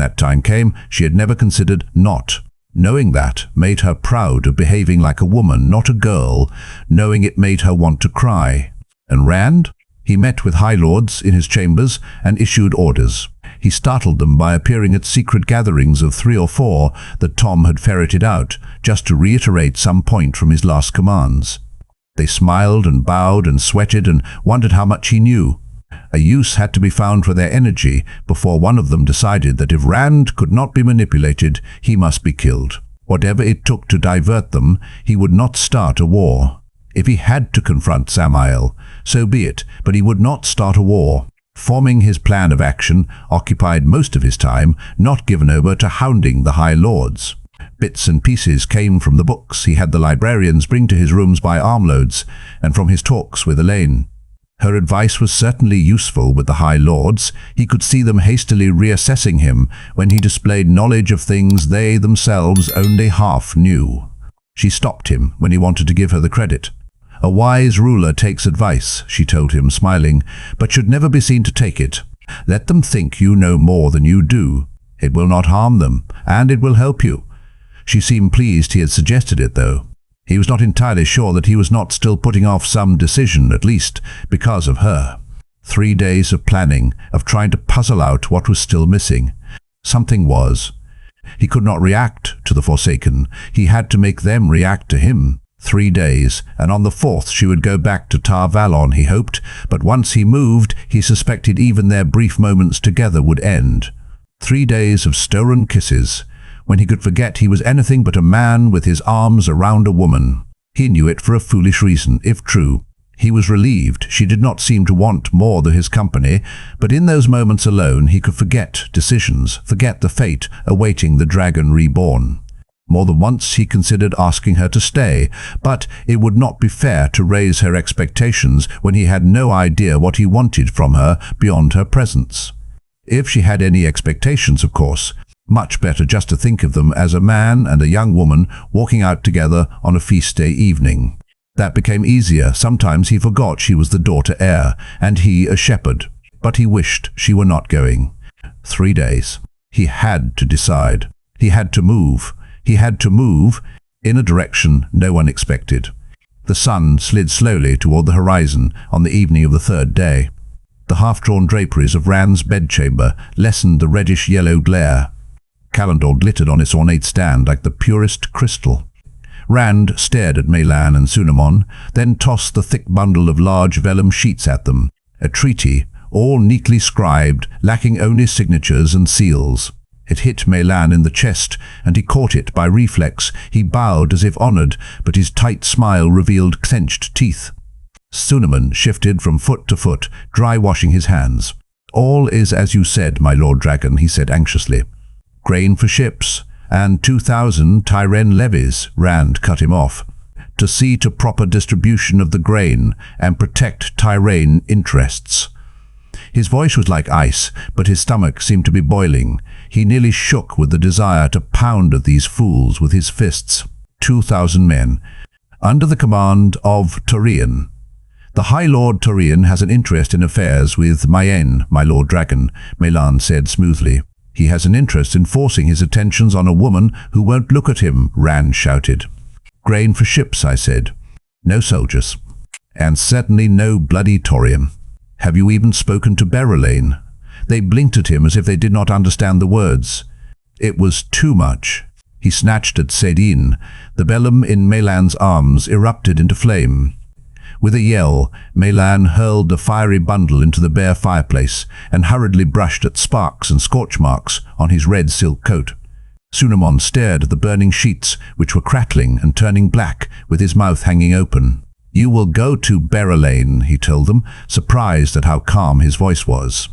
That time came she had never considered not. Knowing that made her proud of behaving like a woman, not a girl. Knowing it made her want to cry. And Rand? He met with High Lords in his chambers and issued orders. He startled them by appearing at secret gatherings of 3 or 4 that Tom had ferreted out, just to reiterate some point from his last commands. They smiled and bowed and sweated and wondered how much he knew. A use had to be found for their energy before one of them decided that if Rand could not be manipulated, he must be killed. Whatever it took to divert them, he would not start a war. If he had to confront Samael, so be it, but he would not start a war. Forming his plan of action occupied most of his time, not given over to hounding the High Lords. Bits and pieces came from the books he had the librarians bring to his rooms by armloads, and from his talks with Elaine. Her advice was certainly useful with the High Lords. He could see them hastily reassessing him when he displayed knowledge of things they themselves only half knew. She stopped him when he wanted to give her the credit. A wise ruler takes advice, she told him, smiling, but should never be seen to take it. Let them think you know more than you do. It will not harm them, and it will help you. She seemed pleased he had suggested it, though. He was not entirely sure that he was not still putting off some decision, at least because of her. 3 days of planning, of trying to puzzle out what was still missing. Something was. He could not react to the Forsaken. He had to make them react to him. 3 days, and on the 4th she would go back to Tar Valon, he hoped, but once he moved, he suspected even their brief moments together would end. 3 days of stolen kisses, when he could forget he was anything but a man with his arms around a woman. He knew it for a foolish reason, if true. He was relieved she did not seem to want more than his company, but in those moments alone he could forget decisions, forget the fate awaiting the dragon reborn. More than once he considered asking her to stay, but it would not be fair to raise her expectations when he had no idea what he wanted from her beyond her presence. If she had any expectations, of course, much better just to think of them as a man and a young woman walking out together on a feast day evening. That became easier. Sometimes he forgot she was the daughter heir, and he a shepherd, but he wished she were not going. 3 days. He had to decide. He had to move. He had to move in a direction no one expected. The sun slid slowly toward the horizon on the evening of the 3rd day. The half-drawn draperies of Rand's bedchamber lessened the reddish-yellow glare. Calendar glittered on its ornate stand like the purest crystal. Rand stared at Maylan and Sunamon, then tossed the thick bundle of large vellum sheets at them, a treaty, all neatly scribed, lacking only signatures and seals. It hit Maylan in the chest, and he caught it by reflex. He bowed as if honored, but his tight smile revealed clenched teeth. Sunamon shifted from foot to foot, dry-washing his hands. "All is as you said, my Lord Dragon," he said anxiously. "Grain for ships, and 2,000 Tyren levies," Rand cut him off. "To see to proper distribution of the grain and protect Tyren interests." His voice was like ice, but his stomach seemed to be boiling. He nearly shook with the desire to pound at these fools with his fists. 2,000 men, under the command of Torian. "The High Lord Torian has an interest in affairs with Moiraine, my Lord Dragon," Maylan said smoothly. "He has an interest in forcing his attentions on a woman who won't look at him," Rand shouted. "Grain for ships," I said. "No soldiers. And certainly no bloody Torian. Have you even spoken to Berylane?" They blinked at him as if they did not understand the words. It was too much. He snatched at Sedin. The vellum in Maylan's arms erupted into flame. With a yell, Maylan hurled the fiery bundle into the bare fireplace and hurriedly brushed at sparks and scorch marks on his red silk coat. Sunamon stared at the burning sheets, which were crackling and turning black, with his mouth hanging open. "You will go to Berylane," he told them, surprised at how calm his voice was.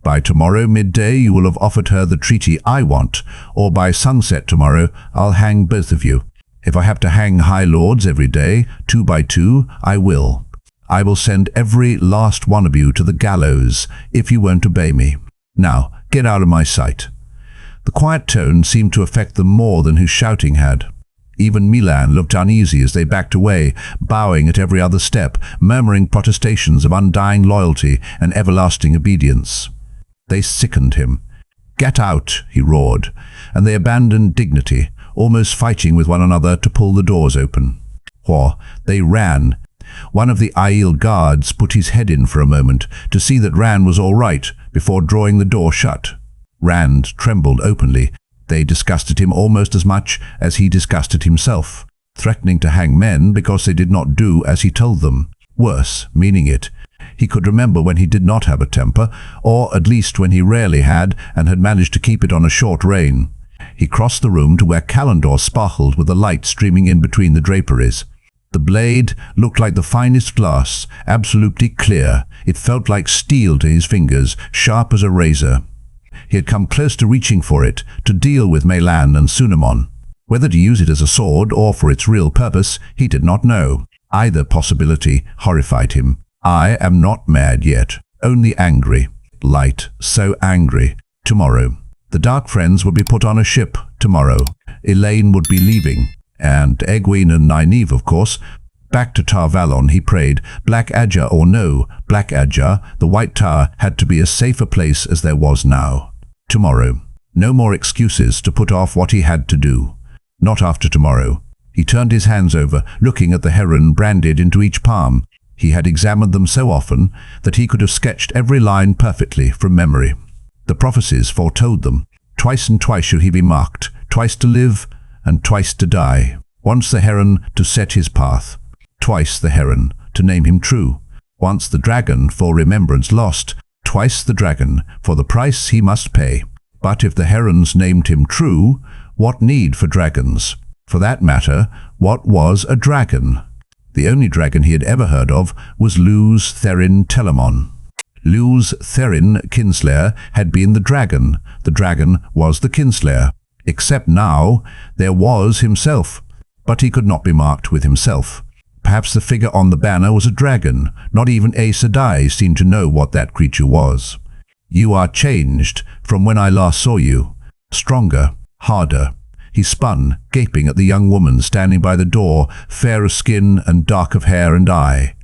"By tomorrow midday you will have offered her the treaty I want, or by sunset tomorrow I'll hang both of you. If I have to hang High Lords every day, 2 by 2, I will. I will send every last one of you to the gallows if you won't obey me. Now, get out of my sight." The quiet tone seemed to affect them more than his shouting had. Even Milan looked uneasy as they backed away, bowing at every other step, murmuring protestations of undying loyalty and everlasting obedience. They sickened him. "Get out," he roared, and they abandoned dignity, almost fighting with one another to pull the doors open. Or they ran. One of the aiel guards put his head in for a moment to see that Rand was all right before drawing the door shut. Rand trembled openly. They disgusted him almost as much as he disgusted himself, threatening to hang men because they did not do as he told them. Worse, meaning it. He could remember when he did not have a temper, or at least when he rarely had and had managed to keep it on a short rein. He crossed the room to where Calendor sparkled with the light streaming in between the draperies. The blade looked like the finest glass, absolutely clear. It felt like steel to his fingers, sharp as a razor. He had come close to reaching for it, to deal with Melan and Sunamon. Whether to use it as a sword or for its real purpose, he did not know. Either possibility horrified him. I am not mad yet, only angry. Light, so angry. Tomorrow. The Dark Friends would be put on a ship tomorrow. Elaine would be leaving. And Egwene and Nynaeve, of course. Back to Tar Valon, he prayed. Black Ajah or no Black Ajah, the White Tower had to be as safe a place as there was now. Tomorrow. No more excuses to put off what he had to do. Not after tomorrow. He turned his hands over, looking at the heron branded into each palm. He had examined them so often that he could have sketched every line perfectly from memory. The prophecies foretold them. Twice and twice shall he be marked, twice to live and twice to die. Once the heron to set his path, twice the heron to name him true. Once the dragon for remembrance lost, twice the dragon for the price he must pay. But if the herons named him true, what need for dragons? For that matter, what was a dragon? The only dragon he had ever heard of was Luz Therin Telamon. Luz Therin Kinslayer had been the dragon. The dragon was the Kinslayer. Except now, there was himself. But he could not be marked with himself. Perhaps the figure on the banner was a dragon. Not even Aes Sedai seemed to know what that creature was. You are changed from when I last saw you. Stronger, harder. He spun, gaping at the young woman standing by the door, fair of skin and dark of hair and eye.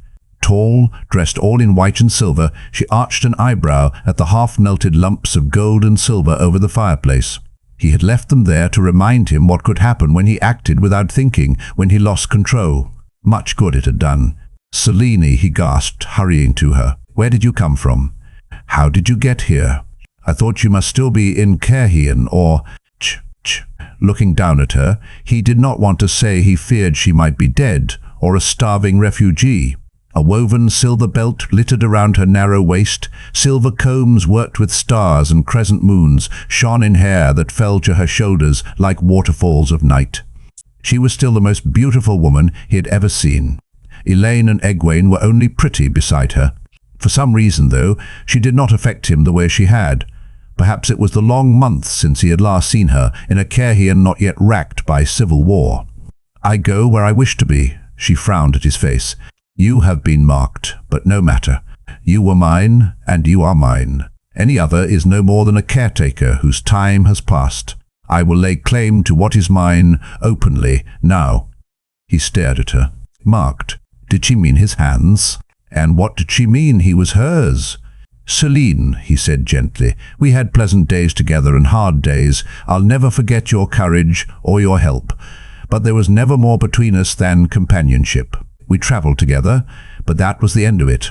Tall, dressed all in white and silver, she arched an eyebrow at the half-melted lumps of gold and silver over the fireplace. He had left them there to remind him what could happen when he acted without thinking, when he lost control. Much good it had done. "Selene," he gasped, hurrying to her. "Where did you come from? How did you get here? I thought you must still be in Caerhien or—" Looking down at her, he did not want to say he feared she might be dead or a starving refugee. A woven silver belt glittered around her narrow waist. Silver combs worked with stars and crescent moons shone in hair that fell to her shoulders like waterfalls of night. She was still the most beautiful woman he had ever seen. Elaine and Egwene were only pretty beside her. For some reason, though, she did not affect him the way she had. Perhaps it was the long months since he had last seen her in a Caerhien not yet racked by civil war. "I go where I wish to be," she frowned at his face. "You have been marked, but no matter. You were mine, and you are mine. Any other is no more than a caretaker whose time has passed. I will lay claim to what is mine openly now." He stared at her. Marked. Did she mean his hands? And what did she mean he was hers? "Selene," he said gently, "we had pleasant days together and hard days. I'll never forget your courage or your help. But there was never more between us than companionship. We traveled together, but that was the end of it.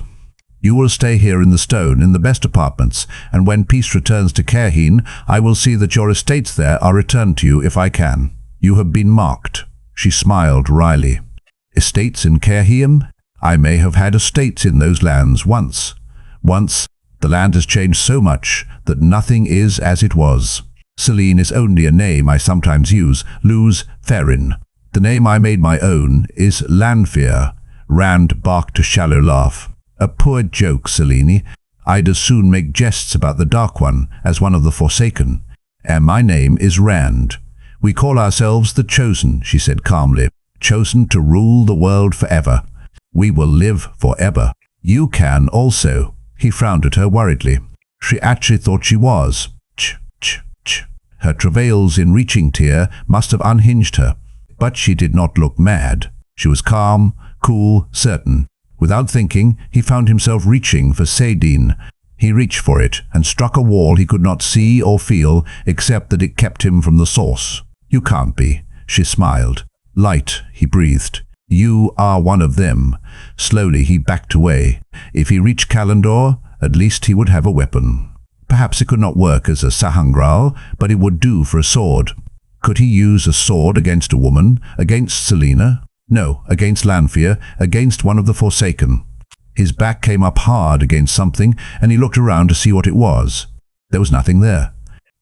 You will stay here in the stone, in the best apartments, and when peace returns to Caerhien, I will see that your estates there are returned to you if I can. You have been marked." She smiled wryly. "Estates in Caerhien? I may have had estates in those lands once. Once. The land has changed so much that nothing is as it was. Selene is only a name I sometimes use, Luz Therin. The name I made my own is Lanfear." Rand barked a shallow laugh. "A poor joke, Selene. I'd as soon make jests about the Dark One as one of the Forsaken. And my name is Rand. We call ourselves the Chosen," she said calmly. "Chosen to rule the world forever. We will live forever. You can also." He frowned at her worriedly. She actually thought she was. Her travails in reaching Tyr must have unhinged her. But she did not look mad. She was calm, cool, certain. Without thinking, he found himself reaching for Saidin. He reached for it and struck a wall he could not see or feel except that it kept him from the source. "You can't be," she smiled. "Light," he breathed. "You are one of them." Slowly he backed away. If he reached Kalandor, at least he would have a weapon. Perhaps it could not work as a sahangral, but it would do for a sword. Could he use a sword against a woman? Against Selena? No, against Lanfear, against one of the Forsaken. His back came up hard against something, and he looked around to see what it was. There was nothing there.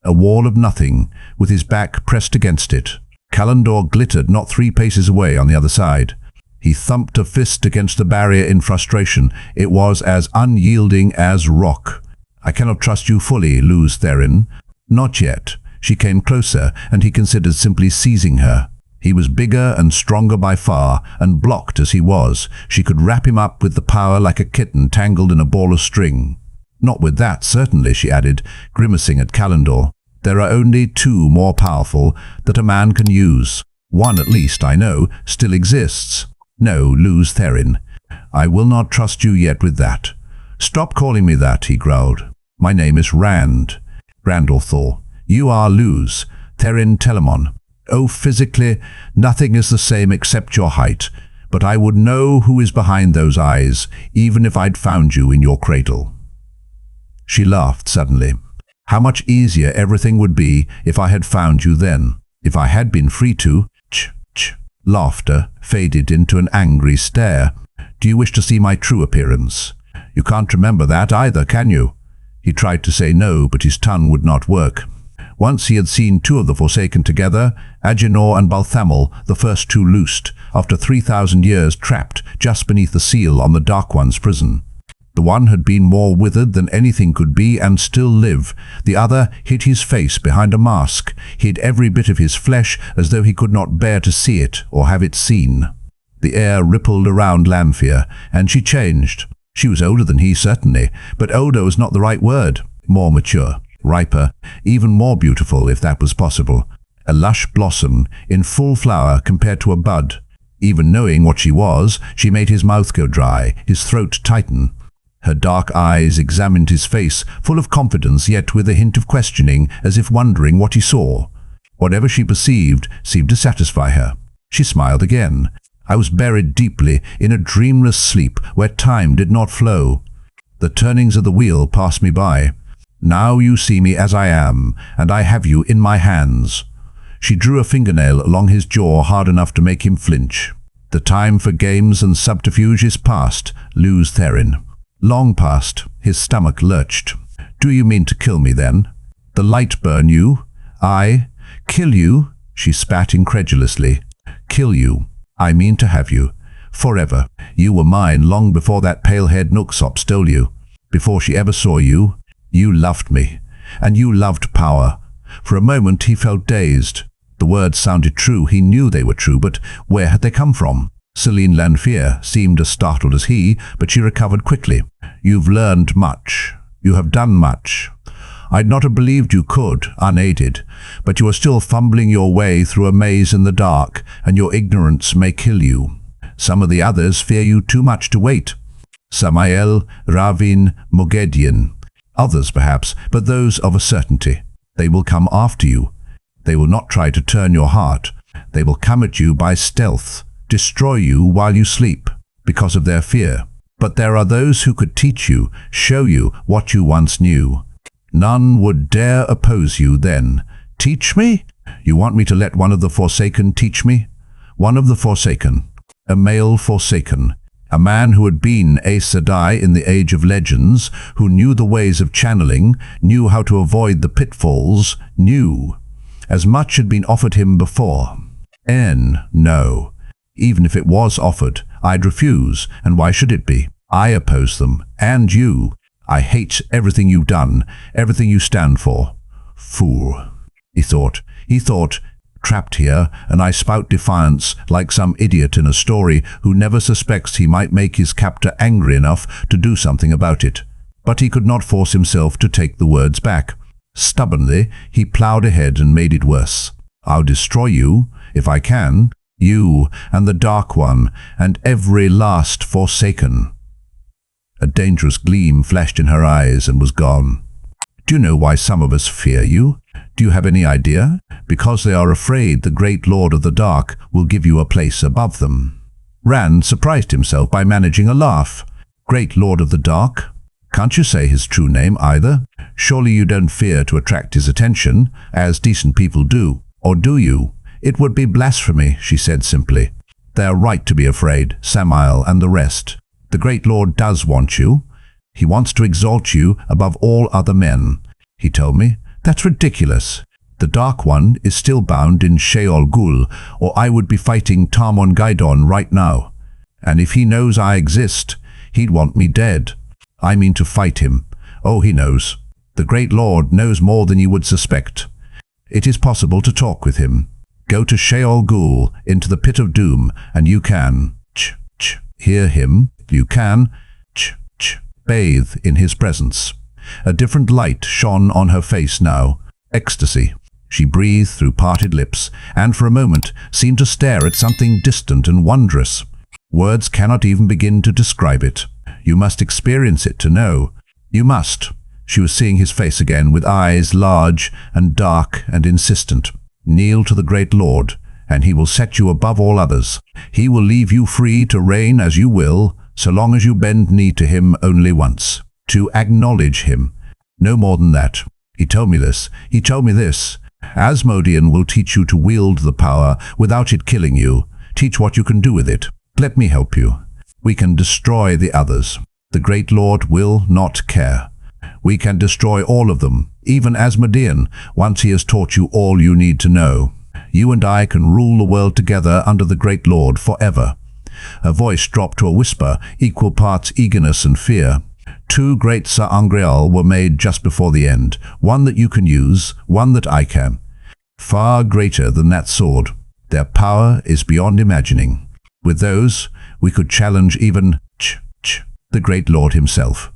A wall of nothing, with his back pressed against it. Kalandor glittered not 3 paces away on the other side. He thumped a fist against the barrier in frustration. It was as unyielding as rock. "I cannot trust you fully, Luz Therin." "Not yet." She came closer, and he considered simply seizing her. He was bigger and stronger by far, and blocked as he was, she could wrap him up with the power like a kitten tangled in a ball of string. "Not with that, certainly," she added, grimacing at Kalandor. "There are only 2 more powerful that a man can use. One, at least, I know, still exists. No, Luz Therin, I will not trust you yet with that." "Stop calling me that," he growled. "My name is Rand. Randolthor. You are Luz Therin Telemon. Oh, physically, nothing is the same except your height, but I would know who is behind those eyes, even if I'd found you in your cradle." She laughed suddenly. "How much easier everything would be if I had found you then, if I had been free to." Ch. Laughter faded into an angry stare. "Do you wish to see my true appearance? You can't remember that either, can you?" He tried to say no, but his tongue would not work. Once he had seen 2 of the Forsaken together, Aginor and Balthamel, the first 2 loosed, after 3,000 years trapped just beneath the seal on the Dark One's prison. The one had been more withered than anything could be and still live. The other hid his face behind a mask, hid every bit of his flesh as though he could not bear to see it or have it seen. The air rippled around Lanfear, and she changed. She was older than he, certainly, but older was not the right word. More mature. Riper, even more beautiful if that was possible. A lush blossom in full flower compared to a bud. Even knowing what she was, she made his mouth go dry, his throat tighten. Her dark eyes examined his face, full of confidence yet with a hint of questioning, as if wondering what he saw. Whatever she perceived seemed to satisfy her. She smiled again. "I was buried deeply in a dreamless sleep where time did not flow. The turnings of the wheel passed me by. Now you see me as I am, and I have you in my hands." She drew a fingernail along his jaw hard enough to make him flinch. "The time for games and subterfuge is past, Luz Therin." "Long past." His stomach lurched. "Do you mean to kill me then? The light burn you? I kill you?" She spat incredulously. "Kill you. I mean to have you. Forever. You were mine long before that pale-haired Nooksop stole you. Before she ever saw you. You loved me, and you loved power." For a moment he felt dazed. The words sounded true, he knew they were true, but where had they come from? Celine Lanfear seemed as startled as he, but she recovered quickly. "You've learned much. You have done much. I'd not have believed you could, unaided, but you are still fumbling your way through a maze in the dark, and your ignorance may kill you. Some of the others fear you too much to wait. Samael, Ravin, Mogedian. Others perhaps, but those of a certainty. They will come after you. They will not try to turn your heart. They will come at you by stealth, destroy you while you sleep, because of their fear. But there are those who could teach you, show you what you once knew. None would dare oppose you then. Teach me? You want me to let one of the Forsaken teach me? One of the Forsaken. A male Forsaken. A man who had been Aes Sedai in the Age of Legends, who knew the ways of channeling, knew how to avoid the pitfalls, knew. As much had been offered him before. No. Even if it was offered, I'd refuse, and why should it be? I oppose them, and you. I hate everything you've done, everything you stand for. Fool, he thought. Trapped here, and I spout defiance like some idiot in a story who never suspects he might make his captor angry enough to do something about it. But he could not force himself to take the words back. Stubbornly, he ploughed ahead and made it worse. "I'll destroy you, if I can, you and the Dark One, and every last Forsaken." A dangerous gleam flashed in her eyes and was gone. Do you know why some of us fear you? Do you have any idea? Because they are afraid the great Lord of the Dark will give you a place above them. Rand surprised himself by managing a laugh. Great Lord of the Dark? Can't you say his true name either? Surely you don't fear to attract his attention, as decent people do. Or do you? It would be blasphemy, she said simply. They are right to be afraid, Samael and the rest. The great Lord does want you. He wants to exalt you above all other men. He told me. That's ridiculous. The Dark One is still bound in Sheol Gul, or I would be fighting tarmongaidon right now. And if he knows I exist, he'd want me dead. I mean to fight him. Oh, he knows. The great Lord knows more than you would suspect. It is possible to talk with him. Go to Sheol Gul, into the pit of doom, and you can hear him. You can bathe in his presence. A different light shone on her face now. Ecstasy. She breathed through parted lips, and for a moment seemed to stare at something distant and wondrous. Words cannot even begin to describe it. You must experience it to know. You must. She was seeing his face again, with eyes large and dark and insistent. Kneel to the great Lord, and he will set you above all others. He will leave you free to reign as you will, so long as you bend knee to him only once. To acknowledge him. No more than that. He told me this. He told me this. Asmodean will teach you to wield the power without it killing you. Teach what you can do with it. Let me help you. We can destroy the others. The great Lord will not care. We can destroy all of them, even Asmodean, once he has taught you all you need to know. You and I can rule the world together under the great Lord forever. Her voice dropped to a whisper, equal parts eagerness and fear. 2 great sa'angreal were made just before the end, one that you can use, one that I can. Far greater than that sword. Their power is beyond imagining. With those, we could challenge even the great Lord himself.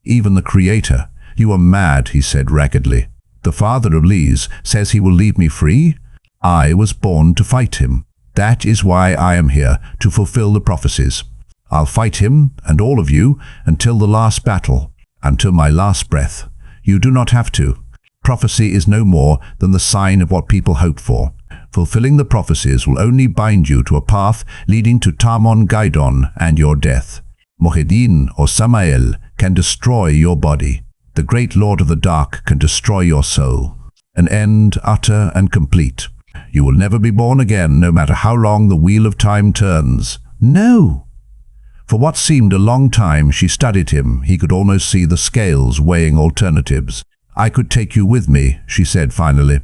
Even the Creator. You are mad, he said raggedly. The father of Lise says he will leave me free? I was born to fight him. That is why I am here, to fulfill the prophecies. I'll fight him, and all of you, until the last battle, until my last breath. You do not have to. Prophecy is no more than the sign of what people hope for. Fulfilling the prophecies will only bind you to a path leading to tarmongaidon and your death. Moiraine or Samael can destroy your body. The great Lord of the Dark can destroy your soul. An end utter and complete. You will never be born again, no matter how long the wheel of time turns. No! For what seemed a long time, she studied him. He could almost see the scales weighing alternatives. I could take you with me, she said finally.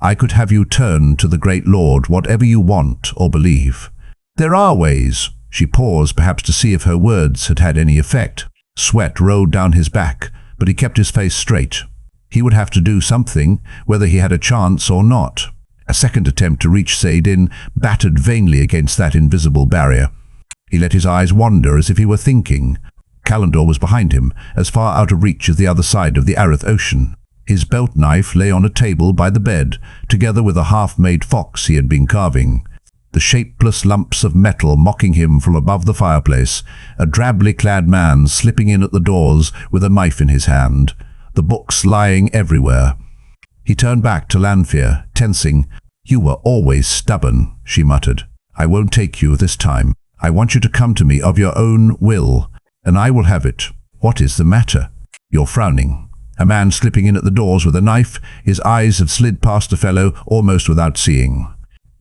I could have you turn to the great Lord, whatever you want or believe. There are ways. She paused, perhaps to see if her words had had any effect. Sweat rolled down his back, but he kept his face straight. He would have to do something, whether he had a chance or not. A second attempt to reach Saidin battered vainly against that invisible barrier. He let his eyes wander as if he were thinking. Calendor was behind him, as far out of reach as the other side of the Arith Ocean. His belt knife lay on a table by the bed, together with a half-made fox he had been carving. The shapeless lumps of metal mocking him from above the fireplace, a drably clad man slipping in at the doors with a knife in his hand, the books lying everywhere. He turned back to Lanfear, tensing. You were always stubborn, she muttered. I won't take you this time. I want you to come to me of your own will, and I will have it. What is the matter? You're frowning. A man slipping in at the doors with a knife, his eyes had slid past the fellow almost without seeing.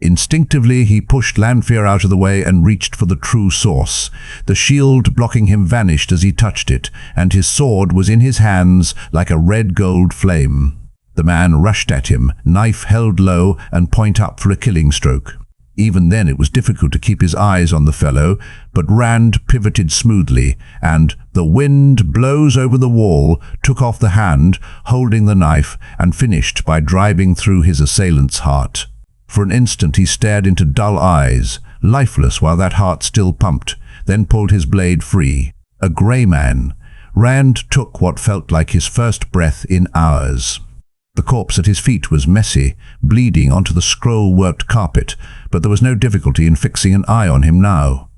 Instinctively, he pushed Lanfear out of the way and reached for the true source. The shield blocking him vanished as he touched it, and his sword was in his hands like a red-gold flame. The man rushed at him, knife held low and point up for a killing stroke. Even then it was difficult to keep his eyes on the fellow, but Rand pivoted smoothly, and the wind blows over the wall, took off the hand, holding the knife, and finished by driving through his assailant's heart. For an instant he stared into dull eyes, lifeless while that heart still pumped, then pulled his blade free. A grey man. Rand took what felt like his first breath in hours. The corpse at his feet was messy, bleeding onto the scroll-worked carpet, but there was no difficulty in fixing an eye on him now.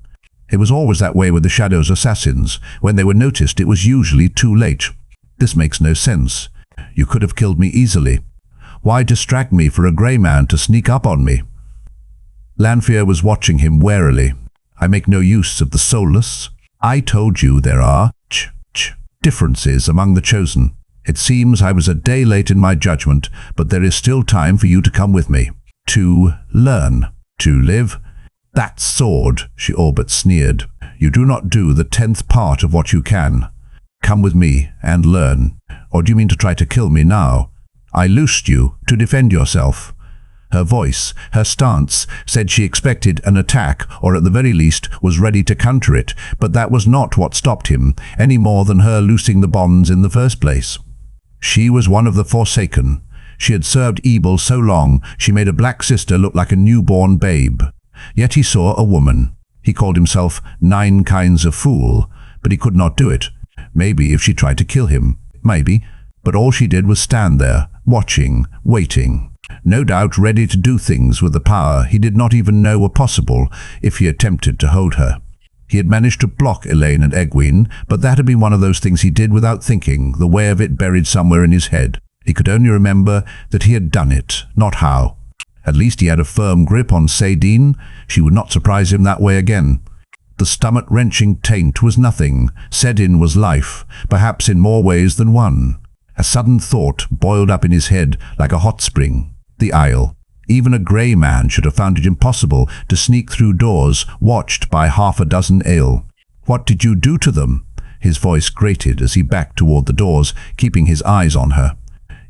It was always that way with the Shadow's assassins. When they were noticed, it was usually too late. This makes no sense. You could have killed me easily. Why distract me for a grey man to sneak up on me? Lanfear was watching him warily. I make no use of the soulless. I told you there are differences among the chosen. It seems I was a day late in my judgment, but there is still time for you to come with me. To learn. To live. That sword, she all but sneered. You do not do the 10th part of what you can. Come with me and learn. Or do you mean to try to kill me now? I loosed you to defend yourself. Her voice, her stance, said she expected an attack, or at the very least was ready to counter it, but that was not what stopped him, any more than her loosing the bonds in the first place. She was one of the Forsaken. She had served evil so long, she made a black sister look like a newborn babe. Yet he saw a woman. He called himself 9 kinds of fool, but he could not do it. Maybe if she tried to kill him. Maybe. But all she did was stand there, watching, waiting. No doubt ready to do things with the power he did not even know were possible if he attempted to hold her. He had managed to block Elaine and Egwene, but that had been one of those things he did without thinking, the way of it buried somewhere in his head. He could only remember that he had done it, not how. At least he had a firm grip on Sadine. She would not surprise him that way again. The stomach-wrenching taint was nothing. Sedin was life, perhaps in more ways than one. A sudden thought boiled up in his head like a hot spring. The aiel. Even a grey man should have found it impossible to sneak through doors watched by half a dozen aiel. What did you do to them? His voice grated as he backed toward the doors, keeping his eyes on her.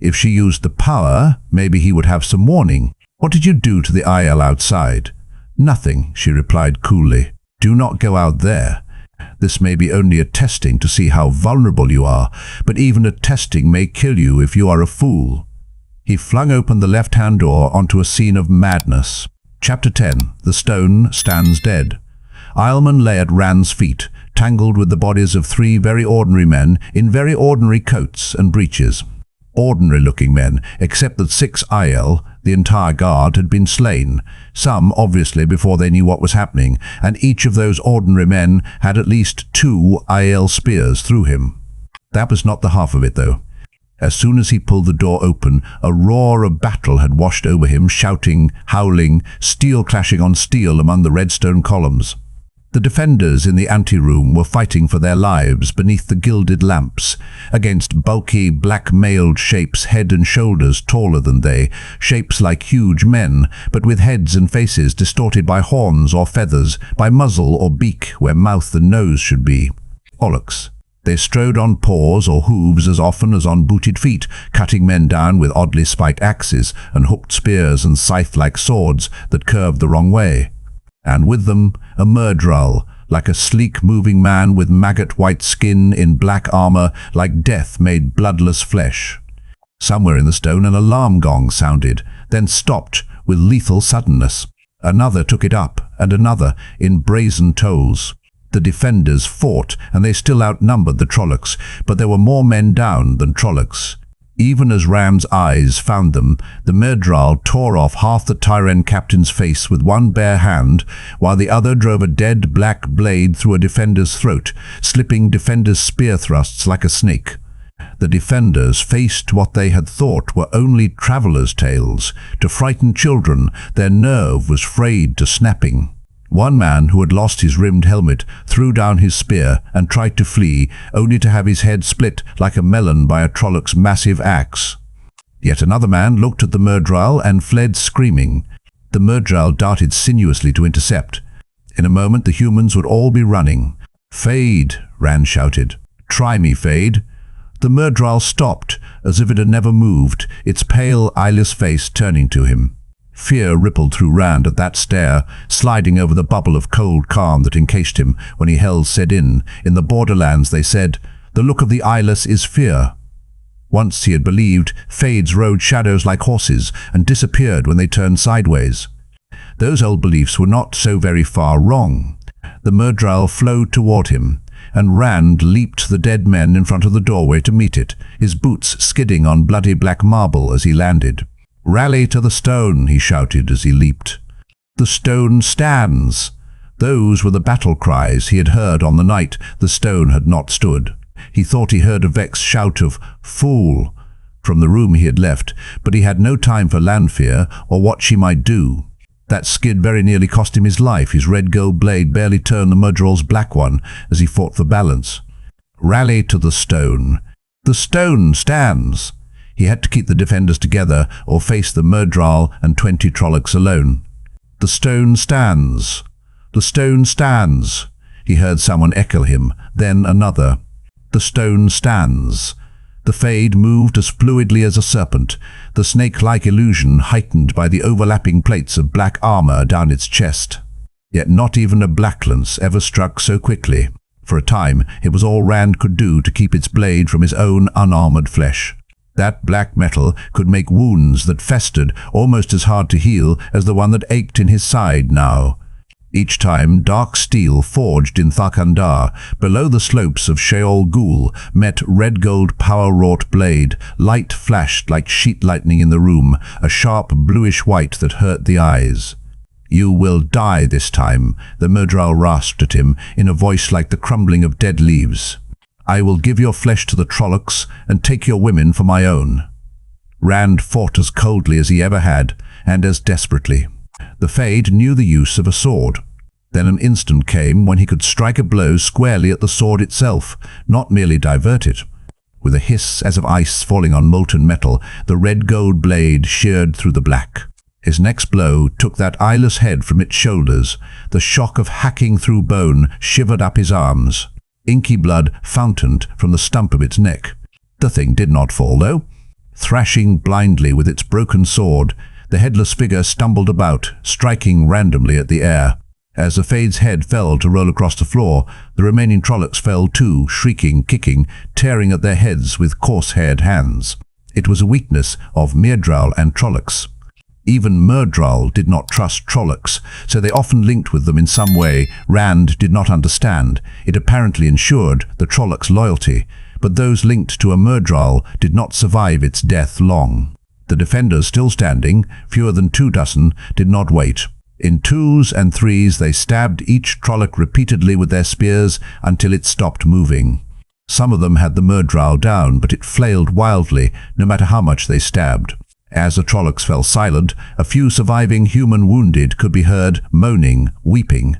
If she used the power, maybe he would have some warning. What did you do to the aiel outside? Nothing, she replied coolly. Do not go out there. This may be only a testing to see how vulnerable you are, but even a testing may kill you if you are a fool. He flung open the left-hand door onto a scene of madness. Chapter 10. The Stone Stands Dead. Eilman lay at Rand's feet, tangled with the bodies of 3 very ordinary men in very ordinary coats and breeches. Ordinary-looking men, except that 6 aiel, the entire guard, had been slain, some obviously before they knew what was happening, and each of those ordinary men had at least 2 aiel spears through him. That was not the half of it, though. As soon as he pulled the door open, a roar of battle had washed over him, shouting, howling, steel clashing on steel among the redstone columns. The defenders in the anteroom were fighting for their lives beneath the gilded lamps, against bulky, black-mailed shapes head and shoulders taller than they, shapes like huge men, but with heads and faces distorted by horns or feathers, by muzzle or beak where mouth and nose should be. Orlocks. They strode on paws or hooves as often as on booted feet, cutting men down with oddly spiked axes and hooked spears and scythe-like swords that curved the wrong way. And with them, a myrddraal, like a sleek moving man with maggot-white skin in black armor, like death made bloodless flesh. Somewhere in the stone an alarm gong sounded, then stopped with lethal suddenness. Another took it up, and another, in brazen tolls. The defenders fought, and they still outnumbered the Trollocs, but there were more men down than Trollocs. Even as Ram's eyes found them, the myrddraal tore off half the Tyrant captain's face with one bare hand, while the other drove a dead black blade through a defender's throat, slipping defenders' spear thrusts like a snake. The defenders faced what they had thought were only travelers' tales. To frighten children, their nerve was frayed to snapping. One man who had lost his rimmed helmet threw down his spear and tried to flee, only to have his head split like a melon by a Trolloc's massive axe. Yet another man looked at the myrddraal and fled screaming. The myrddraal darted sinuously to intercept. In a moment the humans would all be running. "Fade," Rand shouted. "Try me, Fade." The myrddraal stopped, as if it had never moved, its pale, eyeless face turning to him. Fear rippled through Rand at that stare, sliding over the bubble of cold calm that encased him when he held Sedin. In the Borderlands, they said, "The look of the eyeless is fear." Once he had believed, Fades rode shadows like horses and disappeared when they turned sideways. Those old beliefs were not so very far wrong. The myrddraal flowed toward him, and Rand leaped the dead men in front of the doorway to meet it, his boots skidding on bloody black marble as he landed. "Rally to the stone," he shouted as he leaped. "The stone stands." Those were the battle cries he had heard on the night the stone had not stood. He thought he heard a vexed shout of "Fool!" from the room he had left, but he had no time for Lanfear or what she might do. That skid very nearly cost him his life. His red gold blade barely turned the Murdrol's black one as he fought for balance. Rally to the stone. The stone stands! He had to keep the defenders together or face the Myrddraal and 20 Trollocs alone. The stone stands! The stone stands! He heard someone echo him, then another. The stone stands! The Fade moved as fluidly as a serpent, the snake-like illusion heightened by the overlapping plates of black armor down its chest. Yet not even a Blacklance ever struck so quickly. For a time, it was all Rand could do to keep its blade from his own unarmored flesh. That black metal could make wounds that festered almost as hard to heal as the one that ached in his side now. Each time, dark steel forged in Thakandar, below the slopes of Sheol Ghul, met red-gold power-wrought blade. Light flashed like sheet lightning in the room, a sharp bluish-white that hurt the eyes. "You will die this time," the Myrddraal rasped at him, in a voice like the crumbling of dead leaves. "I will give your flesh to the Trollocs and take your women for my own." Rand fought as coldly as he ever had, and as desperately. The Fade knew the use of a sword. Then an instant came when he could strike a blow squarely at the sword itself, not merely divert it. With a hiss as of ice falling on molten metal, the red-gold blade sheared through the black. His next blow took that eyeless head from its shoulders. The shock of hacking through bone shivered up his arms. Inky blood fountained from the stump of its neck. The thing did not fall, though. Thrashing blindly with its broken sword, the headless figure stumbled about, striking randomly at the air. As the Fade's head fell to roll across the floor, the remaining Trollocs fell too, shrieking, kicking, tearing at their heads with coarse-haired hands. It was a weakness of Myrddraal and Trollocs. Even Myrddraal did not trust Trollocs, so they often linked with them in some way Rand did not understand. It apparently ensured the Trollocs' loyalty, but those linked to a Myrddraal did not survive its death long. The defenders still standing, fewer than 24, did not wait. In 2s and 3s they stabbed each Trolloc repeatedly with their spears until it stopped moving. Some of them had the Myrddraal down, but it flailed wildly, no matter how much they stabbed. As the Trollocs fell silent, a few surviving human wounded could be heard moaning, weeping.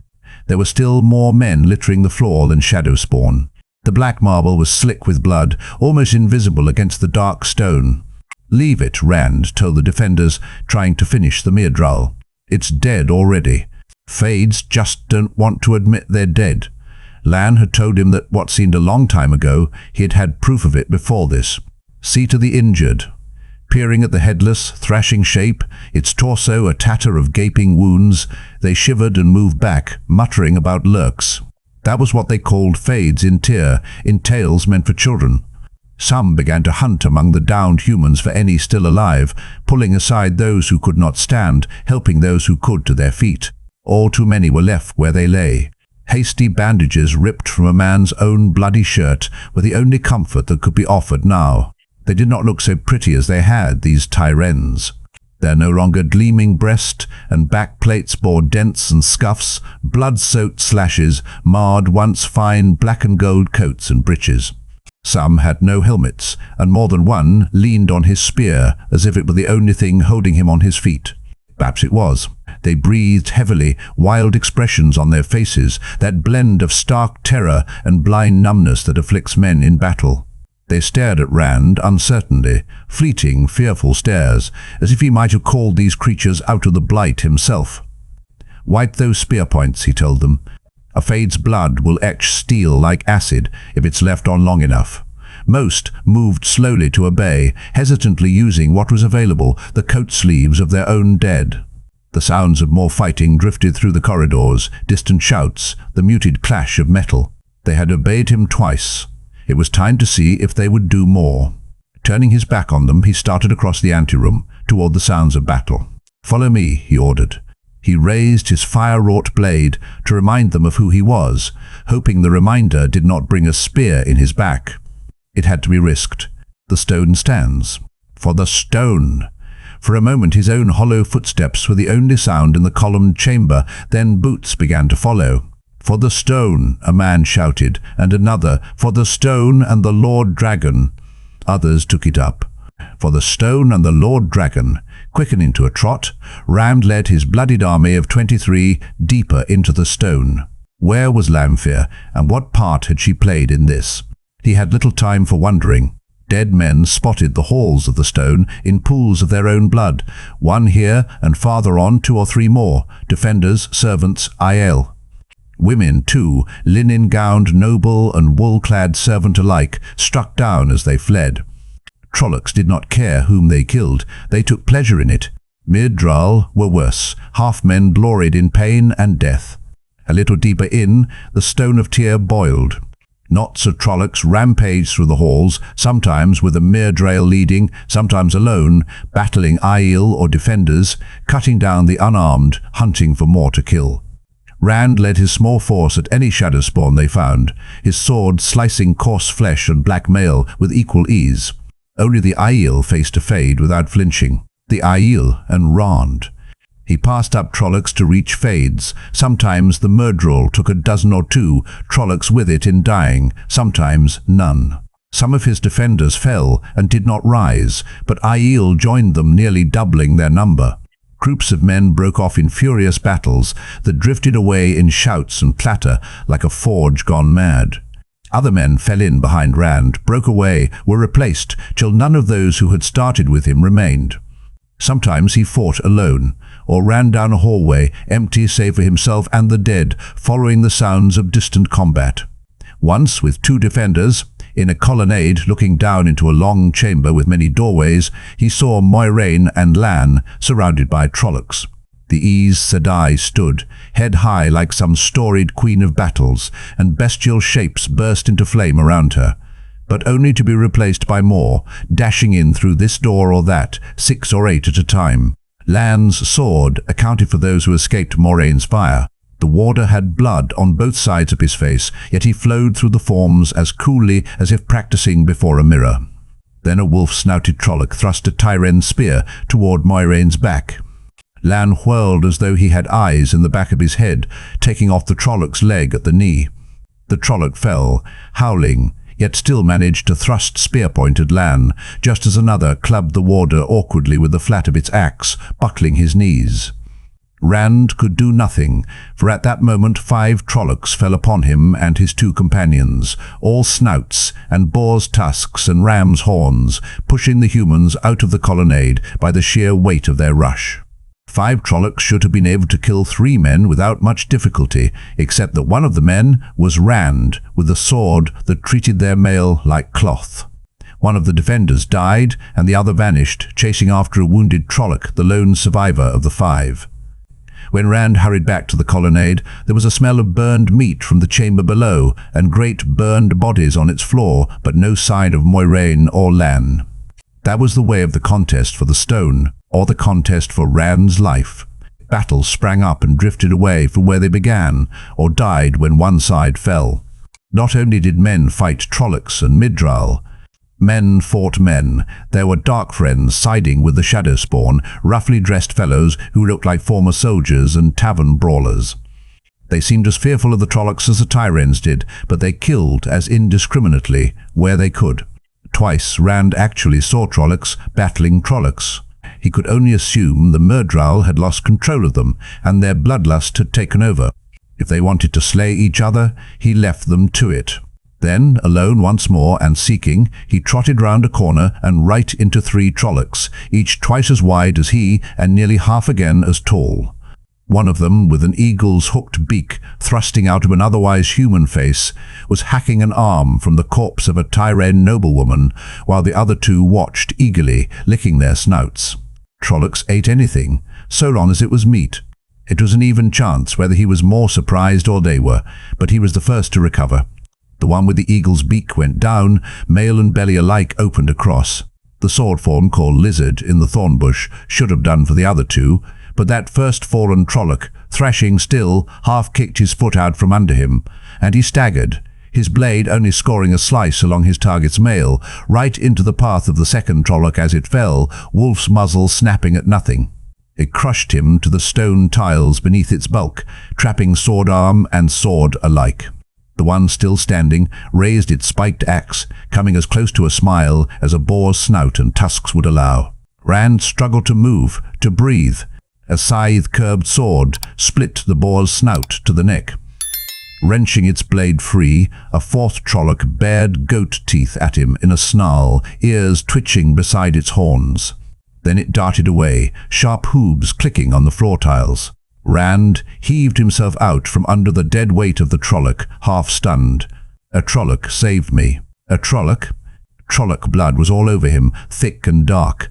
There were still more men littering the floor than shadowspawn. The black marble was slick with blood, almost invisible against the dark stone. "Leave it," Rand told the defenders, trying to finish the Myrddraal. "It's dead already. Fades just don't want to admit they're dead." Lan had told him that what seemed a long time ago, he had had proof of it before this. "See to the injured." Peering at the headless, thrashing shape, its torso a tatter of gaping wounds, they shivered and moved back, muttering about lurks. That was what they called Fades in Tyr, in tales meant for children. Some began to hunt among the downed humans for any still alive, pulling aside those who could not stand, helping those who could to their feet. All too many were left where they lay. Hasty bandages ripped from a man's own bloody shirt were the only comfort that could be offered now. They did not look so pretty as they had, these Tyrens. Their no longer gleaming breast and back plates bore dents and scuffs, blood-soaked slashes marred once fine black and gold coats and breeches. Some had no helmets, and more than one leaned on his spear as if it were the only thing holding him on his feet. Perhaps it was. They breathed heavily, wild expressions on their faces, that blend of stark terror and blind numbness that afflicts men in battle. They stared at Rand uncertainly, fleeting, fearful stares, as if he might have called these creatures out of the blight himself. "Wipe those spear points," he told them. "A Fade's blood will etch steel like acid if it's left on long enough." Most moved slowly to obey, hesitantly using what was available, the coat sleeves of their own dead. The sounds of more fighting drifted through the corridors, distant shouts, the muted clash of metal. They had obeyed him twice. It was time to see if they would do more. Turning his back on them, he started across the anteroom, toward the sounds of battle. "Follow me," he ordered. He raised his fire-wrought blade to remind them of who he was, hoping the reminder did not bring a spear in his back. It had to be risked. The stone stands. For the stone. For a moment his own hollow footsteps were the only sound in the columned chamber, then boots began to follow. "For the stone," a man shouted, and another, "For the stone and the Lord Dragon." Others took it up. "For the stone and the Lord Dragon." Quickening to a trot, Rand led his bloodied army of 23 deeper into the stone. Where was Lanfear, and what part had she played in this? He had little time for wondering. Dead men spotted the halls of the stone in pools of their own blood, one here and farther on 2 or 3 more, defenders, servants, aiel. Women, too, linen-gowned noble and wool-clad servant alike, struck down as they fled. Trollocs did not care whom they killed, they took pleasure in it. Myrddraal were worse, half-men gloried in pain and death. A little deeper in, the Stone of Tyr boiled. Knots of Trollocs rampaged through the halls, sometimes with a Myrddraal leading, sometimes alone, battling aiel or defenders, cutting down the unarmed, hunting for more to kill. Rand led his small force at any shadowspawn they found, his sword slicing coarse flesh and black mail with equal ease. Only the aiel faced a fade without flinching, the aiel and Rand. He passed up Trollocs to reach fades. Sometimes the Myrddraal took a dozen or 2, Trollocs with it in dying, sometimes none. Some of his defenders fell and did not rise, but aiel joined them, nearly doubling their number. Groups of men broke off in furious battles that drifted away in shouts and clatter like a forge gone mad. Other men fell in behind Rand, broke away, were replaced, till none of those who had started with him remained. Sometimes he fought alone, or ran down a hallway, empty save for himself and the dead, following the sounds of distant combat. Once, with 2 defenders, in a colonnade looking down into a long chamber with many doorways, he saw Moiraine and Lan surrounded by Trollocs. The Aes Sedai stood, head high like some storied queen of battles, and bestial shapes burst into flame around her, but only to be replaced by more, dashing in through this door or that, 6 or 8 at a time. Lan's sword accounted for those who escaped Moraine's fire. The warder had blood on both sides of his face, yet he flowed through the forms as coolly as if practicing before a mirror. Then a wolf-snouted Trolloc thrust a Tyren's spear toward Moiraine's back. Lan whirled as though he had eyes in the back of his head, taking off the Trolloc's leg at the knee. The Trolloc fell, howling, yet still managed to thrust spear-point at Lan, just as another clubbed the warder awkwardly with the flat of its axe, buckling his knees. Rand could do nothing, for at that moment 5 Trollocs fell upon him and his 2 companions, all snouts and boar's tusks and ram's horns, pushing the humans out of the colonnade by the sheer weight of their rush. 5 Trollocs should have been able to kill 3 men without much difficulty, except that one of the men was Rand, with a sword that treated their mail like cloth. One of the defenders died, and the other vanished, chasing after a wounded Trolloc, the lone survivor of the 5. When Rand hurried back to the colonnade, there was a smell of burned meat from the chamber below, and great burned bodies on its floor, but no sign of Moiraine or Lan. That was the way of the contest for the stone, or the contest for Rand's life. Battles sprang up and drifted away from where they began, or died when one side fell. Not only did men fight Trollocs and Myrddraal, men fought men. There were dark friends siding with the shadowspawn, roughly dressed fellows who looked like former soldiers and tavern brawlers. They seemed as fearful of the Trollocs as the Tyrens did, but they killed as indiscriminately where they could. Twice Rand actually saw Trollocs battling Trollocs. He could only assume the Myrddraal had lost control of them, and their bloodlust had taken over. If they wanted to slay each other, he left them to it. Then, alone once more and seeking, he trotted round a corner and right into 3 Trollocs, each twice as wide as he and nearly half again as tall. One of them, with an eagle's hooked beak thrusting out of an otherwise human face, was hacking an arm from the corpse of a Tyren noblewoman, while the other 2 watched eagerly, licking their snouts. Trollocs ate anything, so long as it was meat. It was an even chance whether he was more surprised or they were, but he was the first to recover. The one with the eagle's beak went down, mail and belly alike opened across. The sword form called Lizard in the thorn bush should have done for the other 2, but that first fallen Trolloc, thrashing still, half kicked his foot out from under him, and he staggered, his blade only scoring a slice along his target's mail, right into the path of the second Trolloc as it fell, Wolf's muzzle snapping at nothing. It crushed him to the stone tiles beneath its bulk, trapping sword arm and sword alike. The one still standing raised its spiked axe, coming as close to a smile as a boar's snout and tusks would allow. Rand struggled to move, to breathe. A scythe-curbed sword split the boar's snout to the neck. Wrenching its blade free, a fourth Trolloc bared goat teeth at him in a snarl, ears twitching beside its horns. Then it darted away, sharp hooves clicking on the floor tiles. Rand heaved himself out from under the dead weight of the Trolloc, half-stunned. A Trolloc saved me. A Trolloc? Trolloc blood was all over him, thick and dark.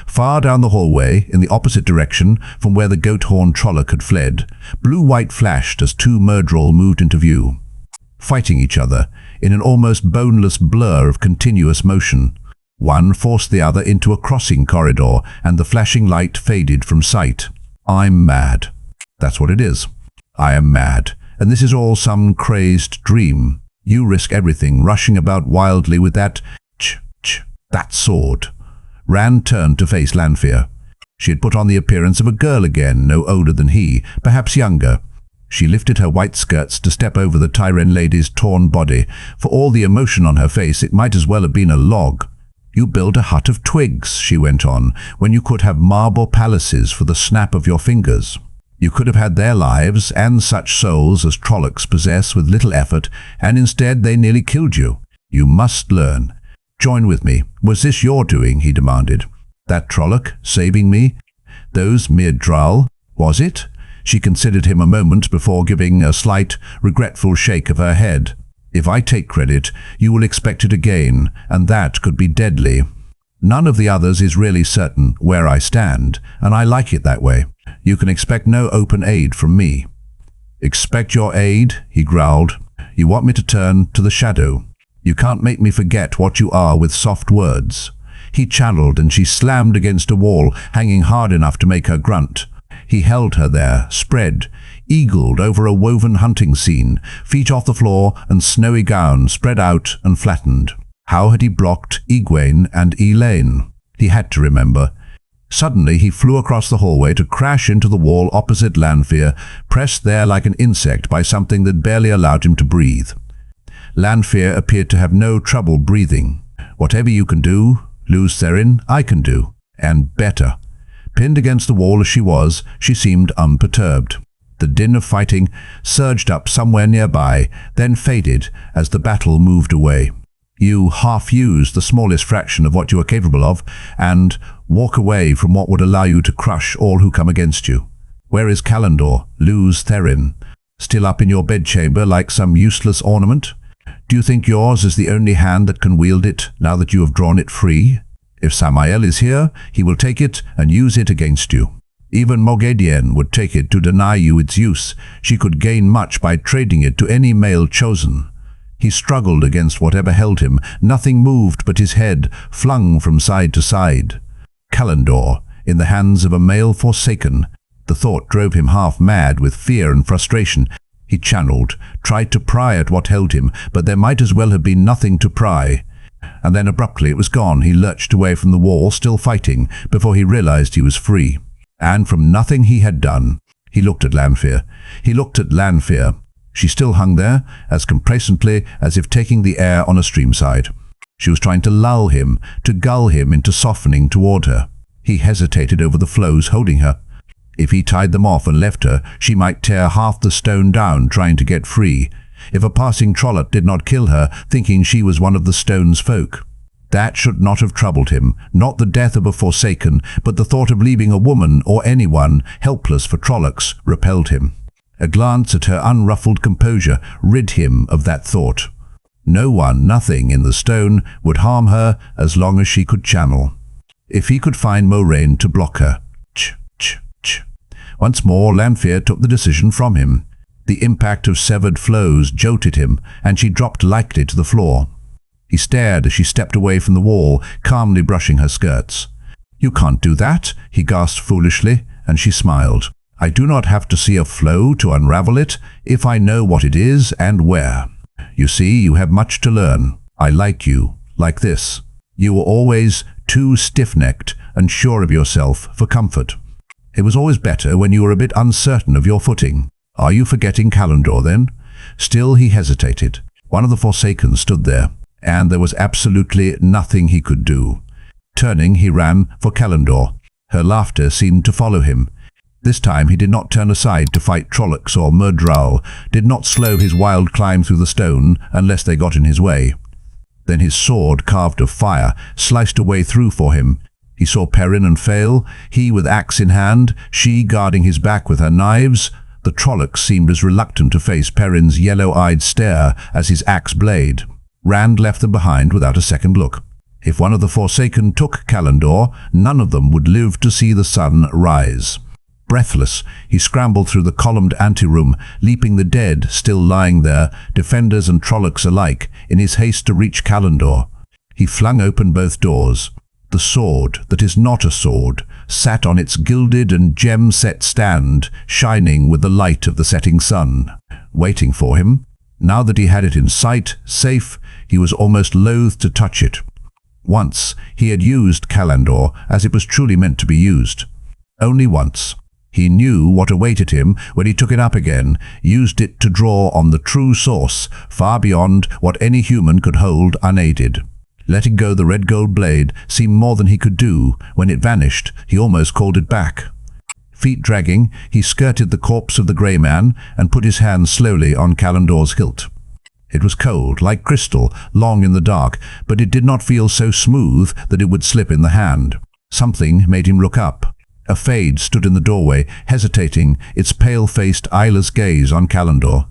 Far down the hallway, in the opposite direction from where the goat-horned Trolloc had fled, blue-white flashed as two Myrddraal moved into view, fighting each other in an almost boneless blur of continuous motion. One forced the other into a crossing corridor, and the flashing light faded from sight. I'm mad. That's what it is. I am mad, and this is all some crazed dream. You risk everything, rushing about wildly with that sword. Rand turned to face Lanfear. She had put on the appearance of a girl again, no older than he, perhaps younger. She lifted her white skirts to step over the Tyrene lady's torn body. For all the emotion on her face, it might as well have been a log. You build a hut of twigs, she went on, when you could have marble palaces for the snap of your fingers. You could have had their lives and such souls as Trollocs possess with little effort, and instead they nearly killed you. You must learn. Join with me. Was this your doing? He demanded. That Trolloc saving me? Those Myrddraal? Was it? She considered him a moment before giving a slight, regretful shake of her head. If I take credit, you will expect it again, and that could be deadly. None of the others is really certain where I stand, and I like it that way. You can expect no open aid from me. Expect your aid? He growled. You want me to turn to the shadow? You can't make me forget what you are with soft words. He channeled, and she slammed against a wall, hanging hard enough to make her grunt. He held her there, spread, eagled over a woven hunting scene, feet off the floor and snowy gown spread out and flattened. How had he blocked Egwene and Elaine? He had to remember. Suddenly he flew across the hallway to crash into the wall opposite Lanfear, pressed there like an insect by something that barely allowed him to breathe. Lanfear appeared to have no trouble breathing. Whatever you can do, Luz Therin, I can do, and better. Pinned against the wall as she was, she seemed unperturbed. The din of fighting surged up somewhere nearby, then faded as the battle moved away. You half-use the smallest fraction of what you are capable of, and walk away from what would allow you to crush all who come against you. Where is Callandor, Luz Therin? Still up in your bedchamber like some useless ornament? Do you think yours is the only hand that can wield it, now that you have drawn it free? If Samael is here, he will take it and use it against you. Even Moghedien would take it to deny you its use. She could gain much by trading it to any male chosen. He struggled against whatever held him. Nothing moved but his head, flung from side to side. Callandor, in the hands of a male Forsaken. The thought drove him half mad with fear and frustration. He channeled, tried to pry at what held him, but there might as well have been nothing to pry. And then abruptly it was gone. He lurched away from the wall, still fighting, before he realized he was free. And from nothing he had done, he looked at Lanfear. He looked at Lanfear. She still hung there, as complacently as if taking the air on a streamside. She was trying to lull him, to gull him into softening toward her. He hesitated over the flows holding her. If he tied them off and left her, she might tear half the stone down trying to get free. If a passing Trolloc did not kill her, thinking she was one of the stone's folk. That should not have troubled him, not the death of a Forsaken, but the thought of leaving a woman or anyone, helpless for Trollocs, repelled him. A glance at her unruffled composure rid him of that thought. No one, nothing in the stone would harm her as long as she could channel. If he could find Moiraine to block her. Once more, Lanfear took the decision from him. The impact of severed flows jolted him, and she dropped lightly to the floor. He stared as she stepped away from the wall, calmly brushing her skirts. "You can't do that," he gasped foolishly, and she smiled. "I do not have to see a flow to unravel it, if I know what it is and where." You see, you have much to learn. I like you, like this. You were always too stiff-necked and sure of yourself for comfort. It was always better when you were a bit uncertain of your footing. Are you forgetting Calendor, then? Still he hesitated. One of the Forsaken stood there, and there was absolutely nothing he could do. Turning, he ran for Calendor. Her laughter seemed to follow him. This time he did not turn aside to fight Trollocs or Myrddraal, did not slow his wild climb through the stone unless they got in his way. Then his sword, carved of fire, sliced a way through for him. He saw Perrin and Fail, he with axe in hand, she guarding his back with her knives. The Trollocs seemed as reluctant to face Perrin's yellow-eyed stare as his axe blade. Rand left them behind without a second look. If one of the Forsaken took Calendor, none of them would live to see the sun rise. Breathless, he scrambled through the columned anteroom, leaping the dead still lying there, defenders and Trollocs alike, in his haste to reach Calendor. He flung open both doors. The sword that is not a sword sat on its gilded and gem-set stand, shining with the light of the setting sun, waiting for him. Now that he had it in sight, safe, he was almost loath to touch it. Once he had used Calendor as it was truly meant to be used. Only once. He knew what awaited him when he took it up again, used it to draw on the true source, far beyond what any human could hold unaided. Letting go the red gold blade seemed more than he could do. When it vanished, he almost called it back. Feet dragging, he skirted the corpse of the grey man and put his hand slowly on Calendor's hilt. It was cold, like crystal, long in the dark, but it did not feel so smooth that it would slip in the hand. Something made him look up. A Fade stood in the doorway, hesitating, its pale-faced, eyeless gaze on Calendor.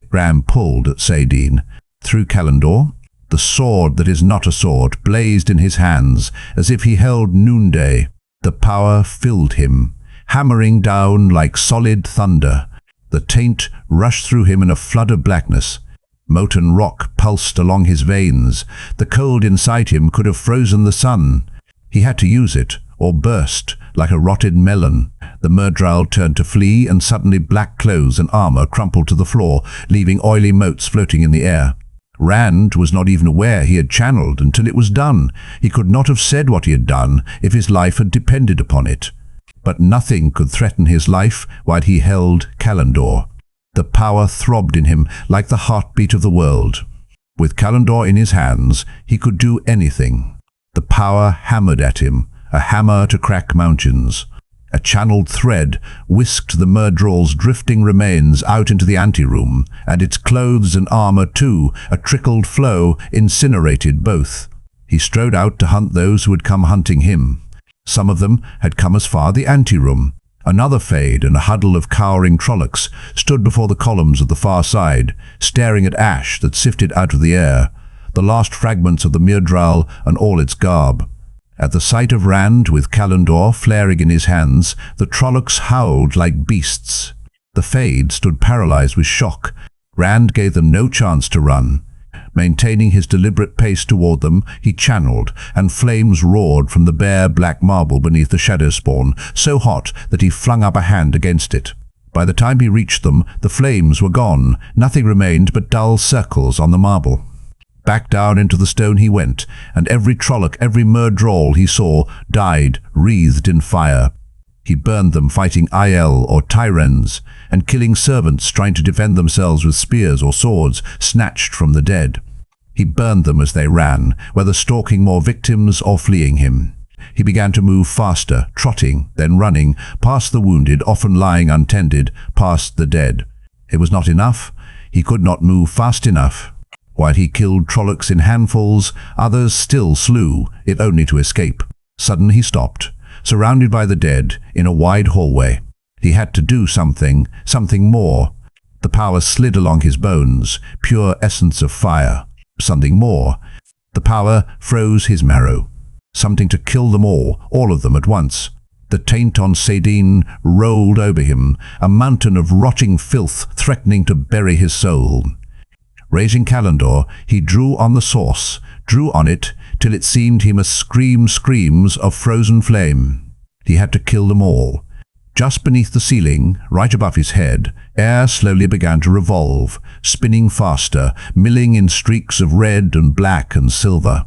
Graham pulled at Saidin. Through Calendor, the sword that is not a sword blazed in his hands, as if he held noonday. The power filled him, hammering down like solid thunder. The taint rushed through him in a flood of blackness. Molten rock pulsed along his veins. The cold inside him could have frozen the sun. He had to use it, or burst, like a rotted melon. The Myrddraal turned to flee, and suddenly black clothes and armor crumpled to the floor, leaving oily motes floating in the air. Rand was not even aware he had channeled until it was done. He could not have said what he had done if his life had depended upon it. But nothing could threaten his life while he held Calendor. The power throbbed in him like the heartbeat of the world. With Calendor in his hands, he could do anything. The power hammered at him, a hammer to crack mountains. A channeled thread whisked the Myrddraal's drifting remains out into the anteroom, and its clothes and armor too, a trickled flow, incinerated both. He strode out to hunt those who had come hunting him. Some of them had come as far the anteroom. Another Fade and a huddle of cowering Trollocs stood before the columns of the far side, staring at ash that sifted out of the air, the last fragments of the Myrddraal and all its garb. At the sight of Rand with Calendor flaring in his hands, the Trollocs howled like beasts. The Fade stood paralyzed with shock. Rand gave them no chance to run. Maintaining his deliberate pace toward them, he channeled, and flames roared from the bare black marble beneath the shadowspawn, so hot that he flung up a hand against it. By the time he reached them, the flames were gone. Nothing remained but dull circles on the marble. Back down into the stone he went, and every Trolloc, every Myrddraal he saw, died, wreathed in fire. He burned them fighting aiel or tyrens, and killing servants trying to defend themselves with spears or swords snatched from the dead. He burned them as they ran, whether stalking more victims or fleeing him. He began to move faster, trotting, then running, past the wounded, often lying untended, past the dead. It was not enough. He could not move fast enough. While he killed Trollocs in handfuls, others still slew, if only to escape. Suddenly he stopped, surrounded by the dead, in a wide hallway. He had to do something more. The power slid along his bones, pure essence of fire. Something more. The power froze his marrow. Something to kill them all of them at once. The taint on Saidin rolled over him, a mountain of rotting filth threatening to bury his soul. Raising Calendor, he drew on the source, drew on it till it seemed he must scream screams of frozen flame. He had to kill them all. Just beneath the ceiling, right above his head, air slowly began to revolve, spinning faster, milling in streaks of red and black and silver.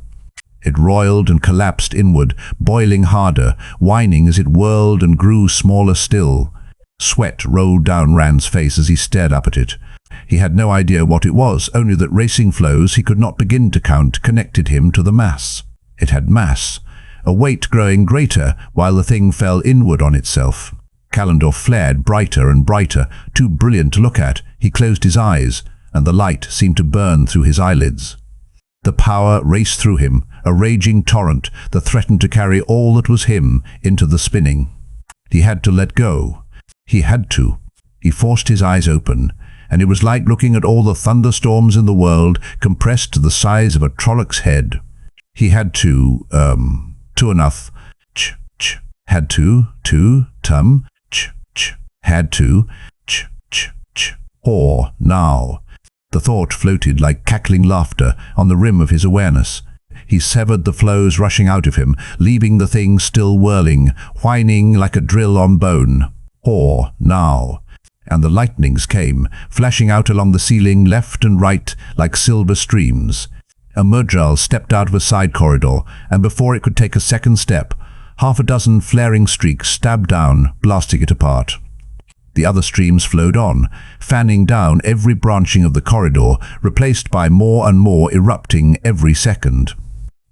It roiled and collapsed inward, boiling harder, whining as it whirled and grew smaller still. Sweat rolled down Rand's face as he stared up at it. He had no idea what it was, only that racing flows he could not begin to count connected him to the mass. It had mass, a weight growing greater while the thing fell inward on itself. Callandor flared brighter and brighter, too brilliant to look at. He closed his eyes, and the light seemed to burn through his eyelids. The power raced through him, a raging torrent that threatened to carry all that was him into the spinning. He had to let go. He had to. He forced his eyes open, and it was like looking at all the thunderstorms in the world compressed to the size of a trollocs head. He had to enough. Had to, had to, or now. The thought floated like cackling laughter on the rim of his awareness. He severed the flows rushing out of him, leaving the thing still whirling, whining like a drill on bone. Or now. And the lightnings came, flashing out along the ceiling left and right like silver streams. A Myrddraal stepped out of a side corridor, and before it could take a second step, half a dozen flaring streaks stabbed down, blasting it apart. The other streams flowed on, fanning down every branching of the corridor, replaced by more and more erupting every second.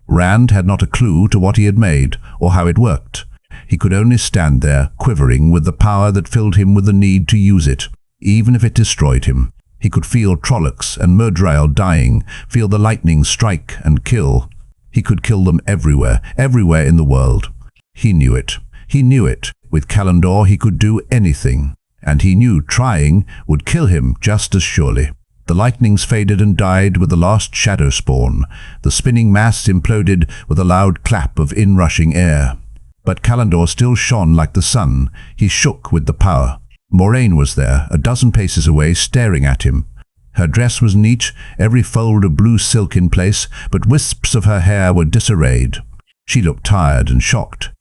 Rand had not a clue to what he had made, or how it worked. He could only stand there, quivering with the power that filled him with the need to use it, even if it destroyed him. He could feel Trollocs and Myrddraal dying, feel the lightning strike and kill. He could kill them everywhere, everywhere in the world. He knew it. He knew it. With Callandor he could do anything. And he knew trying would kill him just as surely. The lightnings faded and died with the last shadowspawn. The spinning mass imploded with a loud clap of inrushing air. But Callandor still shone like the sun. He shook with the power. Moiraine was there, a dozen paces away, staring at him. Her dress was neat, every fold of blue silk in place, but wisps of her hair were disarrayed. She looked tired and shocked.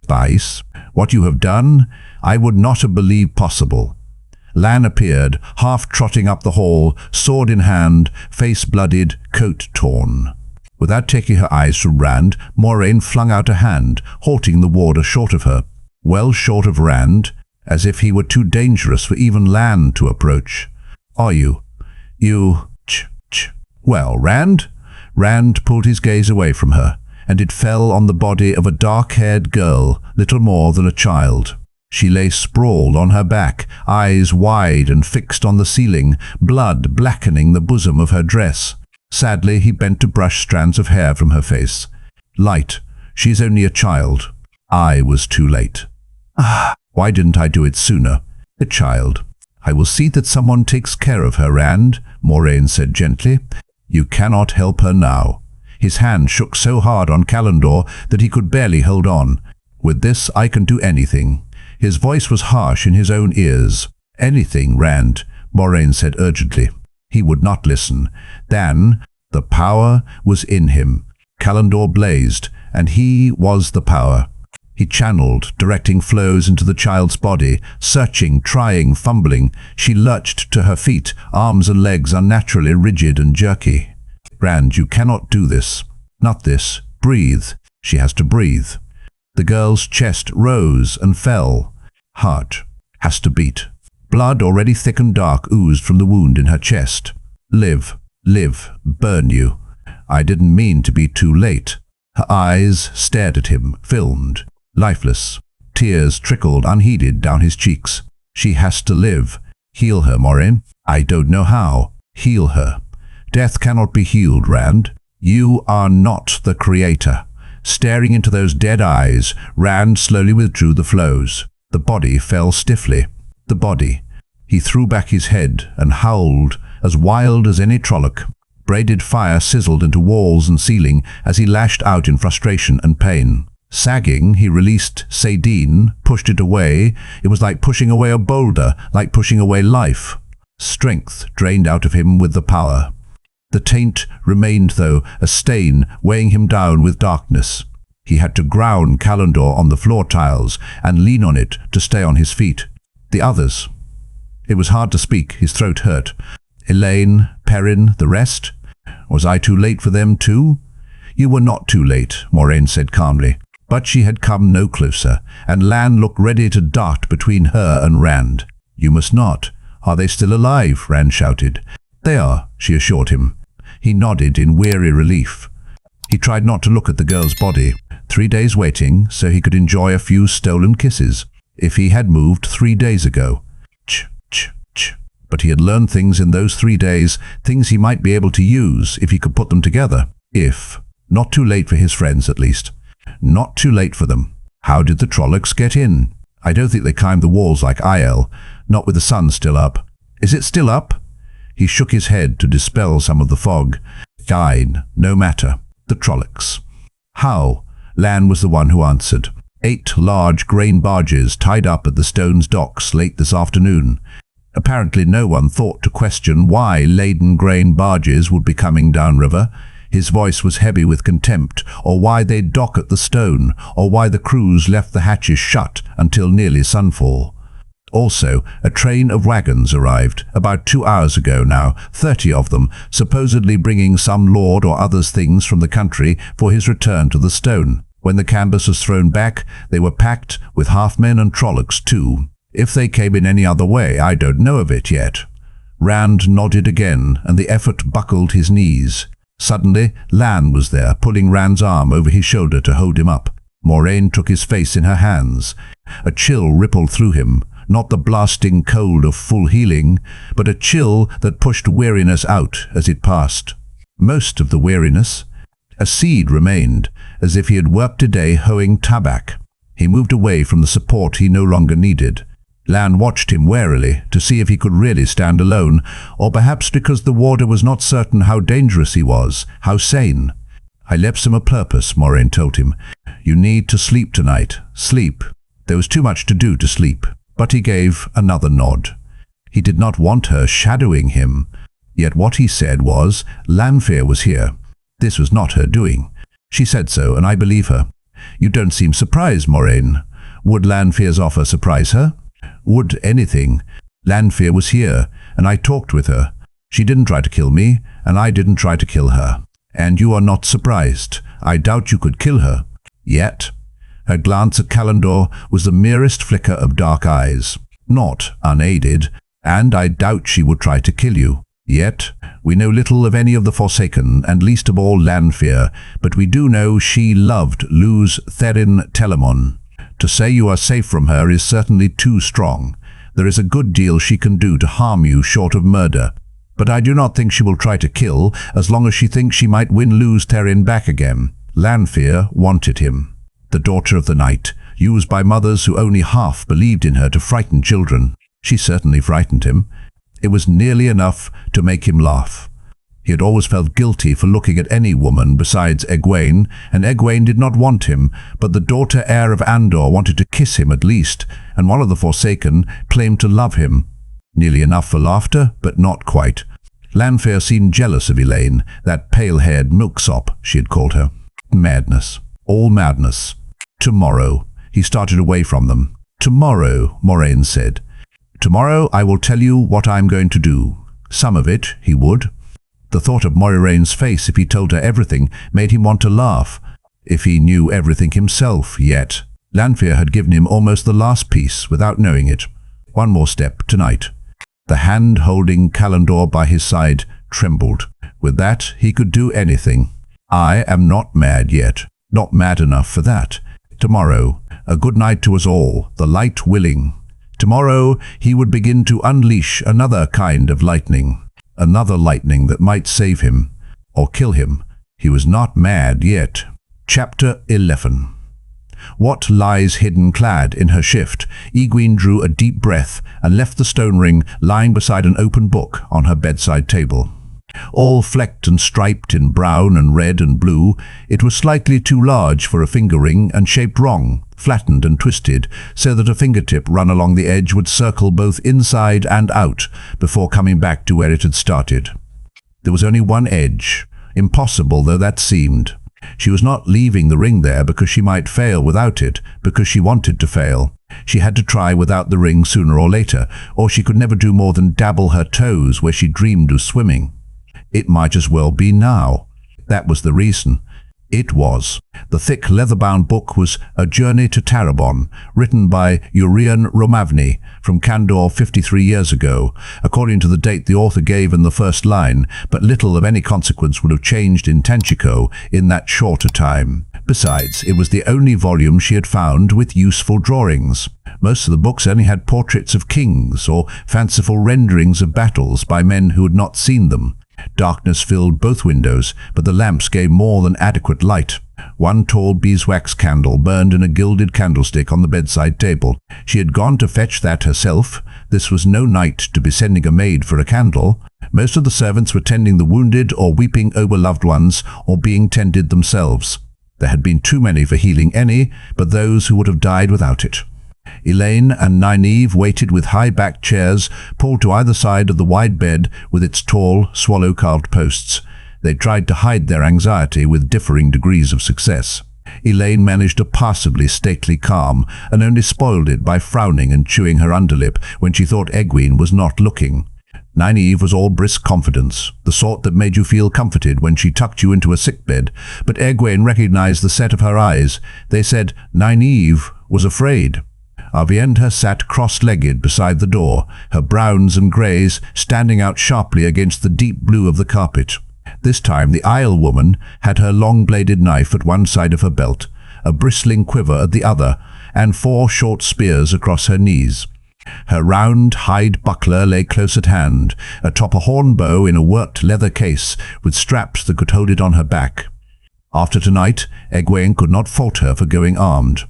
Spice, what you have done, I would not have believed possible. Lan appeared, half-trotting up the hall, sword in hand, face bloodied, coat torn. Without taking her eyes from Rand, Moiraine flung out a hand, halting the warder short of her, well short of Rand, as if he were too dangerous for even Lan to approach. Are you? Well, Rand? Rand pulled his gaze away from her, and it fell on the body of a dark-haired girl, little more than a child. She lay sprawled on her back, eyes wide and fixed on the ceiling, blood blackening the bosom of her dress. Sadly, he bent to brush strands of hair from her face. Light, she's only a child. I was too late. Why didn't I do it sooner? A child. I will see that someone takes care of her, Rand, Moiraine said gently. You cannot help her now. His hand shook so hard on Callandor that he could barely hold on. With this, I can do anything. His voice was harsh in his own ears. Anything, Rand, Moiraine said urgently. He would not listen. Then, the power was in him. Callandor blazed, and he was the power. He channeled, directing flows into the child's body, searching, trying, fumbling. She lurched to her feet, arms and legs unnaturally rigid and jerky. Rand, you cannot do this. Not this. Breathe. She has to breathe. The girl's chest rose and fell. Heart has to beat. Blood, already thick and dark, oozed from the wound in her chest. Live, live, burn you. I didn't mean to be too late. Her eyes stared at him, filmed, lifeless. Tears trickled unheeded down his cheeks. She has to live. Heal her, Moiraine. I don't know how. Heal her. Death cannot be healed, Rand. You are not the creator. Staring into those dead eyes, Rand slowly withdrew the flows. The body fell stiffly. The body. He threw back his head and howled, as wild as any Trolloc. Braided fire sizzled into walls and ceiling as he lashed out in frustration and pain. Sagging, he released Sadine, pushed it away. It was like pushing away a boulder, like pushing away life. Strength drained out of him with the power. The taint remained, though, a stain weighing him down with darkness. He had to ground Calendor on the floor tiles and lean on it to stay on his feet. The others. It was hard to speak, his throat hurt. Elaine, Perrin, the rest? Was I too late for them too? You were not too late, Moiraine said calmly. But she had come no closer, and Lan looked ready to dart between her and Rand. You must not. Are they still alive? Rand shouted. They are, she assured him. He nodded in weary relief. He tried not to look at the girl's body. 3 days waiting so he could enjoy a few stolen kisses. If he had moved 3 days ago. But he had learned things in those 3 days, things he might be able to use if he could put them together. If. Not too late for his friends, at least. Not too late for them. How did the Trollocs get in? I don't think they climbed the walls like Aiel, not with the sun still up. Is it still up? He shook his head to dispel some of the fog. Fine, no matter. The Trollocs. How? Lan was the one who answered. 8 large grain barges tied up at the Stone's docks late this afternoon. Apparently no one thought to question why laden grain barges would be coming downriver. His voice was heavy with contempt, or why they'd dock at the Stone, or why the crews left the hatches shut until nearly sunfall. Also, a train of wagons arrived, about 2 hours ago now, 30 of them, supposedly bringing some lord or other's things from the country for his return to the Stone. When the canvas was thrown back, they were packed with half-men and Trollocs too. If they came in any other way, I don't know of it yet. Rand nodded again, and the effort buckled his knees. Suddenly, Lan was there, pulling Rand's arm over his shoulder to hold him up. Moiraine took his face in her hands. A chill rippled through him, not the blasting cold of full healing, but a chill that pushed weariness out as it passed. Most of the weariness. A seed remained, as if he had worked a day hoeing tabak. He moved away from the support he no longer needed. Lan watched him warily to see if he could really stand alone, or perhaps because the warder was not certain how dangerous he was, how sane. I left him a purpose, Moiraine told him. You need to sleep tonight. Sleep. There was too much to do to sleep. But he gave another nod. He did not want her shadowing him. Yet what he said was, Lanfear was here. This was not her doing. She said so, and I believe her. You don't seem surprised, Moiraine. Would Lanfear's offer surprise her? Would anything? Lanfear was here, and I talked with her. She didn't try to kill me, and I didn't try to kill her. And you are not surprised. I doubt you could kill her. Yet. Her glance at Calendor was the merest flicker of dark eyes. Not unaided, and I doubt she would try to kill you. Yet, we know little of any of the Forsaken, and least of all Lanfear, but we do know she loved Luz Therin Telemon. To say you are safe from her is certainly too strong. There is a good deal she can do to harm you short of murder. But I do not think she will try to kill, as long as she thinks she might win Luz Therin back again. Lanfear wanted him. The daughter of the night, used by mothers who only half believed in her to frighten children. She certainly frightened him. It was nearly enough to make him laugh. He had always felt guilty for looking at any woman besides Egwene, and Egwene did not want him, but the daughter heir of Andor wanted to kiss him at least, and one of the Forsaken claimed to love him. Nearly enough for laughter, but not quite. Lanfear seemed jealous of Elaine, that pale-haired milksop, she had called her. Madness. All madness. Tomorrow. He started away from them. Tomorrow, Moiraine said. Tomorrow I will tell you what I am going to do. Some of it, he would. The thought of Moiraine's face if he told her everything made him want to laugh. If he knew everything himself yet. Lanfear had given him almost the last piece without knowing it. One more step tonight. The hand holding Calendor by his side trembled. With that, he could do anything. I am not mad yet. Not mad enough for that. Tomorrow, a good night to us all, the light willing. Tomorrow, he would begin to unleash another kind of lightning. Another lightning that might save him, or kill him. He was not mad yet. Chapter 11. What lies hidden clad in her shift? Egwene drew a deep breath and left the stone ring lying beside an open book on her bedside table. All flecked and striped in brown and red and blue, it was slightly too large for a finger ring and shaped wrong, flattened and twisted, so that a fingertip run along the edge would circle both inside and out before coming back to where it had started. There was only one edge, impossible though that seemed. She was not leaving the ring there because she might fail without it, because she wanted to fail. She had to try without the ring sooner or later, or she could never do more than dabble her toes where she dreamed of swimming. It might as well be now. That was the reason. It was. The thick leather-bound book was A Journey to Tarabon, written by Urian Romavny from Kandor 53 years ago, according to the date the author gave in the first line, but little of any consequence would have changed in Tenchiko in that shorter time. Besides, it was the only volume she had found with useful drawings. Most of the books only had portraits of kings or fanciful renderings of battles by men who had not seen them. Darkness filled both windows, but the lamps gave more than adequate light. One tall beeswax candle burned in a gilded candlestick on the bedside table. She had gone to fetch that herself. This was no night to be sending a maid for a candle. Most of the servants were tending the wounded or weeping over loved ones or being tended themselves. There had been too many for healing any, but those who would have died without it. Elaine and Nynaeve waited with high-backed chairs pulled to either side of the wide bed with its tall, swallow-carved posts. They tried to hide their anxiety with differing degrees of success. Elaine managed a passably stately calm, and only spoiled it by frowning and chewing her underlip when she thought Egwene was not looking. Nynaeve was all brisk confidence, the sort that made you feel comforted when she tucked you into a sickbed, but Egwene recognized the set of her eyes. They said Nynaeve was afraid. Aviendha sat cross-legged beside the door, her browns and greys standing out sharply against the deep blue of the carpet. This time the aiel woman had her long-bladed knife at one side of her belt, a bristling quiver at the other, and 4 short spears across her knees. Her round hide buckler lay close at hand, atop a horn bow in a worked leather case with straps that could hold it on her back. After tonight, Egwene could not fault her for going armed.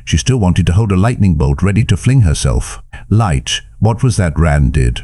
She still wanted to hold a lightning bolt ready to fling herself. Light, what was that Rand did?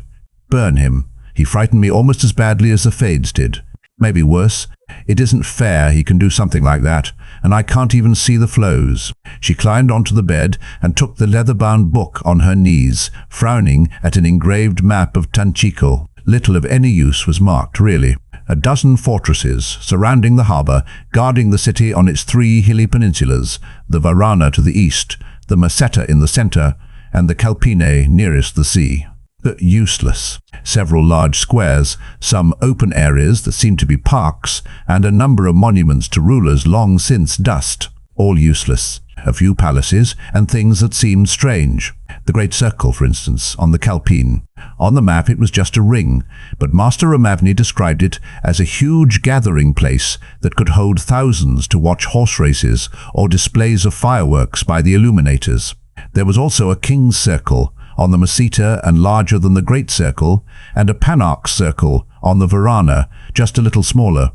Burn him. He frightened me almost as badly as the Fades did. Maybe worse. It isn't fair he can do something like that, and I can't even see the flows. She climbed onto the bed and took the leather-bound book on her knees, frowning at an engraved map of Tenchiko. Little of any use was marked, really. A dozen fortresses surrounding the harbour, guarding the city on its 3 hilly peninsulas, the Varana to the east, the Meseta in the centre, and the Calpine nearest the sea. But useless. Several large squares, some open areas that seemed to be parks, and a number of monuments to rulers long since dust. All useless. A few palaces, and things that seemed strange. The Great Circle, for instance, on the Calpine. On the map it was just a ring, but Master Romavny described it as a huge gathering place that could hold thousands to watch horse races or displays of fireworks by the illuminators. There was also a King's Circle on the Meseta and larger than the Great Circle, and a Panarch's Circle on the Varana, just a little smaller.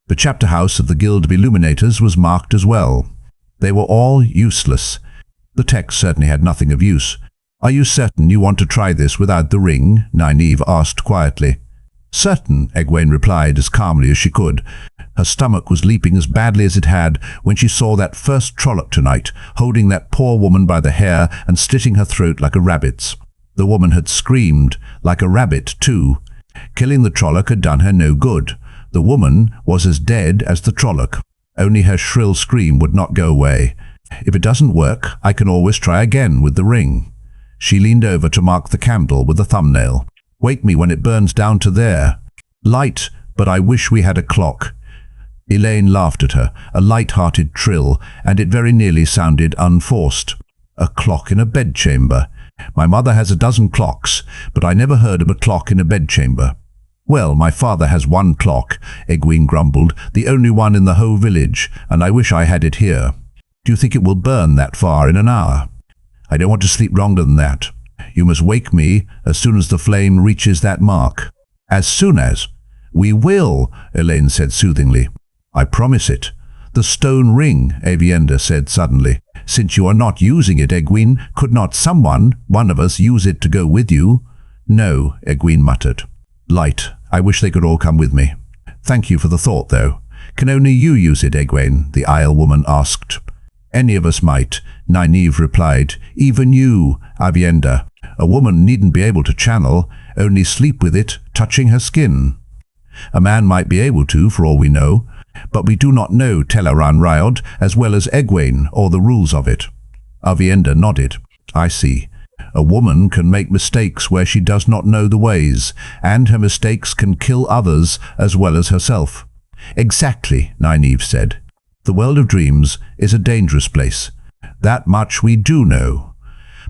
The chapter house of the Guild of Illuminators was marked as well. They were all useless. The text certainly had nothing of use. "Are you certain you want to try this without the ring?" Nynaeve asked quietly. "Certain," Egwene replied as calmly as she could. Her stomach was leaping as badly as it had when she saw that first Trolloc tonight, holding that poor woman by the hair and slitting her throat like a rabbit's. The woman had screamed, like a rabbit too. Killing the Trolloc had done her no good. The woman was as dead as the Trolloc. Only her shrill scream would not go away. "If it doesn't work, I can always try again with the ring." She leaned over to mark the candle with a thumbnail. "Wake me when it burns down to there." "Light, but I wish we had a clock." Elaine laughed at her, a light-hearted trill, and it very nearly sounded unforced. "A clock in a bedchamber. My mother has a dozen clocks, but I never heard of a clock in a bedchamber." "Well, my father has one clock," Egwene grumbled, "the only one in the whole village, and I wish I had it here." "Do you think it will burn that far in an hour?" "I don't want to sleep longer than that. You must wake me as soon as the flame reaches that mark." "As soon as?" "We will," Elaine said soothingly. "I promise it." "The stone ring," Aviendha said suddenly. "Since you are not using it, Egwene, could not someone, one of us, use it to go with you?" "No," Egwene muttered. "Light. I wish they could all come with me." "Thank you for the thought, though. Can only you use it, Egwene?" the aiel woman asked. "Any of us might," Nynaeve replied. "Even you, Aviendha. A woman needn't be able to channel, only sleep with it touching her skin." "A man might be able to, for all we know. but we do not know Teleran Riod as well as Egwene or the rules of it. Avienda nodded. I see. A woman can make mistakes where she does not know the ways, and her mistakes can kill others as well as herself. Exactly, Nynaeve said. The world of dreams is a dangerous place. That much we do know.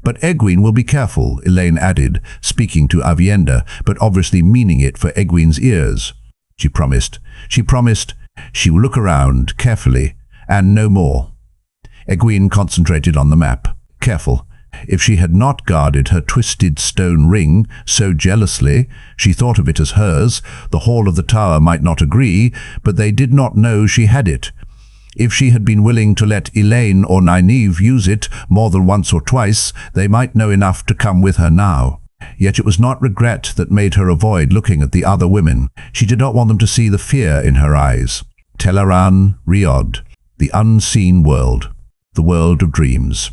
But Egwene will be careful, Elaine added, speaking to Avienda, but obviously meaning it for Egwene's ears. She promised she will look around carefully, and no more. Egwene concentrated on the map. Careful. If she had not guarded her twisted stone ring so jealously, she thought of it as hers, the hall of the tower might not agree, but they did not know she had it. If she had been willing to let Elaine or Nynaeve use it more than once or twice, they might know enough to come with her now. Yet it was not regret that made her avoid looking at the other women. She did not want them to see the fear in her eyes. Teleran Riod, the unseen world, the world of dreams.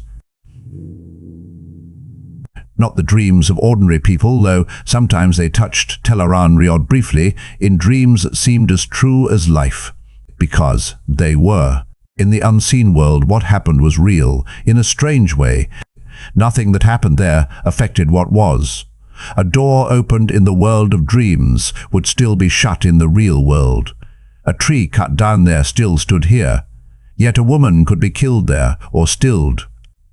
Not the dreams of ordinary people, though sometimes they touched Teleran Riod briefly, in dreams that seemed as true as life. Because they were. In the unseen world, what happened was real, in a strange way. Nothing that happened there affected what was. A door opened in the world of dreams would still be shut in the real world. A tree cut down there still stood here. Yet a woman could be killed there, or stilled.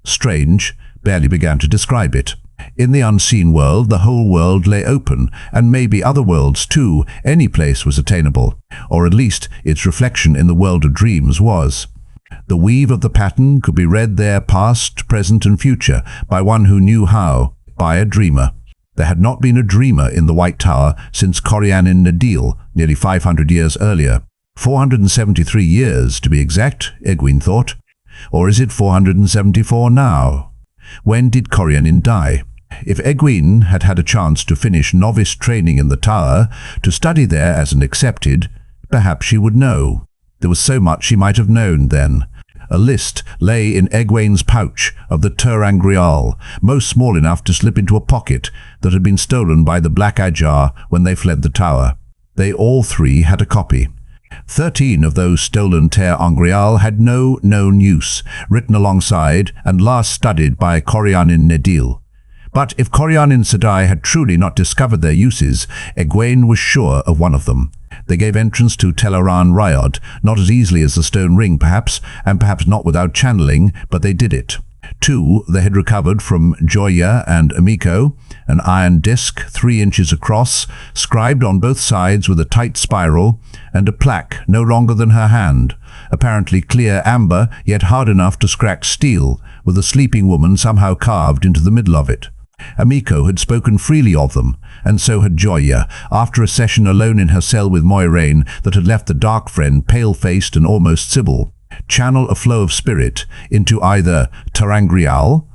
Strange, barely began to describe it. In the unseen world, the whole world lay open, and maybe other worlds too. Any place was attainable, or at least its reflection in the world of dreams was. The weave of the pattern could be read there past, present and future, by one who knew how, by a dreamer. There had not been a dreamer in the White Tower since Corianin Nadil, nearly 500 years earlier. 473 years, to be exact, Egwene thought. Or is it 474 now? When did Corianin die? If Egwene had had a chance to finish novice training in the tower, to study there as an accepted, perhaps she would know. There was so much she might have known then. A list lay in Egwene's pouch of the Terangrial, most small enough to slip into a pocket, that had been stolen by the Black Ajah when they fled the tower. They all three had a copy. 13 of those stolen Ter Angrial had no known use, written alongside and last studied by Corianin Nadil. But if Corianin Sedai had truly not discovered their uses, Egwene was sure of one of them. They gave entrance to Teleran Riod, not as easily as the stone ring perhaps, and perhaps not without channeling, but they did it. 2 they had recovered from Joya and Amiko, an iron disc 3 inches across, scribed on both sides with a tight spiral, and a plaque no longer than her hand, apparently clear amber, yet hard enough to scratch steel, with a sleeping woman somehow carved into the middle of it. Amiko had spoken freely of them, and so had Joya, after a session alone in her cell with Moiraine that had left the dark friend pale-faced and almost sibyl. Channel a flow of spirit into either Terangrial,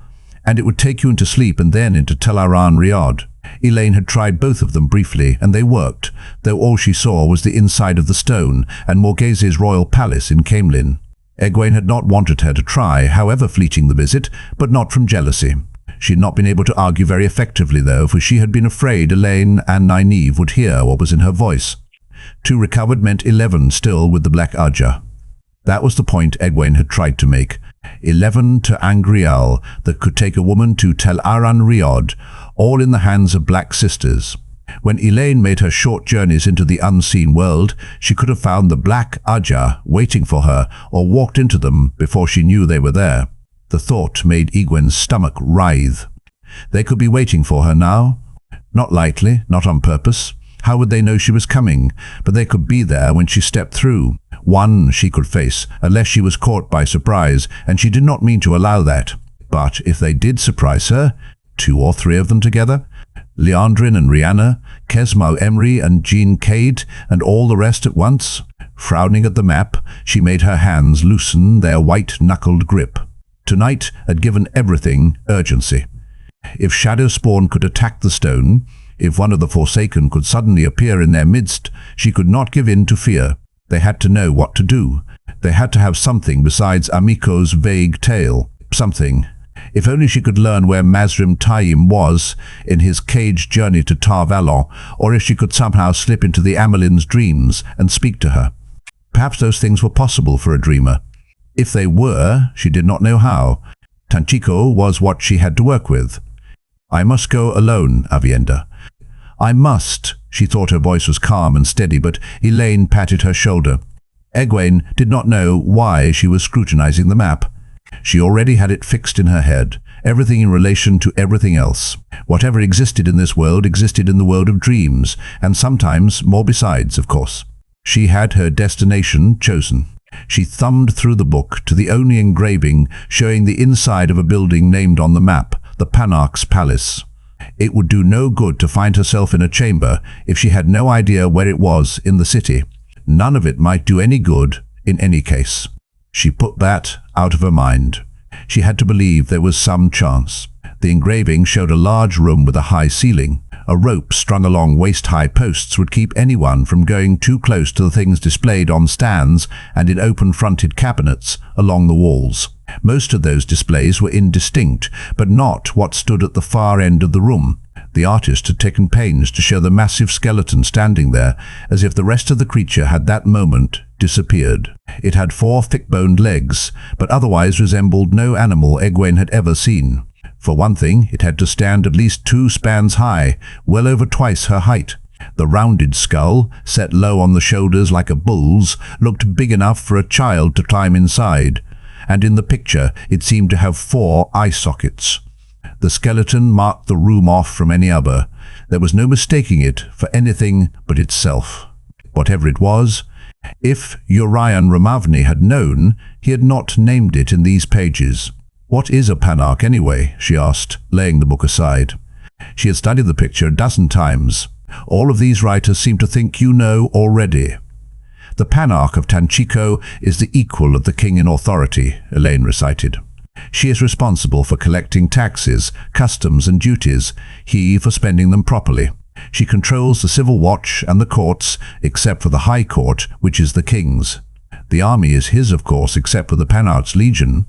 and it would take you into sleep and then into Teleran Riod. Elaine had tried both of them briefly, and they worked, though all she saw was the inside of the stone and Morghese's royal palace in Caemlyn. Egwene had not wanted her to try, however fleeting the visit, but not from jealousy. She had not been able to argue very effectively, though, for she had been afraid Elaine and Nynaeve would hear what was in her voice. 2 recovered meant 11 still with the Black Ajah. That was the point Egwene had tried to make. 11 to Angrial that could take a woman to Teleran Riod, all in the hands of Black Sisters. When Elaine made her short journeys into the unseen world, she could have found the Black Ajah waiting for her, or walked into them before she knew they were there. The thought made Egwene's stomach writhe. They could be waiting for her now. Not lightly, not on purpose. How would they know she was coming? But they could be there when she stepped through. One she could face, unless she was caught by surprise, and she did not mean to allow that. But if they did surprise her, 2 or 3 of them together, Leandrin and Rihanna, Kesmo Emery and Jean Cade, and all the rest at once. Frowning at the map, she made her hands loosen their white-knuckled grip. Tonight had given everything urgency. If shadowspawn could attack the stone, if one of the Forsaken could suddenly appear in their midst, she could not give in to fear. They had to know what to do. They had to have something besides Amiko's vague tale. Something. If only she could learn where Mazrim Taim was in his caged journey to Tar Valon, or if she could somehow slip into the Amyrlin's dreams and speak to her. Perhaps those things were possible for a dreamer. If they were, she did not know how. Tanchico was what she had to work with. "I must go alone, Avienda." "I must." She thought her voice was calm and steady, but Elaine patted her shoulder. Egwene did not know why she was scrutinizing the map. She already had it fixed in her head, everything in relation to everything else. Whatever existed in this world existed in the world of dreams, and sometimes more besides, of course. She had her destination chosen. She thumbed through the book to the only engraving showing the inside of a building named on the map, the Panarch's Palace. It would do no good to find herself in a chamber if she had no idea where it was in the city. None of it might do any good in any case. She put that out of her mind. She had to believe there was some chance. The engraving showed a large room with a high ceiling. A rope strung along waist-high posts would keep anyone from going too close to the things displayed on stands and in open-fronted cabinets along the walls. Most of those displays were indistinct, but not what stood at the far end of the room. The artist had taken pains to show the massive skeleton standing there, as if the rest of the creature had that moment disappeared. It had 4 thick-boned legs, but otherwise resembled no animal Egwene had ever seen. For one thing, it had to stand at least 2 spans high, well over twice her height. The rounded skull, set low on the shoulders like a bull's, looked big enough for a child to climb inside, and in the picture it seemed to have 4 eye sockets. The skeleton marked the room off from any other. There was no mistaking it for anything but itself. Whatever it was, if Urian Ramavni had known, he had not named it in these pages. "What is a Panarch anyway?" she asked, laying the book aside. She had studied the picture a dozen times. "All of these writers seem to think you know already." "The Panarch of Tanchico is the equal of the king in authority," Elaine recited. "She is responsible for collecting taxes, customs and duties, he for spending them properly. She controls the civil watch and the courts, except for the High Court, which is the king's. The army is his, of course, except for the Panarch's legion."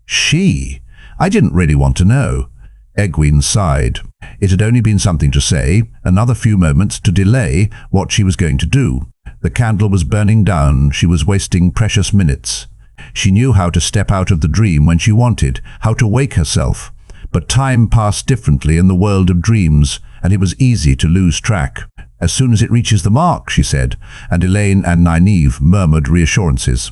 "She? I didn't really want to know." Egwene sighed. It had only been something to say, another few moments to delay what she was going to do. The candle was burning down, she was wasting precious minutes. She knew how to step out of the dream when she wanted, how to wake herself. But time passed differently in the world of dreams, and it was easy to lose track. "As soon as it reaches the mark," she said, and Elaine and Nynaeve murmured reassurances.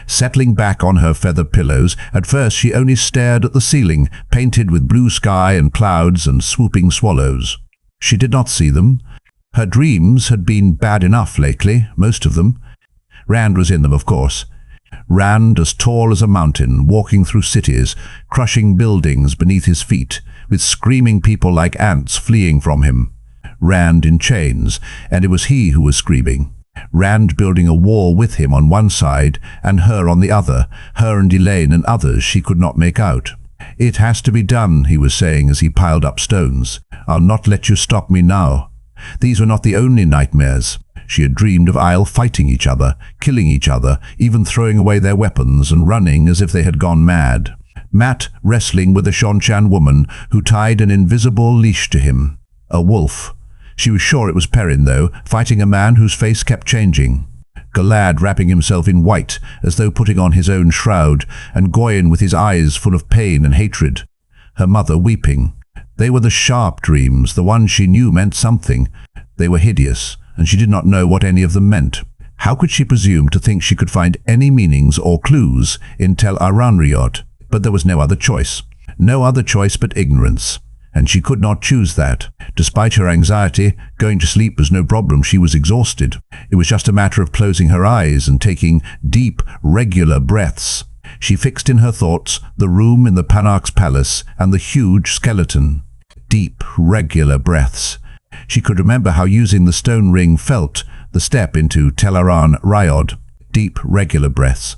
Settling back on her feather pillows, at first she only stared at the ceiling, painted with blue sky and clouds and swooping swallows. She did not see them. Her dreams had been bad enough lately, most of them. Rand was in them, of course. Rand, as tall as a mountain, walking through cities, crushing buildings beneath his feet, with screaming people like ants fleeing from him. Rand in chains, and it was he who was screaming. Rand building a wall with him on one side and her on the other, her and Elaine and others she could not make out. "It has to be done," he was saying as he piled up stones. "I'll not let you stop me now." These were not the only nightmares. She had dreamed of Aiel fighting each other, killing each other, even throwing away their weapons and running as if they had gone mad. Matt wrestling with a seanchan woman who tied an invisible leash to him. A wolf. She was sure it was Perrin, though, fighting a man whose face kept changing. Galad wrapping himself in white, as though putting on his own shroud, and Goyen with his eyes full of pain and hatred. Her mother weeping. They were the sharp dreams, the ones she knew meant something. They were hideous, and she did not know what any of them meant. How could she presume to think she could find any meanings or clues in Tel Aranriot? But there was no other choice. No other choice but ignorance. And she could not choose that. Despite her anxiety, going to sleep was no problem. She was exhausted. It was just a matter of closing her eyes and taking deep, regular breaths. She fixed in her thoughts the room in the Panarch's palace and the huge skeleton. Deep, regular breaths. She could remember how using the stone ring felt, the step into Telaran Ryod. Deep, regular breaths.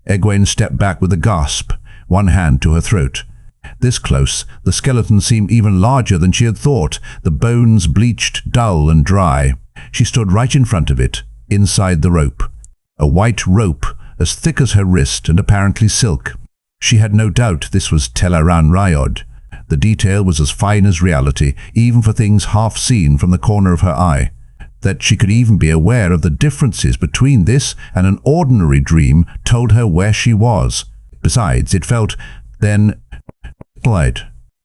Egwene stepped back with a gasp, one hand to her throat. This close, the skeleton seemed even larger than she had thought, the bones bleached, dull and dry. She stood right in front of it, inside the rope. A white rope, as thick as her wrist and apparently silk. She had no doubt this was Telaran Ryod. The detail was as fine as reality, even for things half seen from the corner of her eye. That she could even be aware of the differences between this and an ordinary dream told her where she was. Besides, it felt, then, light.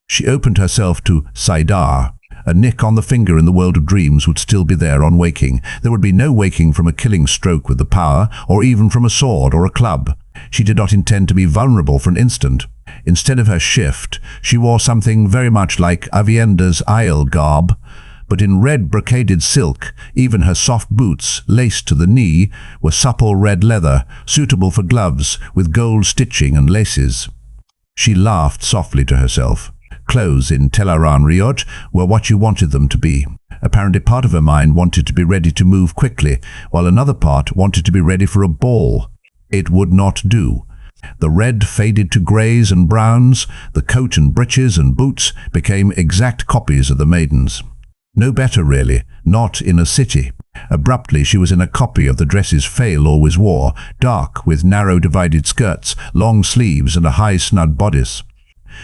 She opened herself to Saidar. A nick on the finger in the world of dreams would still be there on waking. There would be no waking from a killing stroke with the power, or even from a sword or a club. She did not intend to be vulnerable for an instant. Instead of her shift, she wore something very much like Avienda's aiel garb, but in red brocaded silk. Even her soft boots, laced to the knee, were supple red leather, suitable for gloves, with gold stitching and laces. She laughed softly to herself. Clothes in Telaran Rewatch were what you wanted them to be. Apparently part of her mind wanted to be ready to move quickly, while another part wanted to be ready for a ball. It would not do. The red faded to greys and browns. The coat and breeches and boots became exact copies of the maiden's. No better, really, not in a city. Abruptly, she was in a copy of the dresses Fail always wore, dark with narrow divided skirts, long sleeves and a high snug bodice.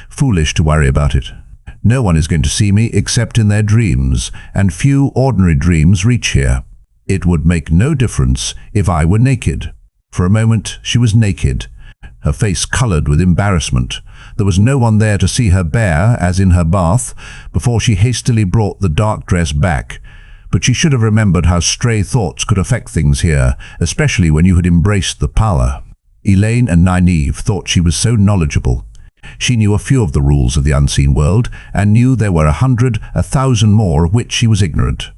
Foolish to worry about it. No one is going to see me except in their dreams, and few ordinary dreams reach here. It would make no difference if I were naked. For a moment, she was naked, her face coloured with embarrassment. There was no one there to see her bare, as in her bath, before she hastily brought the dark dress back. But she should have remembered how stray thoughts could affect things here, especially when you had embraced the power. Elaine and Nynaeve thought she was so knowledgeable. She knew a few of the rules of the unseen world, and knew there were 100, 1,000 more of which she was ignorant.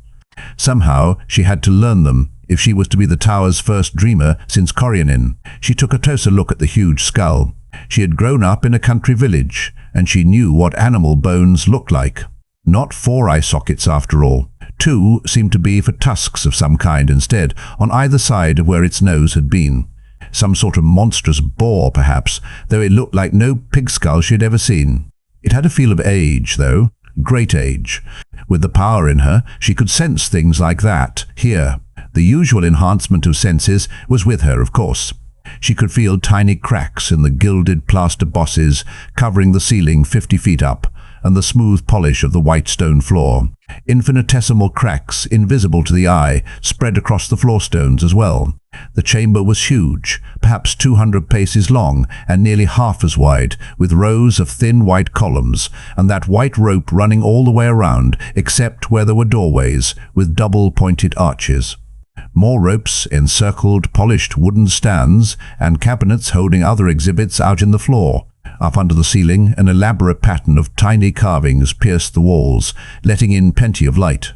Somehow she had to learn them, if she was to be the tower's first dreamer since Corionin. She took a closer look at the huge skull. She had grown up in a country village, and she knew what animal bones looked like. Not 4 eye sockets after all. 2 seemed to be for tusks of some kind instead, on either side of where its nose had been. Some sort of monstrous boar, perhaps, though it looked like no pig skull she had ever seen. It had a feel of age, though, great age. With the power in her, she could sense things like that, here. The usual enhancement of senses was with her, of course. She could feel tiny cracks in the gilded plaster bosses covering the ceiling 50 feet up, and the smooth polish of the white stone floor. Infinitesimal cracks, invisible to the eye, spread across the floor stones as well. The chamber was huge, perhaps 200 paces long and nearly half as wide, with rows of thin white columns, and that white rope running all the way around, except where there were doorways, with double-pointed arches. More ropes encircled polished wooden stands, and cabinets holding other exhibits out in the floor. Up under the ceiling, an elaborate pattern of tiny carvings pierced the walls, letting in plenty of light.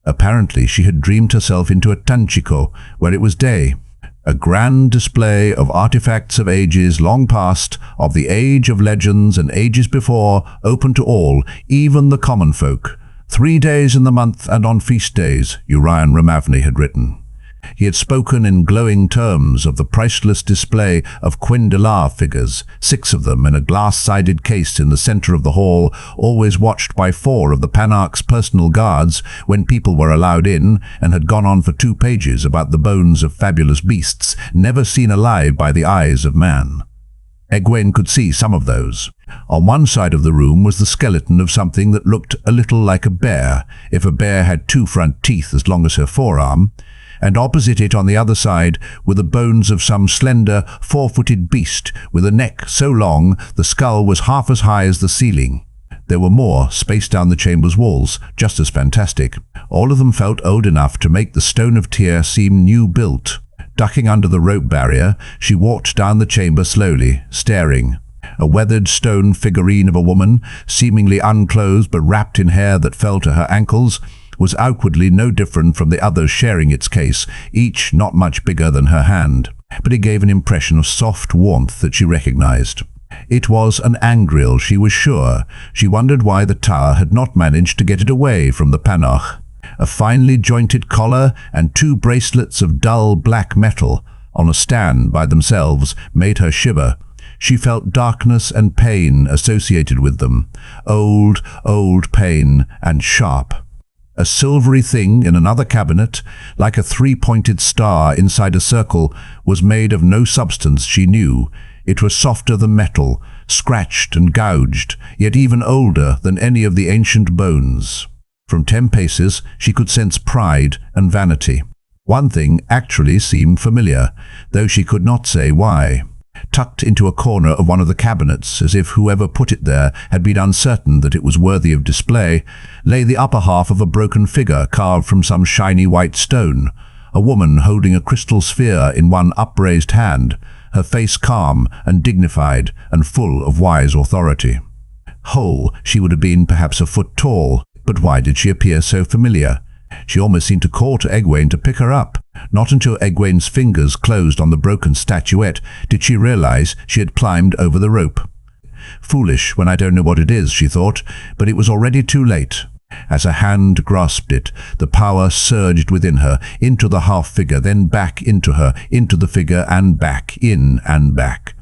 Apparently she had dreamed herself into a tanchiko, where it was day. A grand display of artifacts of ages long past, of the age of legends and ages before, open to all, even the common folk. 3 days in the month and on feast days, Urian Ramavni had written. He had spoken in glowing terms of the priceless display of Quindelar figures, 6 of them in a glass-sided case in the center of the hall, always watched by 4 of the Panarch's personal guards when people were allowed in, and had gone on for 2 pages about the bones of fabulous beasts, never seen alive by the eyes of man. Egwene could see some of those. On one side of the room was the skeleton of something that looked a little like a bear, if a bear had 2 front teeth as long as her forearm, and opposite it on the other side were the bones of some slender, 4-footed beast with a neck so long the skull was half as high as the ceiling. There were more, spaced down the chamber's walls, just as fantastic. All of them felt old enough to make the Stone of Tyr seem new-built. Ducking under the rope barrier, she walked down the chamber slowly, staring. A weathered stone figurine of a woman, seemingly unclothed but wrapped in hair that fell to her ankles, was outwardly no different from the others sharing its case, each not much bigger than her hand. But it gave an impression of soft warmth that she recognized. It was an angril, she was sure. She wondered why the tower had not managed to get it away from the Panarch. A finely jointed collar and 2 bracelets of dull black metal on a stand by themselves made her shiver. She felt darkness and pain associated with them. Old, old pain, and sharp. A silvery thing in another cabinet, like a 3-pointed star inside a circle, was made of no substance she knew. It was softer than metal, scratched and gouged, yet even older than any of the ancient bones. From 10 paces, she could sense pride and vanity. One thing actually seemed familiar, though she could not say why. Tucked into a corner of one of the cabinets, as if whoever put it there had been uncertain that it was worthy of display, lay the upper half of a broken figure carved from some shiny white stone, a woman holding a crystal sphere in one upraised hand, her face calm and dignified and full of wise authority. Whole, she would have been perhaps a foot tall, but why did she appear so familiar? She almost seemed to call to Egwene to pick her up. Not until Egwene's fingers closed on the broken statuette did she realize she had climbed over the rope. Foolish when I don't know what it is, she thought, but it was already too late. As her hand grasped it, the power surged within her, into the half-figure, then back into her, into the figure, and back, in and back.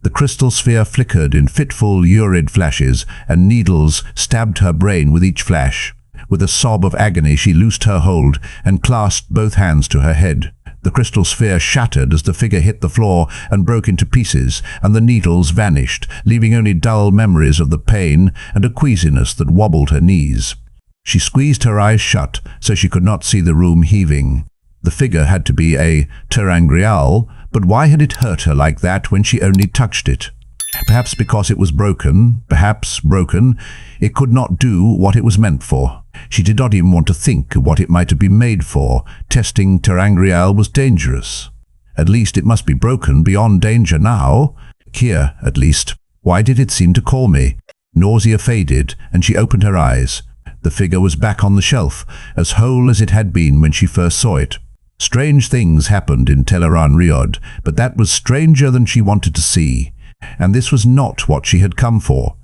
The crystal sphere flickered in fitful, lurid flashes, and needles stabbed her brain with each flash. With a sob of agony, she loosed her hold and clasped both hands to her head. The crystal sphere shattered as the figure hit the floor and broke into pieces, and the needles vanished, leaving only dull memories of the pain and a queasiness that wobbled her knees. She squeezed her eyes shut so she could not see the room heaving. The figure had to be a tarmongaidon, but why had it hurt her like that when she only touched it? Perhaps because it was broken, it could not do what it was meant for. She did not even want to think of what it might have been made for. Testing tarmongaidon was dangerous. At least it must be broken beyond danger now. Here, at least. Why did it seem to call me? Nausea faded, and she opened her eyes. The figure was back on the shelf, as whole as it had been when she first saw it. Strange things happened in Rewatch, but that was stranger than she wanted to see. And this was not what she had come for.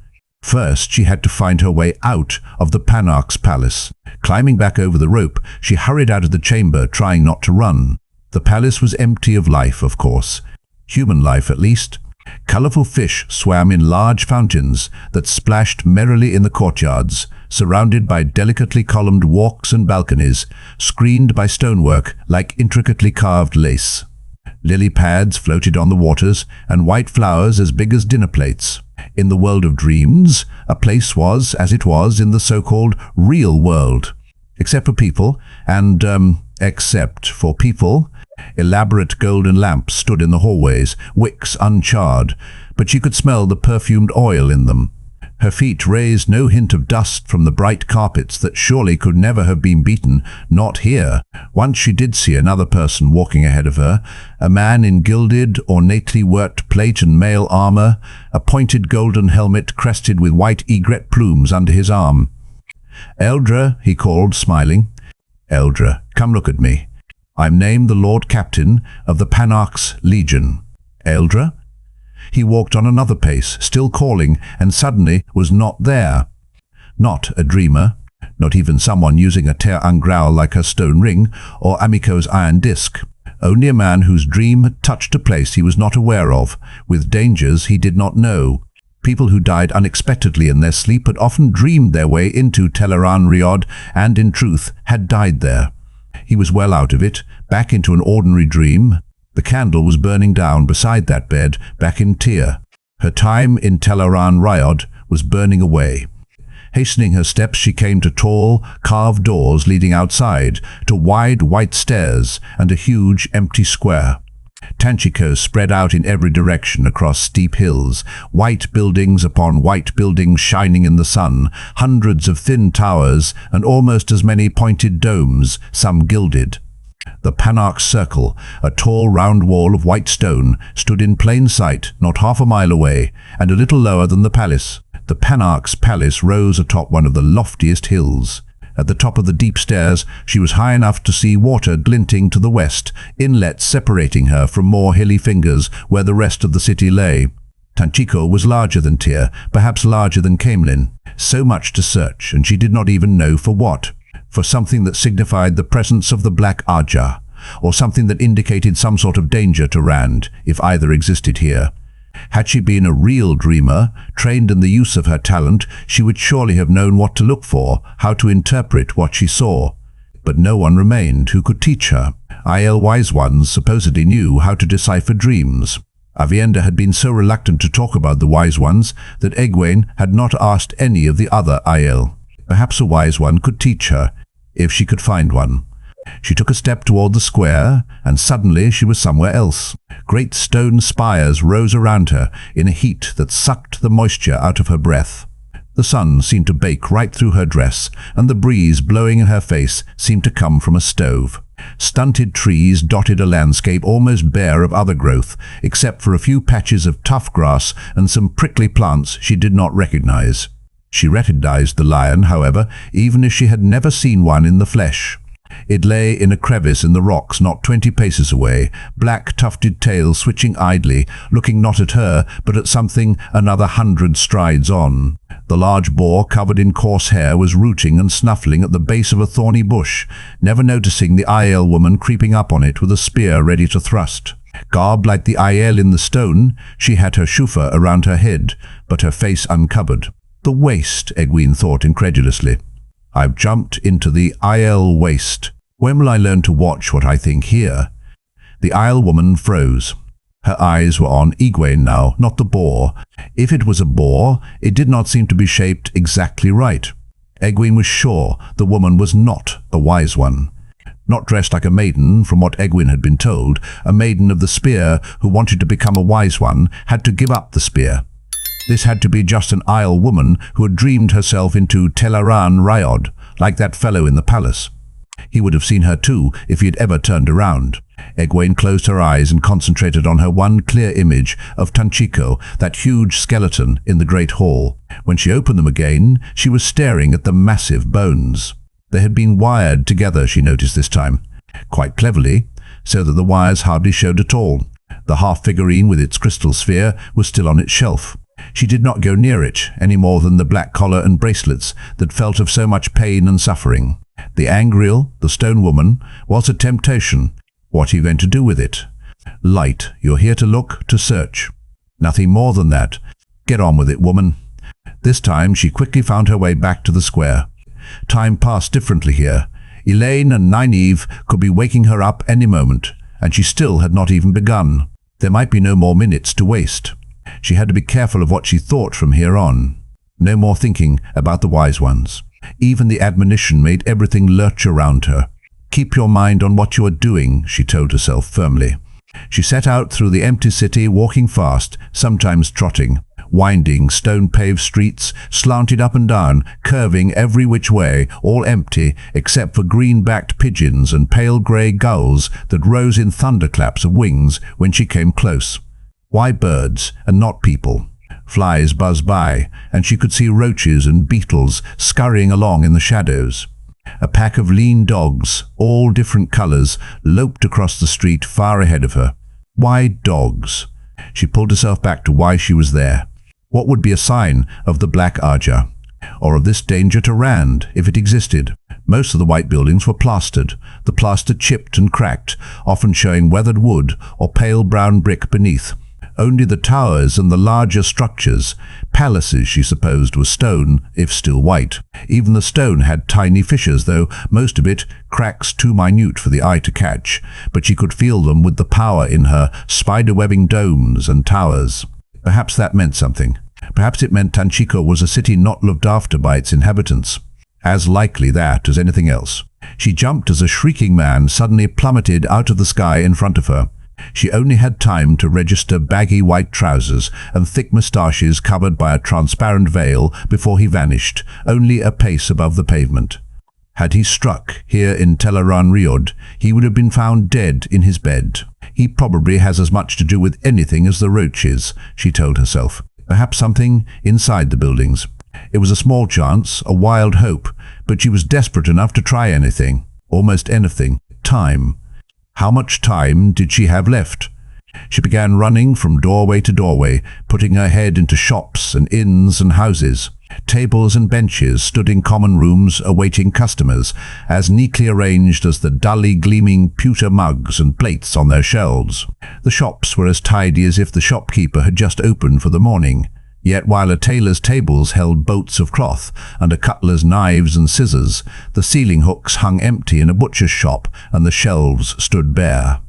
First, she had to find her way out of the Panarch's palace. Climbing back over the rope, she hurried out of the chamber, trying not to run. The palace was empty of life, of course. Human life, at least. Colorful fish swam in large fountains that splashed merrily in the courtyards, surrounded by delicately columned walks and balconies, screened by stonework like intricately carved lace. Lily pads floated on the waters, and white flowers as big as dinner plates. In the world of dreams, a place was as it was in the so-called real world. Except for people, elaborate golden lamps stood in the hallways, wicks uncharred, but she could smell the perfumed oil in them. Her feet raised no hint of dust from the bright carpets that surely could never have been beaten, not here. Once she did see another person walking ahead of her, a man in gilded, ornately worked plate and mail armor, a pointed golden helmet crested with white egret plumes under his arm. "Eldra," he called, smiling. "Eldra, come look at me. I'm named the Lord Captain of the Panarch's Legion." "Eldra?" He walked on another pace, still calling, and suddenly was not there. Not a dreamer, not even someone using a tarmongaidon like her stone ring or Amiko's iron disc. Only a man whose dream had touched a place he was not aware of, with dangers he did not know. People who died unexpectedly in their sleep had often dreamed their way into Rewatch and, in truth, had died there. He was well out of it, back into an ordinary dream. The candle was burning down beside that bed, back in Tyr. Her time in Rewatch was burning away. Hastening her steps, she came to tall, carved doors leading outside, to wide white stairs and a huge empty square. Tanchikos spread out in every direction across steep hills, white buildings upon white buildings shining in the sun, hundreds of thin towers and almost as many pointed domes, some gilded. The Panarch's Circle, a tall round wall of white stone, stood in plain sight not half a mile away, and a little lower than the palace. The Panarch's palace rose atop one of the loftiest hills. At the top of the deep stairs, she was high enough to see water glinting to the west, inlets separating her from more hilly fingers where the rest of the city lay. Tanchiko was larger than Tyr, perhaps larger than Caemlyn. So much to search, and she did not even know for what. For something that signified the presence of the black ajah, or something that indicated some sort of danger to Rand, if either existed here. Had she been a real dreamer, trained in the use of her talent, she would surely have known what to look for, how to interpret what she saw. But no one remained who could teach her. Aiel wise ones supposedly knew how to decipher dreams. Aviendha had been so reluctant to talk about the wise ones that Egwene had not asked any of the other aiel. Perhaps a wise one could teach her, if she could find one. She took a step toward the square, and suddenly she was somewhere else. Great stone spires rose around her in a heat that sucked the moisture out of her breath. The sun seemed to bake right through her dress, and the breeze blowing in her face seemed to come from a stove. Stunted trees dotted a landscape almost bare of other growth, except for a few patches of tough grass and some prickly plants she did not recognize. She recognized the lion, however, even if she had never seen one in the flesh. It lay in a crevice in the rocks not 20 paces away, black tufted tail switching idly, looking not at her, but at something another 100 strides on. The large boar, covered in coarse hair, was rooting and snuffling at the base of a thorny bush, never noticing the aiel woman creeping up on it with a spear ready to thrust. Garbed like the aiel in the stone, she had her shufa around her head, but her face uncovered. The waste, Egwene thought incredulously. I've jumped into the aiel waste. When will I learn to watch what I think here? The aiel woman froze. Her eyes were on Egwene now, not the boar. If it was a boar, it did not seem to be shaped exactly right. Egwene was sure the woman was not a wise one. Not dressed like a maiden, from what Egwene had been told, a maiden of the spear who wanted to become a wise one had to give up the spear. This had to be just an aiel woman who had dreamed herself into Teleran Ryod, like that fellow in the palace. He would have seen her too if he had ever turned around. Egwene closed her eyes and concentrated on her one clear image of Tanchico, that huge skeleton in the great hall. When she opened them again, she was staring at the massive bones. They had been wired together, she noticed this time, quite cleverly, so that the wires hardly showed at all. The half-figurine with its crystal sphere was still on its shelf. She did not go near it, any more than the black collar and bracelets that felt of so much pain and suffering. The angriel, the stone woman, was a temptation. What are you going to do with it? Light, you're here to look, to search. Nothing more than that. Get on with it, woman. This time she quickly found her way back to the square. Time passed differently here. Elaine and Nynaeve could be waking her up any moment, and she still had not even begun. There might be no more minutes to waste. She had to be careful of what she thought from here on. No more thinking about the wise ones. Even the admonition made everything lurch around her. Keep your mind on what you are doing, she told herself firmly. She set out through the empty city, walking fast, sometimes trotting. Winding, stone-paved streets slanted up and down, curving every which way, all empty except for green-backed pigeons and pale grey gulls that rose in thunderclaps of wings when she came close. Why birds and not people? Flies buzzed by, and she could see roaches and beetles scurrying along in the shadows. A pack of lean dogs, all different colors, loped across the street far ahead of her. Why dogs? She pulled herself back to why she was there. What would be a sign of the black ajah, or of this danger to Rand, if it existed? Most of the white buildings were plastered, the plaster chipped and cracked, often showing weathered wood or pale brown brick beneath. Only the towers and the larger structures, palaces she supposed were stone, if still white. Even the stone had tiny fissures, though most of it cracks too minute for the eye to catch, but she could feel them with the power in her spider-webbing domes and towers. Perhaps that meant something. Perhaps it meant Tanchico was a city not looked after by its inhabitants. As likely that as anything else. She jumped as a shrieking man suddenly plummeted out of the sky in front of her. She only had time to register baggy white trousers and thick moustaches covered by a transparent veil before he vanished, only a pace above the pavement. Had he struck here in Teleran Ryod, he would have been found dead in his bed. He probably has as much to do with anything as the roaches, she told herself. Perhaps something inside the buildings. It was a small chance, a wild hope, but she was desperate enough to try anything, almost anything. Time. How much time did she have left? She began running from doorway to doorway, putting her head into shops and inns and houses. Tables and benches stood in common rooms awaiting customers, as neatly arranged as the dully gleaming pewter mugs and plates on their shelves. The shops were as tidy as if the shopkeeper had just opened for the morning. Yet while a tailor's tables held boats of cloth and a cutler's knives and scissors, the ceiling hooks hung empty in a butcher's shop and the shelves stood bare.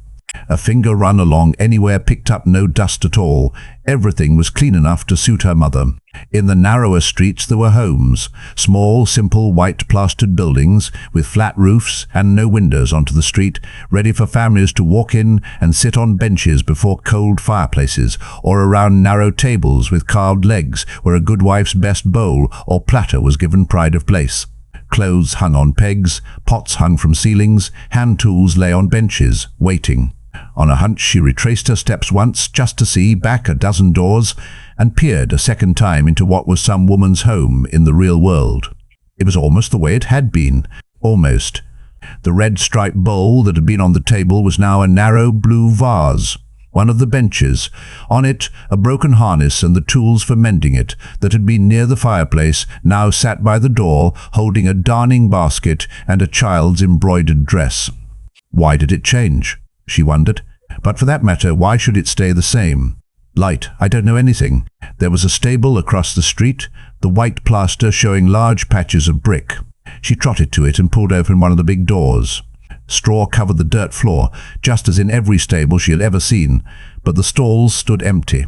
A finger run along anywhere picked up no dust at all. Everything was clean enough to suit her mother. In the narrower streets there were homes, small, simple, white-plastered buildings with flat roofs and no windows onto the street, ready for families to walk in and sit on benches before cold fireplaces or around narrow tables with carved legs where a good wife's best bowl or platter was given pride of place. Clothes hung on pegs, pots hung from ceilings, hand tools lay on benches, waiting. On a hunch she retraced her steps once just to see back a dozen doors and peered a second time into what was some woman's home in the real world. It was almost the way it had been. Almost. The red striped bowl that had been on the table was now a narrow blue vase. One of the benches, on it a broken harness and the tools for mending it, that had been near the fireplace, now sat by the door holding a darning basket and a child's embroidered dress. Why did it change? She wondered. But for that matter, why should it stay the same? Light, I don't know anything. There was a stable across the street, the white plaster showing large patches of brick. She trotted to it and pulled open one of the big doors. Straw covered the dirt floor, just as in every stable she had ever seen, but the stalls stood empty.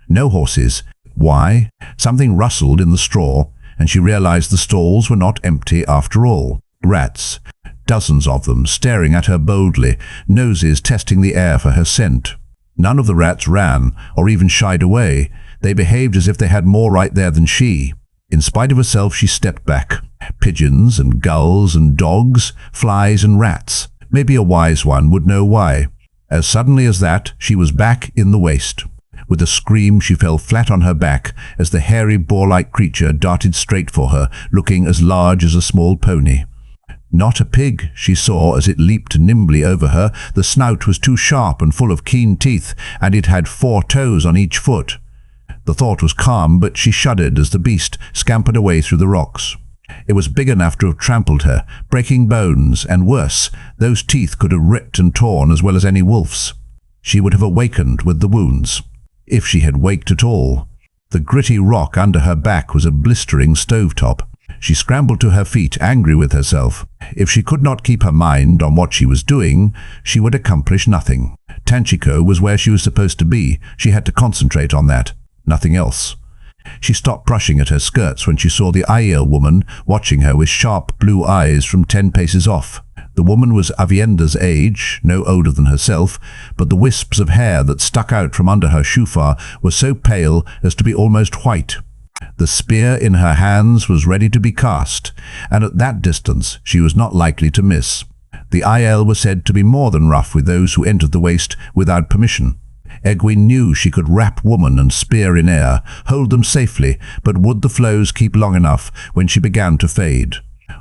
No horses. Why? Something rustled in the straw, and she realized the stalls were not empty after all. Rats. Dozens of them, staring at her boldly, noses testing the air for her scent. None of the rats ran, or even shied away. They behaved as if they had more right there than she. In spite of herself, she stepped back. Pigeons and gulls and dogs, flies and rats. Maybe a wise one would know why. As suddenly as that, she was back in the waste. With a scream, she fell flat on her back as the hairy boar-like creature darted straight for her, looking as large as a small pony. Not a pig, she saw as it leaped nimbly over her. The snout was too sharp and full of keen teeth, and it had 4 toes on each foot. The thought was calm, but she shuddered as the beast scampered away through the rocks. It was big enough to have trampled her, breaking bones, and worse, those teeth could have ripped and torn as well as any wolf's. She would have awakened with the wounds, if she had waked at all. The gritty rock under her back was a blistering stovetop. She scrambled to her feet, angry with herself. If she could not keep her mind on what she was doing, she would accomplish nothing. Tanchico was where she was supposed to be. She had to concentrate on that. Nothing else. She stopped brushing at her skirts when she saw the aiel woman watching her with sharp blue eyes from 10 paces off. The woman was Avienda's age, no older than herself, but the wisps of hair that stuck out from under her shufar were so pale as to be almost white. The spear in her hands was ready to be cast, and at that distance she was not likely to miss. The aiel were said to be more than rough with those who entered the waste without permission. Egwene knew she could wrap woman and spear in air, hold them safely, but would the flows keep long enough when she began to fade?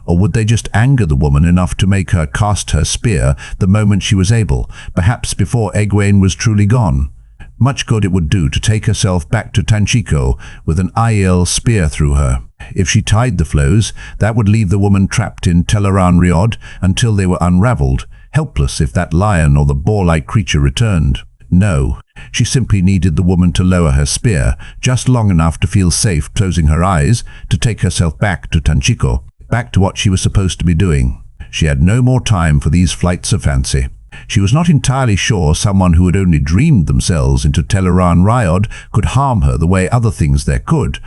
Or would they just anger the woman enough to make her cast her spear the moment she was able, perhaps before Egwene was truly gone? Much good it would do to take herself back to Tanchico with an aiel spear through her. If she tied the flows, that would leave the woman trapped in Teleran Riod until they were unraveled, helpless if that lion or the boar-like creature returned. No, she simply needed the woman to lower her spear, just long enough to feel safe closing her eyes, to take herself back to Tanchico, back to what she was supposed to be doing. She had no more time for these flights of fancy. She was not entirely sure someone who had only dreamed themselves into Teleran Riod could harm her the way other things there could,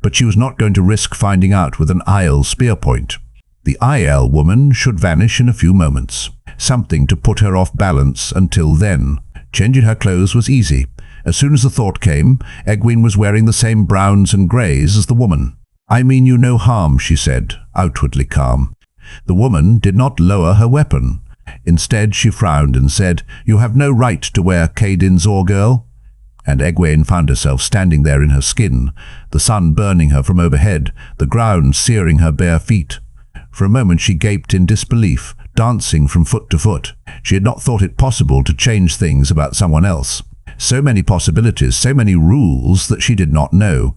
but she was not going to risk finding out with an aiel spear point. The aiel woman should vanish in a few moments. Something to put her off balance until then. Changing her clothes was easy. As soon as the thought came, Egwene was wearing the same browns and greys as the woman. "I mean you no harm," she said, outwardly calm. The woman did not lower her weapon. Instead, she frowned and said, "You have no right to wear Caedin Zor, girl." And Egwene found herself standing there in her skin, the sun burning her from overhead, the ground searing her bare feet. For a moment she gaped in disbelief, dancing from foot to foot. She had not thought it possible to change things about someone else. So many possibilities, so many rules that she did not know.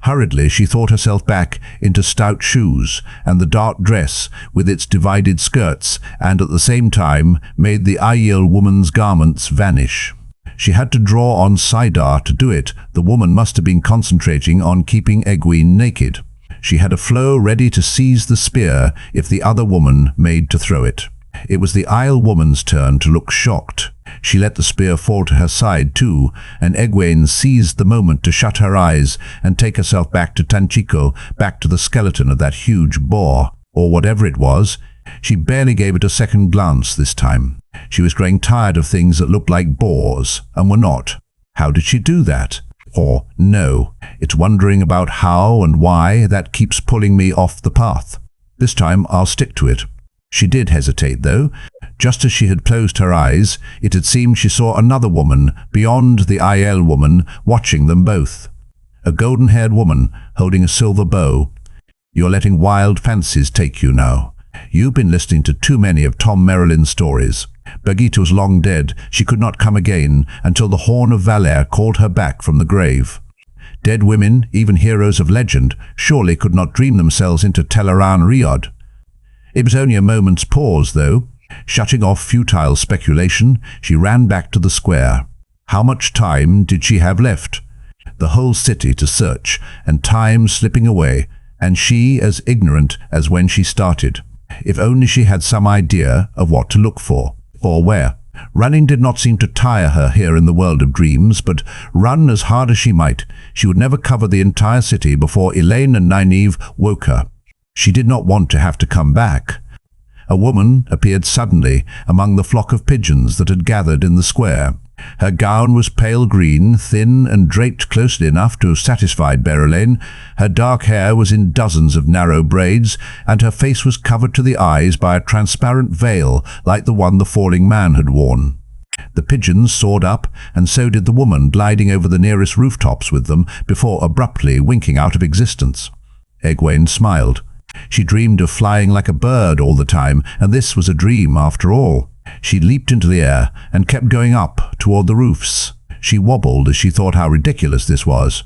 Hurriedly she thought herself back into stout shoes and the dark dress with its divided skirts, and at the same time made the aiel woman's garments vanish. She had to draw on Saidar to do it. The woman must have been concentrating on keeping Egwene naked. She had a flow ready to seize the spear if the other woman made to throw it. It was the aiel woman's turn to look shocked. She let the spear fall to her side too, and Egwene seized the moment to shut her eyes and take herself back to Tanchico, back to the skeleton of that huge boar, or whatever it was. She barely gave it a second glance this time. She was growing tired of things that looked like boars and were not. How did she do that? Or no, it's wondering about how and why that keeps pulling me off the path. This time I'll stick to it. She did hesitate, though. Just as she had closed her eyes, it had seemed she saw another woman, beyond the aiel woman, watching them both. A golden-haired woman, holding a silver bow. You're letting wild fancies take you now. You've been listening to too many of Tom Merrilin's stories. Birgitte was long dead. She could not come again until the Horn of Valor called her back from the grave. Dead women, even heroes of legend, surely could not dream themselves into Teleran Riod. It was only a moment's pause, though. Shutting off futile speculation, she ran back to the square. How much time did she have left? The whole city to search, and time slipping away, and she as ignorant as when she started. If only she had some idea of what to look for, or where. Running did not seem to tire her here in the world of dreams, but run as hard as she might, she would never cover the entire city before Elaine and Nynaeve woke her. She did not want to have to come back. A woman appeared suddenly among the flock of pigeons that had gathered in the square. Her gown was pale green, thin and draped closely enough to have satisfied Berelaine. Her dark hair was in dozens of narrow braids, and her face was covered to the eyes by a transparent veil like the one the falling man had worn. The pigeons soared up, and so did the woman, gliding over the nearest rooftops with them before abruptly winking out of existence. Egwene smiled. She dreamed of flying like a bird all the time, and this was a dream after all. She leaped into the air and kept going up toward the roofs. She wobbled as she thought how ridiculous this was.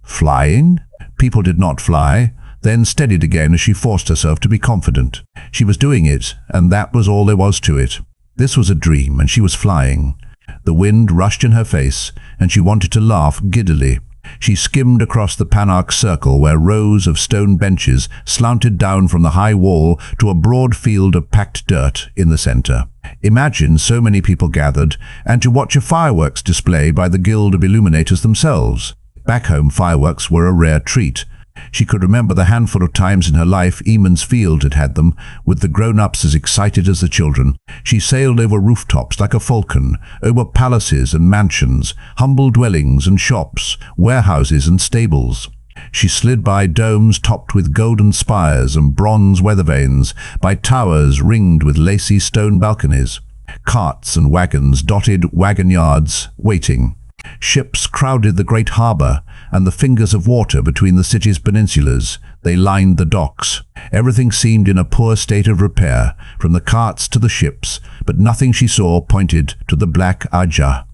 Flying? People did not fly, then steadied again as she forced herself to be confident. She was doing it, and that was all there was to it. This was a dream, and she was flying. The wind rushed in her face, and she wanted to laugh giddily. She skimmed across the Panarch circle where rows of stone benches slanted down from the high wall to a broad field of packed dirt in the center. Imagine so many people gathered, and to watch a fireworks display by the Guild of Illuminators themselves. Back home, fireworks were a rare treat. She could remember the handful of times in her life Eamon's Field had had them, with the grown-ups as excited as the children. She sailed over rooftops like a falcon, over palaces and mansions, humble dwellings and shops, warehouses and stables. She slid by domes topped with golden spires and bronze weather vanes, by towers ringed with lacy stone balconies. Carts and wagons dotted wagon yards, waiting. Ships crowded the great harbour, and the fingers of water between the city's peninsulas. They lined the docks. Everything seemed in a poor state of repair, from the carts to the ships, but nothing she saw pointed to the black ajah.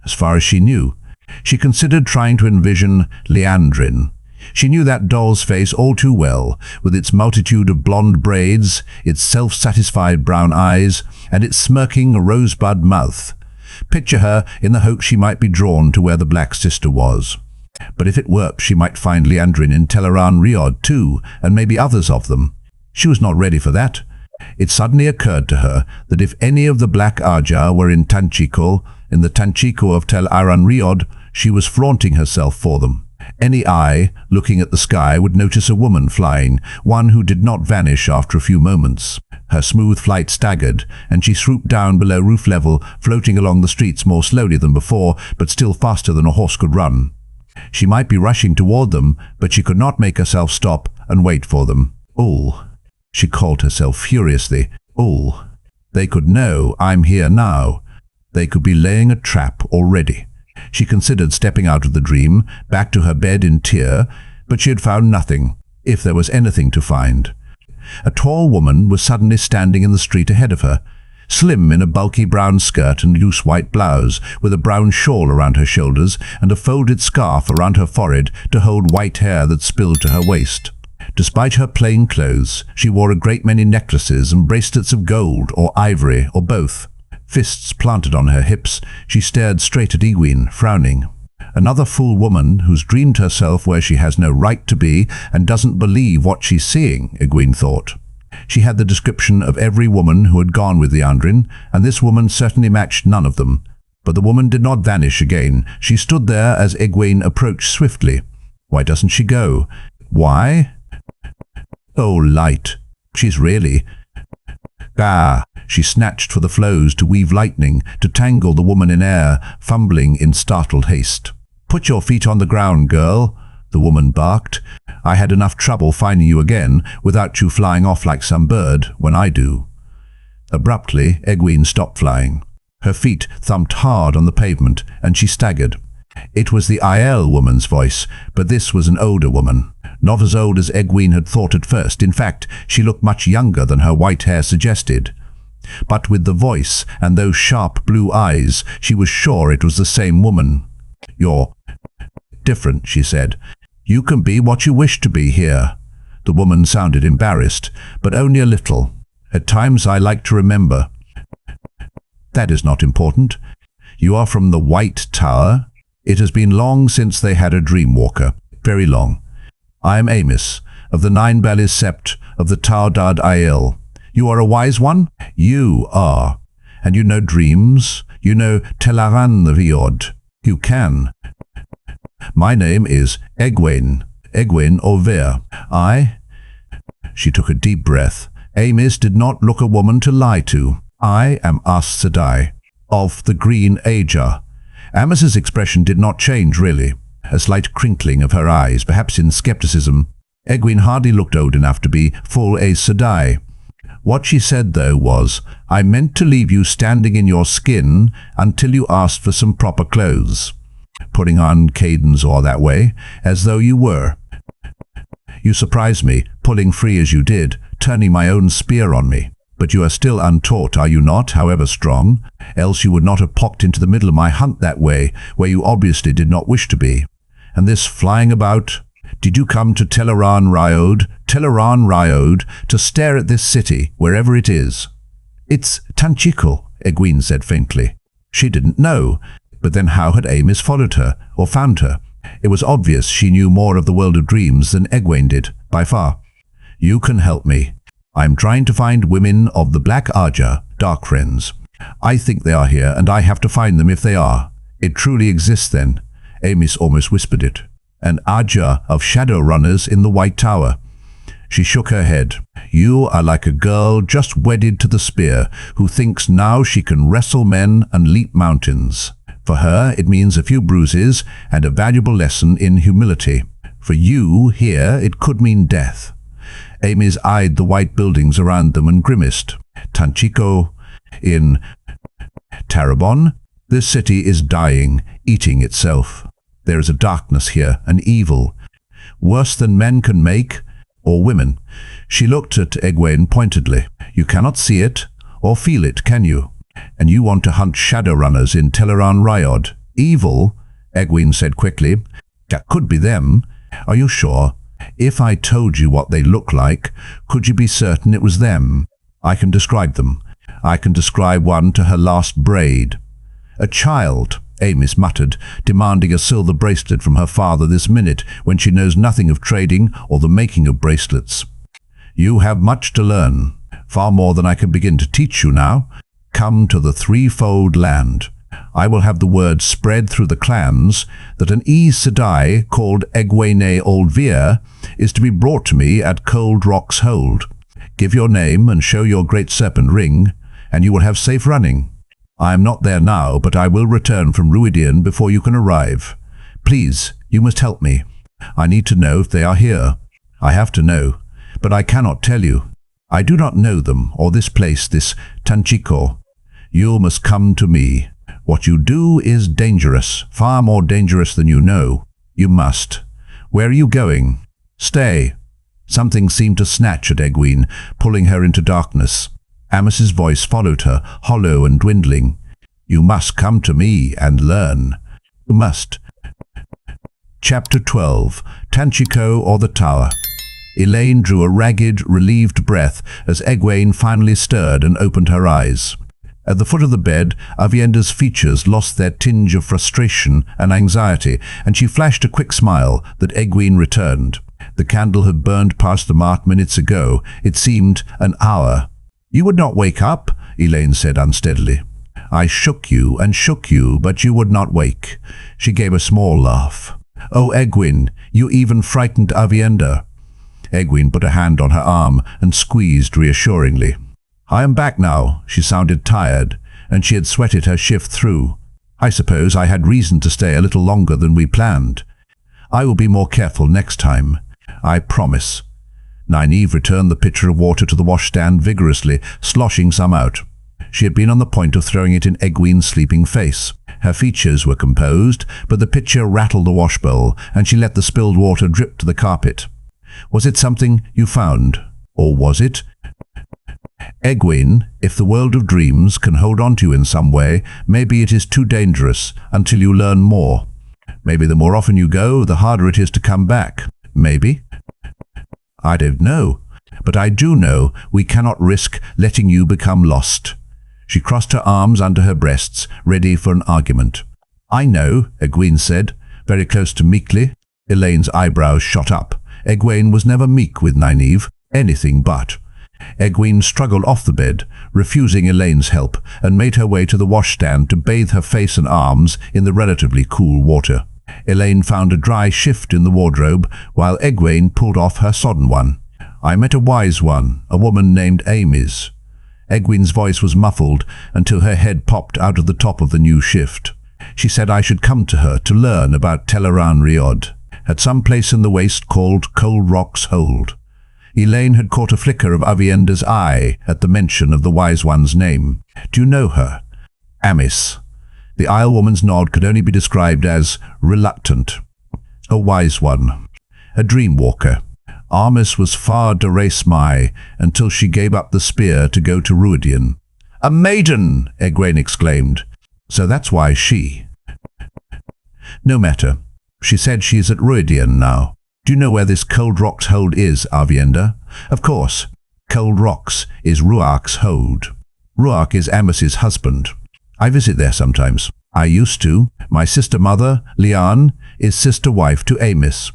As far as she knew, she considered trying to envision Liandrin. She knew that doll's face all too well, with its multitude of blonde braids, its self-satisfied brown eyes, and its smirking rosebud mouth. Picture her in the hope she might be drawn to where the Black Sister was. But if it worked, she might find Liandrin in Teleran Riod too, and maybe others of them. She was not ready for that. It suddenly occurred to her that if any of the Black Ajah were in Tanchico, in the Tanchico of Teleran Riod, she was flaunting herself for them. Any eye looking at the sky would notice a woman flying, one who did not vanish after a few moments. Her smooth flight staggered, and she swooped down below roof level, floating along the streets more slowly than before, but still faster than a horse could run. She might be rushing toward them, but she could not make herself stop and wait for them. "Ul," she called herself furiously. "Ul. They could know I'm here now. They could be laying a trap already." She considered stepping out of the dream, back to her bed in Tyr, but she had found nothing, if there was anything to find. A tall woman was suddenly standing in the street ahead of her, slim in a bulky brown skirt and loose white blouse, with a brown shawl around her shoulders and a folded scarf around her forehead to hold white hair that spilled to her waist. Despite her plain clothes, she wore a great many necklaces and bracelets of gold or ivory or both. Fists planted on her hips, she stared straight at Egwene, frowning. Another fool woman who's dreamed herself where she has no right to be and doesn't believe what she's seeing, Egwene thought. She had the description of every woman who had gone with Liandrin, and this woman certainly matched none of them. But the woman did not vanish again. She stood there as Egwene approached swiftly. Why doesn't she go? Why? Oh, light. She's really... Ah! She snatched for the flows to weave lightning, to tangle the woman in air, fumbling in startled haste. Put your feet on the ground, girl, the woman barked. I had enough trouble finding you again, without you flying off like some bird, when I do. Abruptly, Egwene stopped flying. Her feet thumped hard on the pavement, and she staggered. It was the aiel woman's voice, but this was an older woman. Not as old as Egwene had thought at first. In fact, she looked much younger than her white hair suggested. But with the voice and those sharp blue eyes, she was sure it was the same woman. You're different, she said. You can be what you wish to be here. The woman sounded embarrassed, but only a little. At times I like to remember. That is not important. You are from the White Tower. It has been long since they had a dreamwalker. Very long. I am Amos, of the Nine Bellies Sept of the Tardad Aiel. You are a wise one? You are. And you know dreams? You know Telaran the Viod? You can. My name is Egwene. Egwene or Ver. She took a deep breath. Amos did not look a woman to lie to. I am Aes Sedai, of the Green Ajah. Amos's expression did not change, really. A slight crinkling of her eyes, perhaps in skepticism. Egwene hardly looked old enough to be full Aes Sedai. What she said, though, was, I meant to leave you standing in your skin until you asked for some proper clothes. Putting on cadence or that way, as though you were. You surprised me, pulling free as you did, turning my own spear on me. But you are still untaught, are you not, however strong? Else you would not have popped into the middle of my hunt that way, where you obviously did not wish to be. And this flying about... Did you come to Teleran Ryode, to stare at this city, wherever it is? It's Tanchico, Egwene said faintly. She didn't know. But then how had Amos followed her, or found her? It was obvious she knew more of the world of dreams than Egwene did, by far. You can help me. I'm trying to find women of the Black Ajah, Dark Friends. I think they are here, and I have to find them if they are. It truly exists then. Amos almost whispered it. An ajah of shadow runners in the White Tower. She shook her head. You are like a girl just wedded to the spear, who thinks now she can wrestle men and leap mountains. For her, it means a few bruises and a valuable lesson in humility. For you, here, it could mean death. Amos eyed the white buildings around them and grimaced. Tanchico, in Tarabon, this city is dying, eating itself. There is a darkness here, an evil, worse than men can make, or women. She looked at Egwene pointedly. You cannot see it, or feel it, can you? And you want to hunt shadowrunners in Teleran Ryode. Evil, Egwene said quickly. That could be them. Are you sure? If I told you what they look like, could you be certain it was them? I can describe them. I can describe one to her last braid. A child, Amos muttered, demanding a silver bracelet from her father this minute when she knows nothing of trading or the making of bracelets. You have much to learn, far more than I can begin to teach you now. Come to the threefold land. I will have the word spread through the clans that an Aes Sedai called Egwene Oldvir is to be brought to me at Cold Rock's Hold. Give your name and show your great serpent ring, and you will have safe running. I am not there now, but I will return from Ruidian before you can arrive. Please, you must help me. I need to know if they are here. I have to know, but I cannot tell you. I do not know them, or this place, this Tanchico. You must come to me. What you do is dangerous, far more dangerous than you know. You must. Where are you going? Stay. Something seemed to snatch at Egwene, pulling her into darkness. Amos's voice followed her, hollow and dwindling. You must come to me and learn. You must. Chapter 12. Tanchico or the Tower. Elaine drew a ragged, relieved breath as Egwene finally stirred and opened her eyes. At the foot of the bed, Avienda's features lost their tinge of frustration and anxiety, and she flashed a quick smile that Egwene returned. The candle had burned past the mark minutes ago. It seemed an hour. You would not wake up, Elaine said unsteadily. I shook you and shook you, but you would not wake." She gave a small laugh. "Oh, Egwene, you even frightened Avienda." Egwene put a hand on her arm and squeezed reassuringly. "I am back now." She sounded tired, and she had sweated her shift through. "I suppose I had reason to stay a little longer than we planned. I will be more careful next time. I promise." Nynaeve returned the pitcher of water to the washstand vigorously, sloshing some out. She had been on the point of throwing it in Egwene's sleeping face. Her features were composed, but the pitcher rattled the washbowl, and she let the spilled water drip to the carpet. "Was it something you found? Or was it?" "Egwene, if the world of dreams can hold on to you in some way, maybe it is too dangerous until you learn more. Maybe the more often you go, the harder it is to come back. Maybe." "I don't know, but I do know we cannot risk letting you become lost." She crossed her arms under her breasts, ready for an argument. "I know," Egwene said, very close to meekly. Elaine's eyebrows shot up. Egwene was never meek with Nynaeve, anything but. Egwene struggled off the bed, refusing Elaine's help, and made her way to the washstand to bathe her face and arms in the relatively cool water. Elaine found a dry shift in the wardrobe, while Egwene pulled off her sodden one. "I met a wise one, a woman named Amys." Egwene's voice was muffled until her head popped out of the top of the new shift. "She said I should come to her to learn about Teleran Riod, at some place in the waste called Cold Rock's Hold." Elaine had caught a flicker of Avienda's eye at the mention of the wise one's name. "Do you know her?" "Amys." The Islewoman's nod could only be described as reluctant. "A wise one. A dream walker. Armis was far de res mai until she gave up the spear to go to Ruidian." "A maiden!" Egwene exclaimed. "So that's why she—" "No matter. She said she is at Ruidian now. Do you know where this Cold Rock's Hold is, Avienda?" "Of course. Cold Rocks is Ruark's hold. Ruark is Amys's husband. I visit there sometimes. I used to. My sister-mother, Liane, is sister-wife to Amys."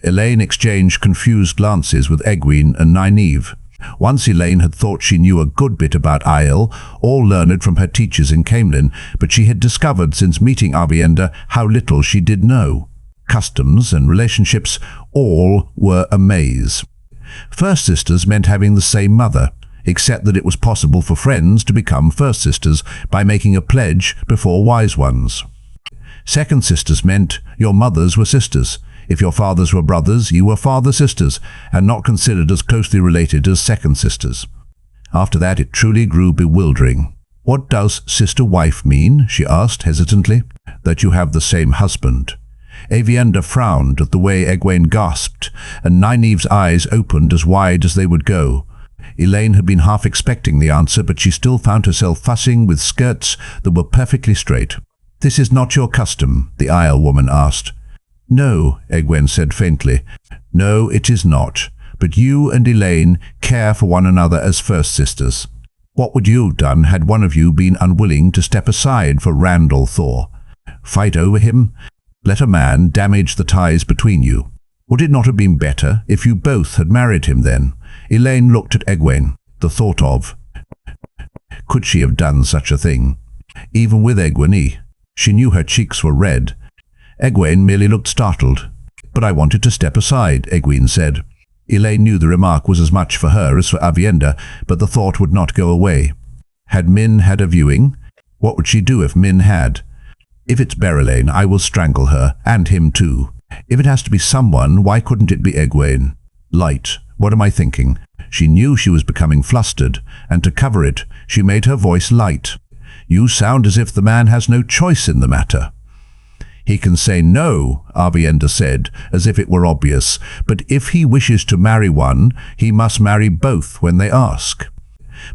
Elaine exchanged confused glances with Egwene and Nynaeve. Once Elaine had thought she knew a good bit about aiel, all learned from her teachers in Caemlyn, but she had discovered since meeting Avienda how little she did know. Customs and relationships all were a maze. First sisters meant having the same mother, except that it was possible for friends to become first sisters by making a pledge before wise ones. Second sisters meant your mothers were sisters. If your fathers were brothers, you were father-sisters, and not considered as closely related as second sisters. After that, it truly grew bewildering. "What does sister-wife mean?" she asked hesitantly. "That you have the same husband." Avienda frowned at the way Egwene gasped, and Nynaeve's eyes opened as wide as they would go. Elaine had been half expecting the answer, but she still found herself fussing with skirts that were perfectly straight. "This is not your custom?" the aiel woman asked. "No," Egwene said faintly. "No, it is not. But you and Elaine care for one another as first sisters. What would you have done had one of you been unwilling to step aside for Randall Thor? Fight over him? Let a man damage the ties between you? Would it not have been better if you both had married him then?" Elaine looked at Egwene. The thought of, could she have done such a thing? Even with Egwene, she knew her cheeks were red. Egwene merely looked startled. "But I wanted to step aside," Egwene said. Elaine knew the remark was as much for her as for Avienda, but the thought would not go away. Had Min had a viewing? What would she do if Min had? "If it's Berelain, I will strangle her, and him too. If it has to be someone, why couldn't it be Egwene?" Light. What am I thinking? She knew she was becoming flustered, and to cover it, she made her voice light. "You sound as if the man has no choice in the matter." "He can say no," Avienda said, as if it were obvious, "but if he wishes to marry one, he must marry both when they ask.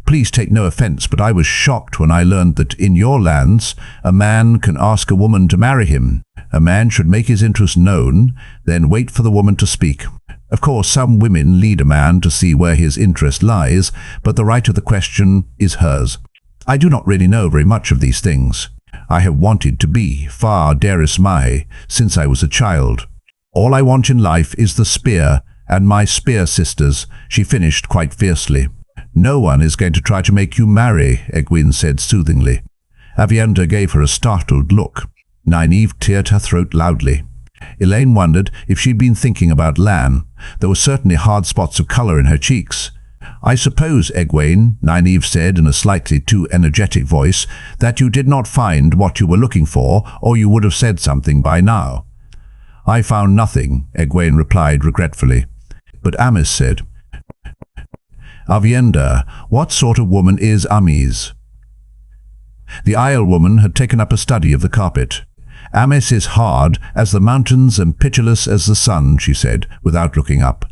Please take no offense, but I was shocked when I learned that in your lands, a man can ask a woman to marry him. A man should make his interest known, then wait for the woman to speak. Of course, some women lead a man to see where his interest lies, but the right of the question is hers. I do not really know very much of these things. I have wanted to be far deris mai since I was a child. All I want in life is the spear and my spear sisters," she finished quite fiercely. No one is going to try to make you marry, Egwene said soothingly. Aviendha gave her a startled look. Nynaeve cleared her throat loudly. Elaine wondered if she'd been thinking about Lan. There were certainly hard spots of color in her cheeks. I suppose, Egwene, Nynaeve said in a slightly too energetic voice, that you did not find what you were looking for, or you would have said something by now. I found nothing, Egwene replied regretfully. But Amis said, Aviendha, what sort of woman is Amis? The aiel woman had taken up a study of the carpet. Amis is hard as the mountains and pitiless as the sun, she said, without looking up.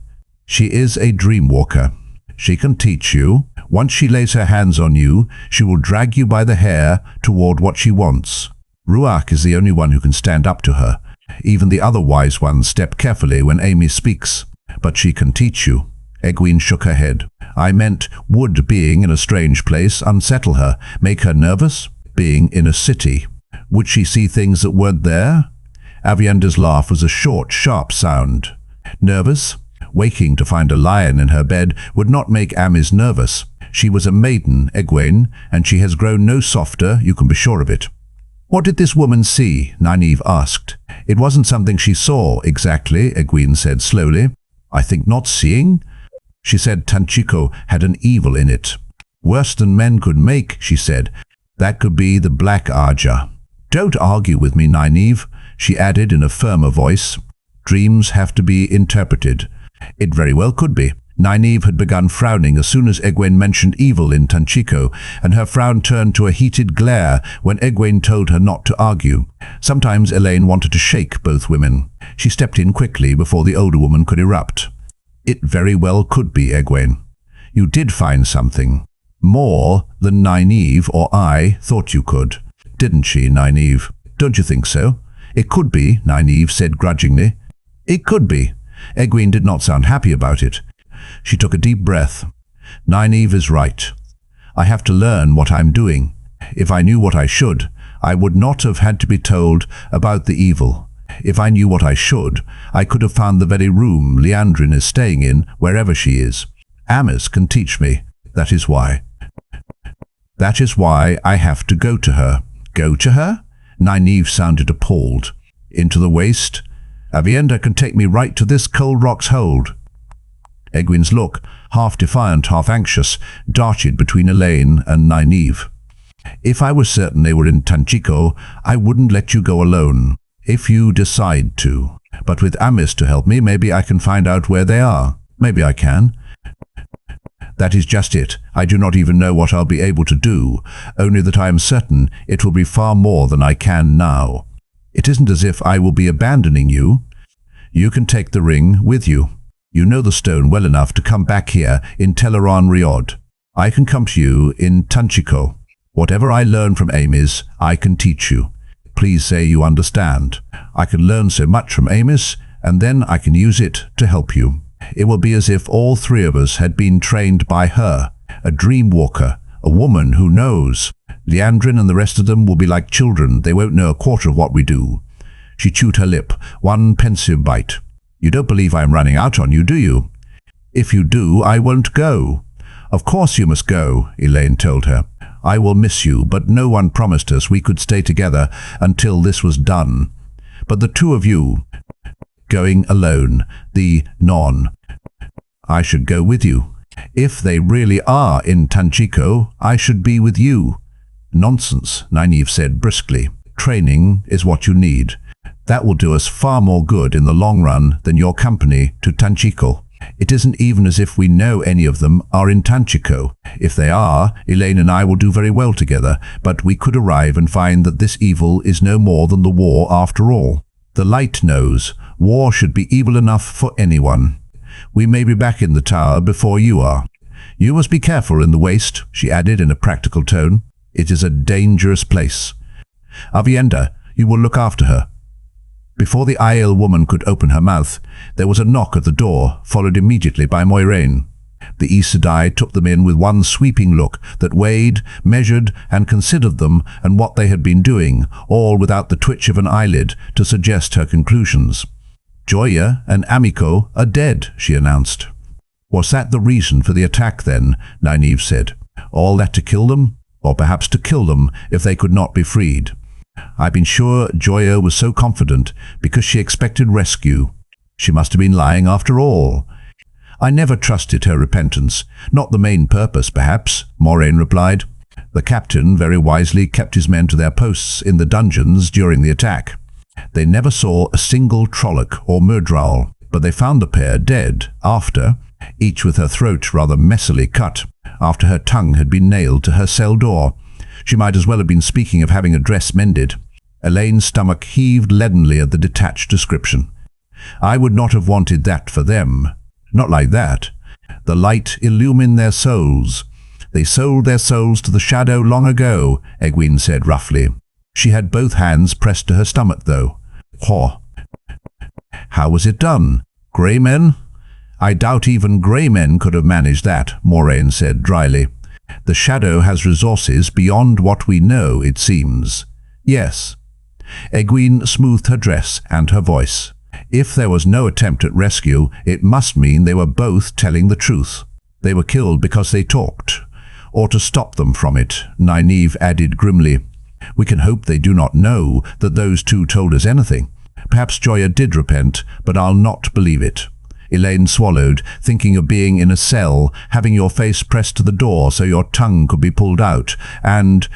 She is a dream walker. She can teach you. Once she lays her hands on you, she will drag you by the hair toward what she wants. Rewatch is the only one who can stand up to her. Even the other wise ones step carefully when Amy speaks. But she can teach you. Egwene shook her head. I meant, would being in a strange place unsettle her, make her nervous? Being in a city. Would she see things that weren't there? Aviendha's laugh was a short, sharp sound. Nervous? Waking to find a lion in her bed would not make Amis nervous. She was a maiden, Egwene, and she has grown no softer, you can be sure of it. What did this woman see? Nynaeve asked. It wasn't something she saw, exactly, Egwene said slowly. I think not seeing? She said Tanchico had an evil in it. Worse than men could make, she said. That could be the black ajah. Don't argue with me, Nynaeve, she added in a firmer voice. Dreams have to be interpreted. It very well could be. Nynaeve had begun frowning as soon as Egwene mentioned evil in Tanchico, and her frown turned to a heated glare when Egwene told her not to argue. Sometimes Elaine wanted to shake both women. She stepped in quickly before the older woman could erupt. It very well could be, Egwene. You did find something. More than Nynaeve or I thought you could. Didn't she, Nynaeve? Don't you think so? It could be, Nynaeve said grudgingly. It could be. Egwene did not sound happy about it. She took a deep breath. Nynaeve is right. I have to learn what I'm doing. If I knew what I should, I would not have had to be told about the evil. If I knew what I should, I could have found the very room Liandrin is staying in, wherever she is. Amis can teach me. That is why. That is why I have to go to her. Go to her? Nynaeve sounded appalled. Into the waste? Aviendha can take me right to this cold rock's hold. Egwene's look, half defiant, half anxious, darted between Elaine and Nynaeve. If I was certain they were in Tanchico, I wouldn't let you go alone. If you decide to. But with Amis to help me, maybe I can find out where they are. Maybe I can. That is just it. I do not even know what I'll be able to do, only that I am certain it will be far more than I can now. It isn't as if I will be abandoning you. You can take the ring with you. You know the stone well enough to come back here in Teleron Riod. I can come to you in Tanchico. Whatever I learn from Amis, I can teach you. Please say you understand. I can learn so much from Amis, and then I can use it to help you. It will be as if all three of us had been trained by her, a dream walker, a woman who knows. Liandrin and the rest of them will be like children. They won't know a quarter of what we do. She chewed her lip, one pensive bite. You don't believe I am running out on you, do you? If you do, I won't go. Of course you must go, Elaine told her. I will miss you, but no one promised us we could stay together until this was done. But the two of you, going alone, the non, I should go with you. If they really are in Tanchico, I should be with you. Nonsense, Nynaeve said briskly. Training is what you need. That will do us far more good in the long run than your company to Tanchico. It isn't even as if we know any of them are in Tanchico. If they are, Elaine and I will do very well together, but we could arrive and find that this evil is no more than the war after all. The light knows. War should be evil enough for anyone. We may be back in the tower before you are. You must be careful in the waste, she added in a practical tone. It is a dangerous place. Aviendha, you will look after her. Before the aiel woman could open her mouth, there was a knock at the door, followed immediately by Moiraine. The Aes Sedai took them in with one sweeping look that weighed, measured, and considered them and what they had been doing, all without the twitch of an eyelid to suggest her conclusions. Joya and Amiko are dead, she announced. Was that the reason for the attack then? Nynaeve said. All that to kill them? Or perhaps to kill them if they could not be freed. I've been sure Joya was so confident because she expected rescue. She must have been lying after all. I never trusted her repentance. Not the main purpose, perhaps, Moiraine replied. The captain very wisely kept his men to their posts in the dungeons during the attack. They never saw a single Trolloc or Myrddraal, but they found the pair dead after, each with her throat rather messily cut, after her tongue had been nailed to her cell door. She might as well have been speaking of having a dress mended. Elaine's stomach heaved leadenly at the detached description. I would not have wanted that for them. Not like that. The light illumined their souls. They sold their souls to the shadow long ago, Egwene said roughly. She had both hands pressed to her stomach, though. How was it done? Grey men? I doubt even grey men could have managed that, Moiraine said dryly. The shadow has resources beyond what we know, it seems. Yes. Egwene smoothed her dress and her voice. If there was no attempt at rescue, it must mean they were both telling the truth. They were killed because they talked. Or to stop them from it, Nynaeve added grimly. We can hope they do not know that those two told us anything. Perhaps Joya did repent, but I'll not believe it. Elaine swallowed, thinking of being in a cell, having your face pressed to the door so your tongue could be pulled out, and...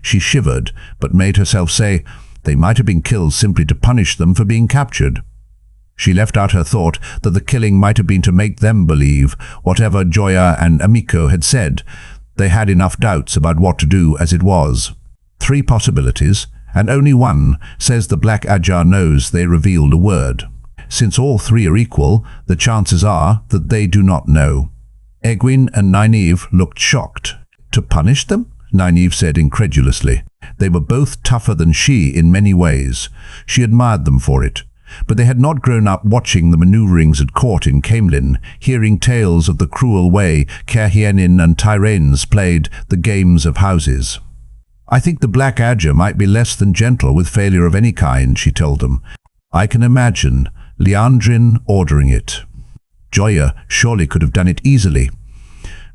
She shivered, but made herself say, they might have been killed simply to punish them for being captured. She left out her thought that the killing might have been to make them believe whatever Joya and Amiko had said. They had enough doubts about what to do as it was. 3 possibilities, and only one says the Black Ajah knows they revealed a word. Since all 3 are equal, the chances are that they do not know. Egwene and Nynaeve looked shocked. To punish them? Nynaeve said incredulously. They were both tougher than she in many ways. She admired them for it. But they had not grown up watching the maneuverings at court in Caemlyn, hearing tales of the cruel way Caerhienin and Tyranes played the games of houses. I think the Black Ajah might be less than gentle with failure of any kind, she told them. I can imagine Liandrin ordering it. Joya surely could have done it easily.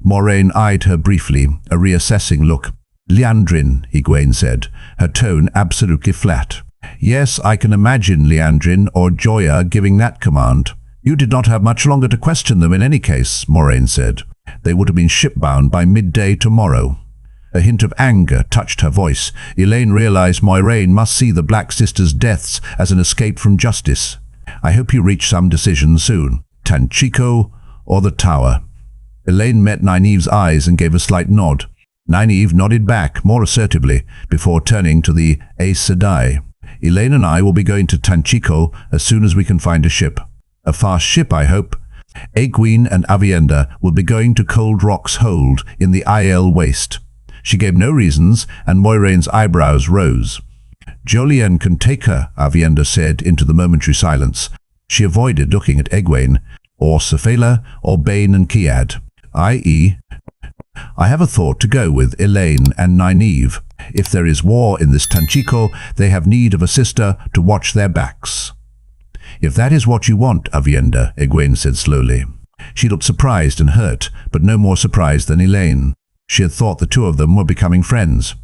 Moiraine eyed her briefly, a reassessing look. Liandrin, Egwene said, her tone absolutely flat. Yes, I can imagine Liandrin or Joya giving that command. You did not have much longer to question them in any case, Moiraine said. They would have been shipbound by midday tomorrow. A hint of anger touched her voice. Elaine realized Moiraine must see the Black Sisters' deaths as an escape from justice. I hope you reach some decision soon. Tanchico or the Tower? Elaine met Nynaeve's eyes and gave a slight nod. Nynaeve nodded back more assertively before turning to the Aes Sedai. Elaine and I will be going to Tanchico as soon as we can find a ship. A fast ship, I hope. Egwene and Aviendha will be going to Cold Rock's Hold in the Aiel Waste. She gave no reasons, and Moiraine's eyebrows rose. Jolien can take her, Aviendha said into the momentary silence. She avoided looking at Egwene, or Sefela, or Bane and Kiad, i.e., I have a thought to go with Elaine and Nynaeve. If there is war in this Tanchico, they have need of a sister to watch their backs. If that is what you want, Aviendha, Egwene said slowly. She looked surprised and hurt, but no more surprised than Elaine. She had thought the two of them were becoming friends.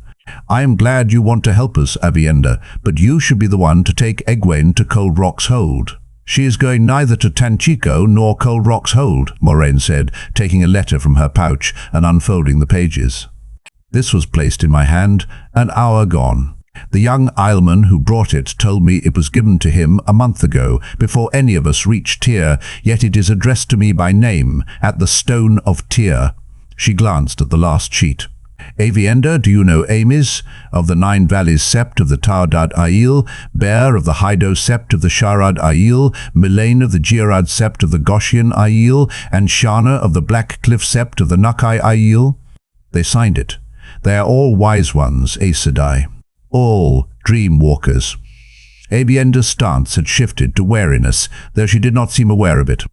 I am glad you want to help us, Aviendha, but you should be the one to take Egwene to Cold Rock's Hold. She is going neither to Tanchico nor Cold Rock's Hold, Moiraine said, taking a letter from her pouch and unfolding the pages. This was placed in my hand, an hour gone. The young Aielman who brought it told me it was given to him a month ago, before any of us reached Tyr, yet it is addressed to me by name, at the Stone of Tyr. She glanced at the last sheet. Aviendha, do you know Amis, of the 9 Valleys Sept of the Taudad Aiel, Bear of the Hydo Sept of the Sharad Aiel, Mylaine of the Giarad Sept of the Goshian Aiel, and Shana of the Black Cliff Sept of the Nakai Aiel? They signed it. They are all wise ones, Aes Sedai. All dream walkers. Aviendha's stance had shifted to wariness, though she did not seem aware of it.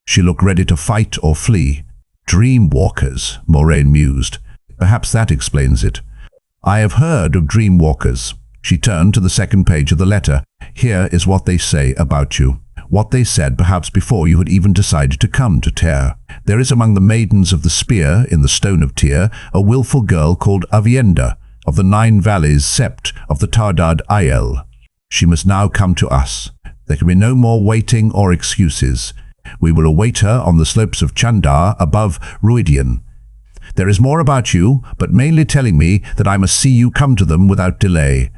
She looked ready to fight or flee. Dream walkers, Moiraine mused. Perhaps that explains it. I have heard of dream walkers. She turned to the second page of the letter. Here is what they say about you. what they said perhaps before you had even decided to come to Tyr. There is among the maidens of the spear in the Stone of Tyr a willful girl called Avienda, of the 9 valleys sept of the Tardad Aiel. She must now come to us. There can be no more waiting or excuses. We will await her on the slopes of Chandar above Ruidian. There is more about you, but mainly telling me that I must see you come to them without delay.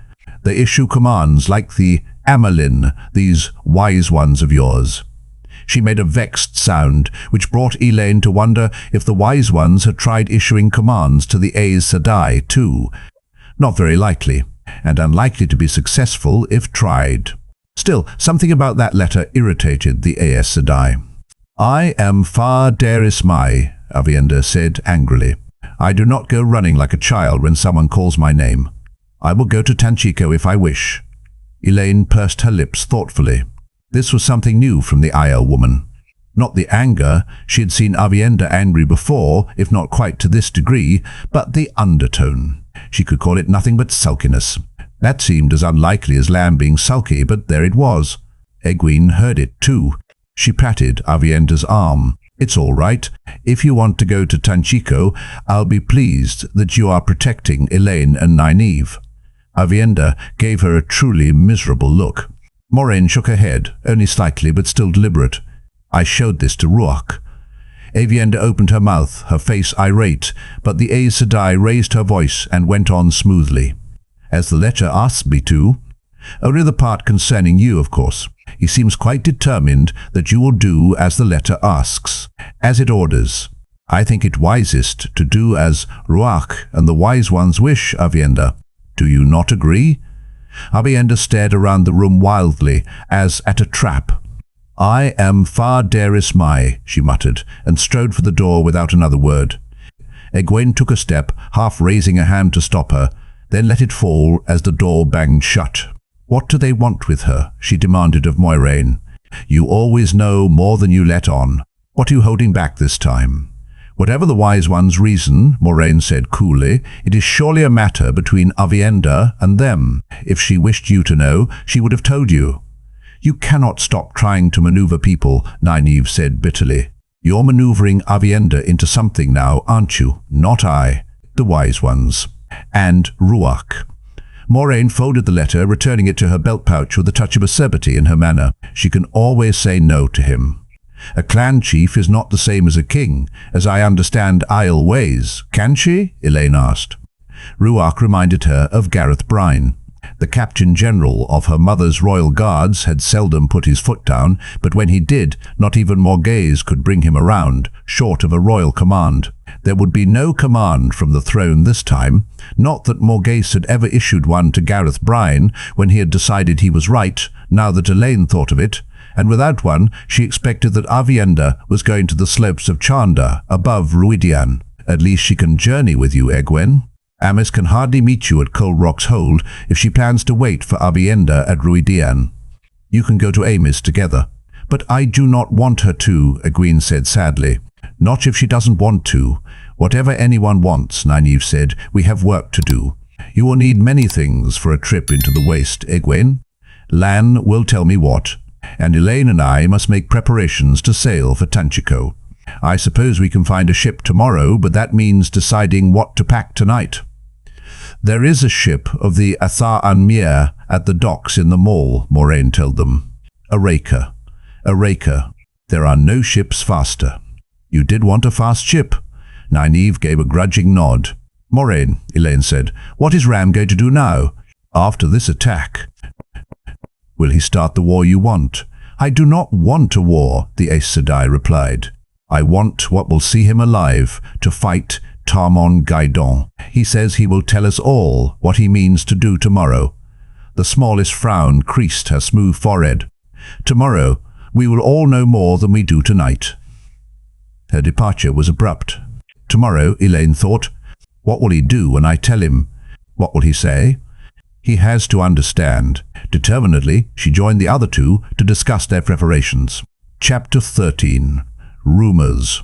They issue commands like the amyrlin, these wise ones of yours." She made a vexed sound, which brought Elaine to wonder if the wise ones had tried issuing commands to the Aes Sedai too. Not very likely, and unlikely to be successful if tried. Still, something about that letter irritated the Aes Sedai. "I am far Daris Mai," Avienda said angrily. "I do not go running like a child when someone calls my name. I will go to Tanchico if I wish." Elaine pursed her lips thoughtfully. This was something new from the Aiel woman. Not the anger, she had seen Avienda angry before, if not quite to this degree, but the undertone. She could call it nothing but sulkiness. That seemed as unlikely as Lamb being sulky, but there it was. Egwene heard it too. She patted Avienda's arm. "It's all right. If you want to go to Tanchico, I'll be pleased that you are protecting Elaine and Nynaeve." Avienda gave her a truly miserable look. Moiraine shook her head, only slightly but still deliberate. "I showed this to Rewatch." Avienda opened her mouth, her face irate, but the Aes Sedai raised her voice and went on smoothly. "As the letter asks me to. Only the part concerning you, of course. He seems quite determined that you will do as the letter asks, as it orders. I think it wisest to do as Rewatch and the wise ones wish, Avienda. Do you not agree?" Avienda stared around the room wildly, as at a trap. "I am far Daris Mai," she muttered, and strode for the door without another word. Egwene took a step, half raising a hand to stop her, then let it fall as the door banged shut. "What do they want with her?" she demanded of Moiraine. "You always know more than you let on. What are you holding back this time?" "Whatever the wise one's reason," Moiraine said coolly, "it is surely a matter between Avienda and them. If she wished you to know, she would have told you." "You cannot stop trying to maneuver people," Nynaeve said bitterly. "You're maneuvering Avienda into something now, aren't you? Not I. The wise ones. And Rewatch." Moiraine folded the letter, returning it to her belt pouch with a touch of acerbity in her manner. She can always say no to him. "A clan chief is not the same as a king, as I understand Aiel ways, can she?" Elaine asked. Rewatch reminded her of Gareth Brine. The Captain General of her mother's royal guards had seldom put his foot down, but when he did, not even Morghese could bring him around, short of a royal command. There would be no command from the throne this time. Not that Morghese had ever issued one to Gareth Brine when he had decided he was right, now that Elaine thought of it. And without one, she expected that Avienda was going to the slopes of Chandar, above Ruidian. "At least she can journey with you, Egwene. Amys can hardly meet you at Cold Rock's Hold if she plans to wait for Avienda at Ruidian. You can go to Amys together." "But I do not want her to," Egwene said sadly. "Not if she doesn't want to. Whatever anyone wants," Nynaeve said, "we have work to do. You will need many things for a trip into the Waste, Egwene. Lan will tell me what, and Elaine and I must make preparations to sail for Tanchico. I suppose we can find a ship tomorrow, but that means deciding what to pack tonight." "There is a ship of the Athar Anmir at the docks in the mall," Moiraine told them. A raker. There are no ships faster." "You did want a fast ship." Nynaeve gave a grudging nod. "Moiraine," Elaine said, "what is Ram going to do now? After this attack?" "Will he start the war you want?" "I do not want a war," the Aes Sedai replied. "I want what will see him alive, to fight tarmongaidon. He says he will tell us all what he means to do tomorrow." The smallest frown creased her smooth forehead. "Tomorrow, we will all know more than we do tonight." Her departure was abrupt. Tomorrow, Elaine thought, what will he do when I tell him? What will he say? He has to understand. Determinedly, she joined the other two to discuss their preparations. Chapter 13. Rumors.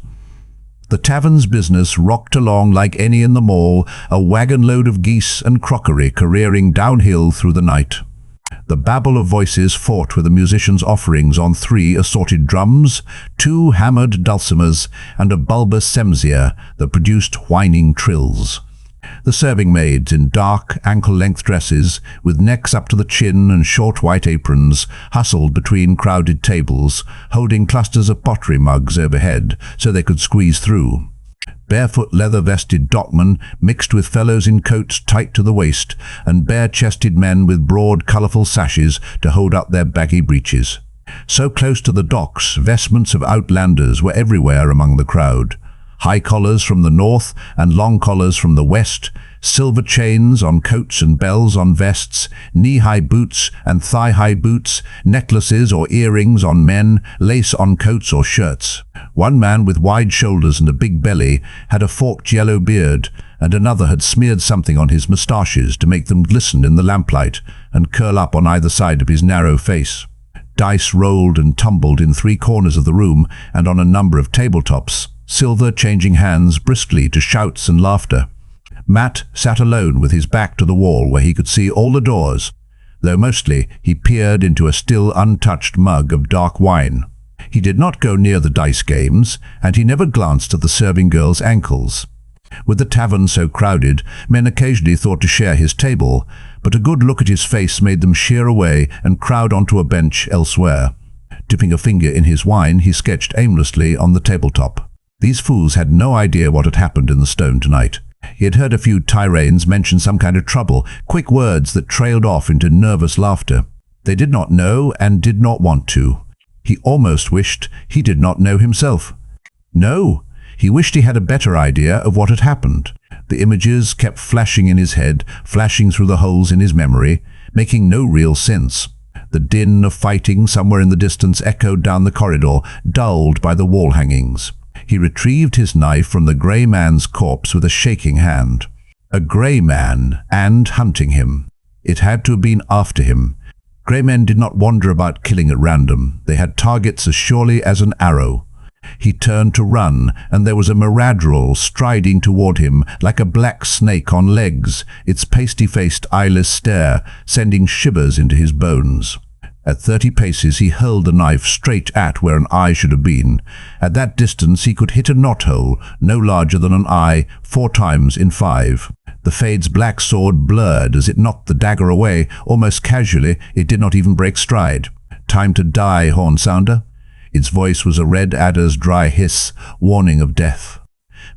The tavern's business rocked along like any in the mall, a wagon load of geese and crockery careering downhill through the night. The babble of voices fought with the musicians' offerings on 3 assorted drums, 2 hammered dulcimers, and a bulbous semsia that produced whining trills. The serving maids in dark, ankle-length dresses, with necks up to the chin and short white aprons, hustled between crowded tables, holding clusters of pottery mugs overhead so they could squeeze through. Barefoot leather-vested dockmen mixed with fellows in coats tight to the waist, and bare-chested men with broad, colourful sashes to hold up their baggy breeches. So close to the docks, vestments of outlanders were everywhere among the crowd. High collars from the north and long collars from the west, silver chains on coats and bells on vests, knee-high boots and thigh-high boots, necklaces or earrings on men, lace on coats or shirts. One man with wide shoulders and a big belly had a forked yellow beard, and another had smeared something on his moustaches to make them glisten in the lamplight and curl up on either side of his narrow face. Dice rolled and tumbled in 3 corners of the room and on a number of tabletops, silver changing hands briskly to shouts and laughter. Matt sat alone with his back to the wall where he could see all the doors, though mostly he peered into a still untouched mug of dark wine. He did not go near the dice games, and he never glanced at the serving girl's ankles. With the tavern so crowded, men occasionally thought to share his table, but a good look at his face made them sheer away and crowd onto a bench elsewhere. Dipping a finger in his wine, he sketched aimlessly on the tabletop. These fools had no idea what had happened in the stone tonight. He had heard a few tyranes mention some kind of trouble, quick words that trailed off into nervous laughter. They did not know and did not want to. He almost wished he did not know himself. No, he wished he had a better idea of what had happened. The images kept flashing in his head, flashing through the holes in his memory, making no real sense. The din of fighting somewhere in the distance echoed down the corridor, dulled by the wall hangings. He retrieved his knife from the grey man's corpse with a shaking hand. A grey man, and hunting him. It had to have been after him. Grey men did not wander about killing at random. They had targets as surely as an arrow. He turned to run, and there was a Myradril striding toward him like a black snake on legs, its pasty-faced eyeless stare sending shivers into his bones. At 30 paces he hurled the knife straight at where an eye should have been. At that distance he could hit a knothole no larger than an eye 4 times in 5. The Fade's black sword blurred as it knocked the dagger away. Almost casually, it did not even break stride. Time to die, Hornsounder. Its voice was a red adder's dry hiss, warning of death.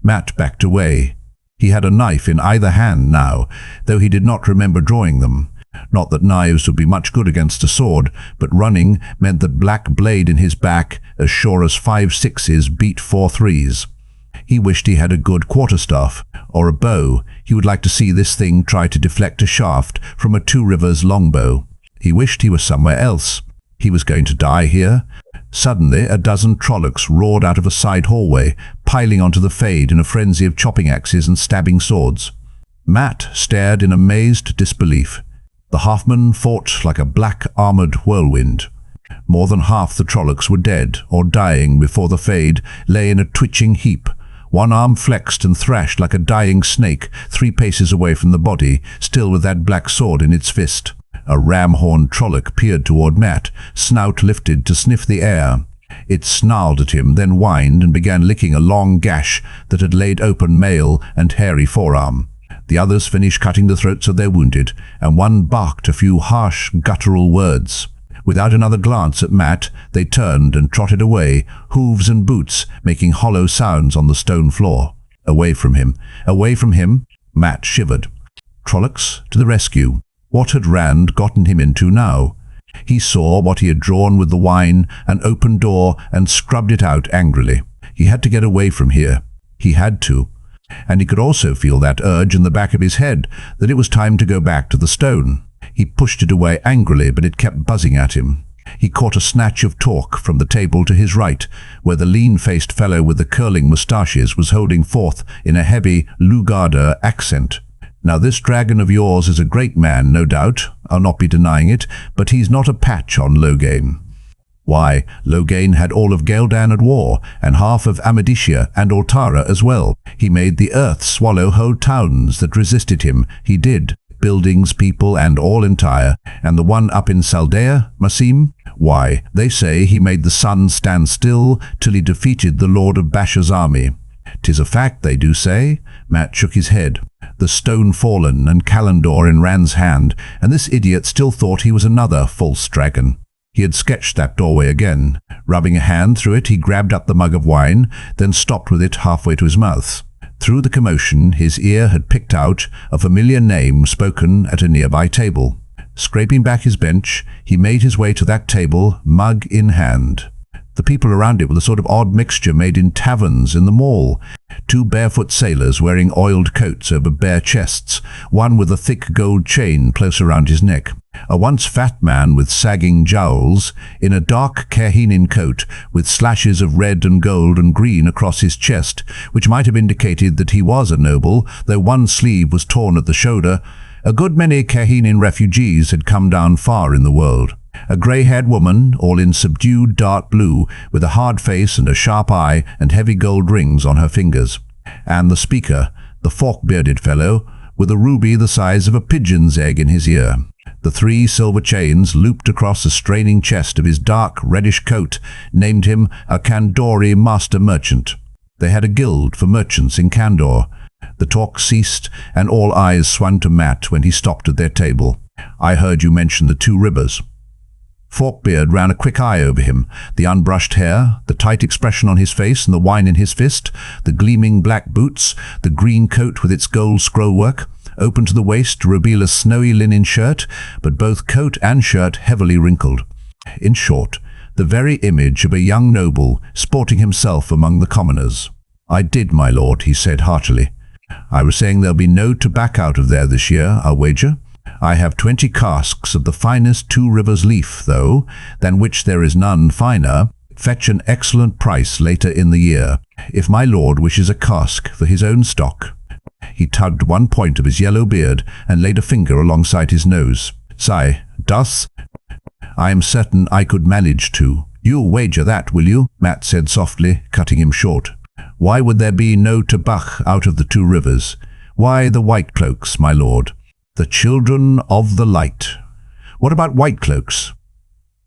Matt backed away. He had a knife in either hand now, though he did not remember drawing them. Not that knives would be much good against a sword, but running meant that black blade in his back, as sure as 5 6s beat 4 3s. He wished he had a good quarterstaff, or a bow. He would like to see this thing try to deflect a shaft from a 2 Rivers longbow. He wished he was somewhere else. He was going to die here. Suddenly, a dozen trollocs roared out of a side hallway, piling onto the Fade in a frenzy of chopping axes and stabbing swords. Matt stared in amazed disbelief. The halfmen fought like a black-armoured whirlwind. More than half the trollocs were dead or dying before the Fade lay in a twitching heap. One arm flexed and thrashed like a dying snake 3 paces away from the body, still with that black sword in its fist. A ram-horned trolloc peered toward Matt, snout lifted to sniff the air. It snarled at him, then whined and began licking a long gash that had laid open mail and hairy forearm. The others finished cutting the throats of their wounded, and one barked a few harsh, guttural words. Without another glance at Matt, they turned and trotted away, hooves and boots making hollow sounds on the stone floor. Away from him. Away from him. Matt shivered. Trollocs to the rescue. What had Rand gotten him into now? He saw what he had drawn with the wine, an open door, and scrubbed it out angrily. He had to get away from here. He had to. And he could also feel that urge in the back of his head, that it was time to go back to the stone. He pushed it away angrily, but it kept buzzing at him. He caught a snatch of talk from the table to his right, where the lean-faced fellow with the curling moustaches was holding forth in a heavy Lugarder accent. Now this dragon of yours is a great man, no doubt, I'll not be denying it, but he's not a patch on Loghain. Why, Loghain had all of Ghealdan at war, and half of Amadicia and Altara as well. He made the earth swallow whole towns that resisted him, he did. buildings, people, and all entire. And the one up in Saldea, Masim? Why, they say he made the sun stand still till he defeated the Lord of Basha's army. 'Tis a fact, they do say. Matt shook his head. The stone fallen and Calendor in Rand's hand, and this idiot still thought he was another false dragon. He had sketched that doorway again. Rubbing a hand through it, he grabbed up the mug of wine, then stopped with it halfway to his mouth. Through the commotion, his ear had picked out a familiar name spoken at a nearby table. Scraping back his bench, he made his way to that table, mug in hand. The people around it were the sort of odd mixture made in taverns in the mall. 2 barefoot sailors wearing oiled coats over bare chests, one with a thick gold chain close around his neck. A once fat man with sagging jowls, in a dark Kahinin coat with slashes of red and gold and green across his chest, which might have indicated that he was a noble, though one sleeve was torn at the shoulder. A good many Kahinin refugees had come down far in the world. A grey-haired woman, all in subdued dark blue, with a hard face and a sharp eye and heavy gold rings on her fingers. And the speaker, the fork-bearded fellow, with a ruby the size of a pigeon's egg in his ear. The 3 silver chains looped across the straining chest of his dark reddish coat named him a Kandori master merchant. They had a guild for merchants in Kandor. The talk ceased, and all eyes swung to Matt when he stopped at their table. "I heard you mention the 2 rivers." Forkbeard ran a quick eye over him. The unbrushed hair, the tight expression on his face and the wine in his fist, the gleaming black boots, the green coat with its gold scrollwork, open to the waist to reveal a snowy linen shirt, but both coat and shirt heavily wrinkled. In short, the very image of a young noble sporting himself among the commoners. "I did, my lord," he said heartily. "I was saying there'll be no tobacco out of there this year, I'll wager. I have 20 casks of the finest 2 Rivers leaf, though, than which there is none finer. Fetch an excellent price later in the year, if my lord wishes a cask for his own stock." He tugged one point of his yellow beard and laid a finger alongside his nose. "Sigh, das? I am certain I could manage to." "You'll wager that, will you?" Matt said softly, cutting him short. "Why would there be no tobacco out of the 2 rivers? Why the white cloaks, my lord? The children of the light." "What about white cloaks?"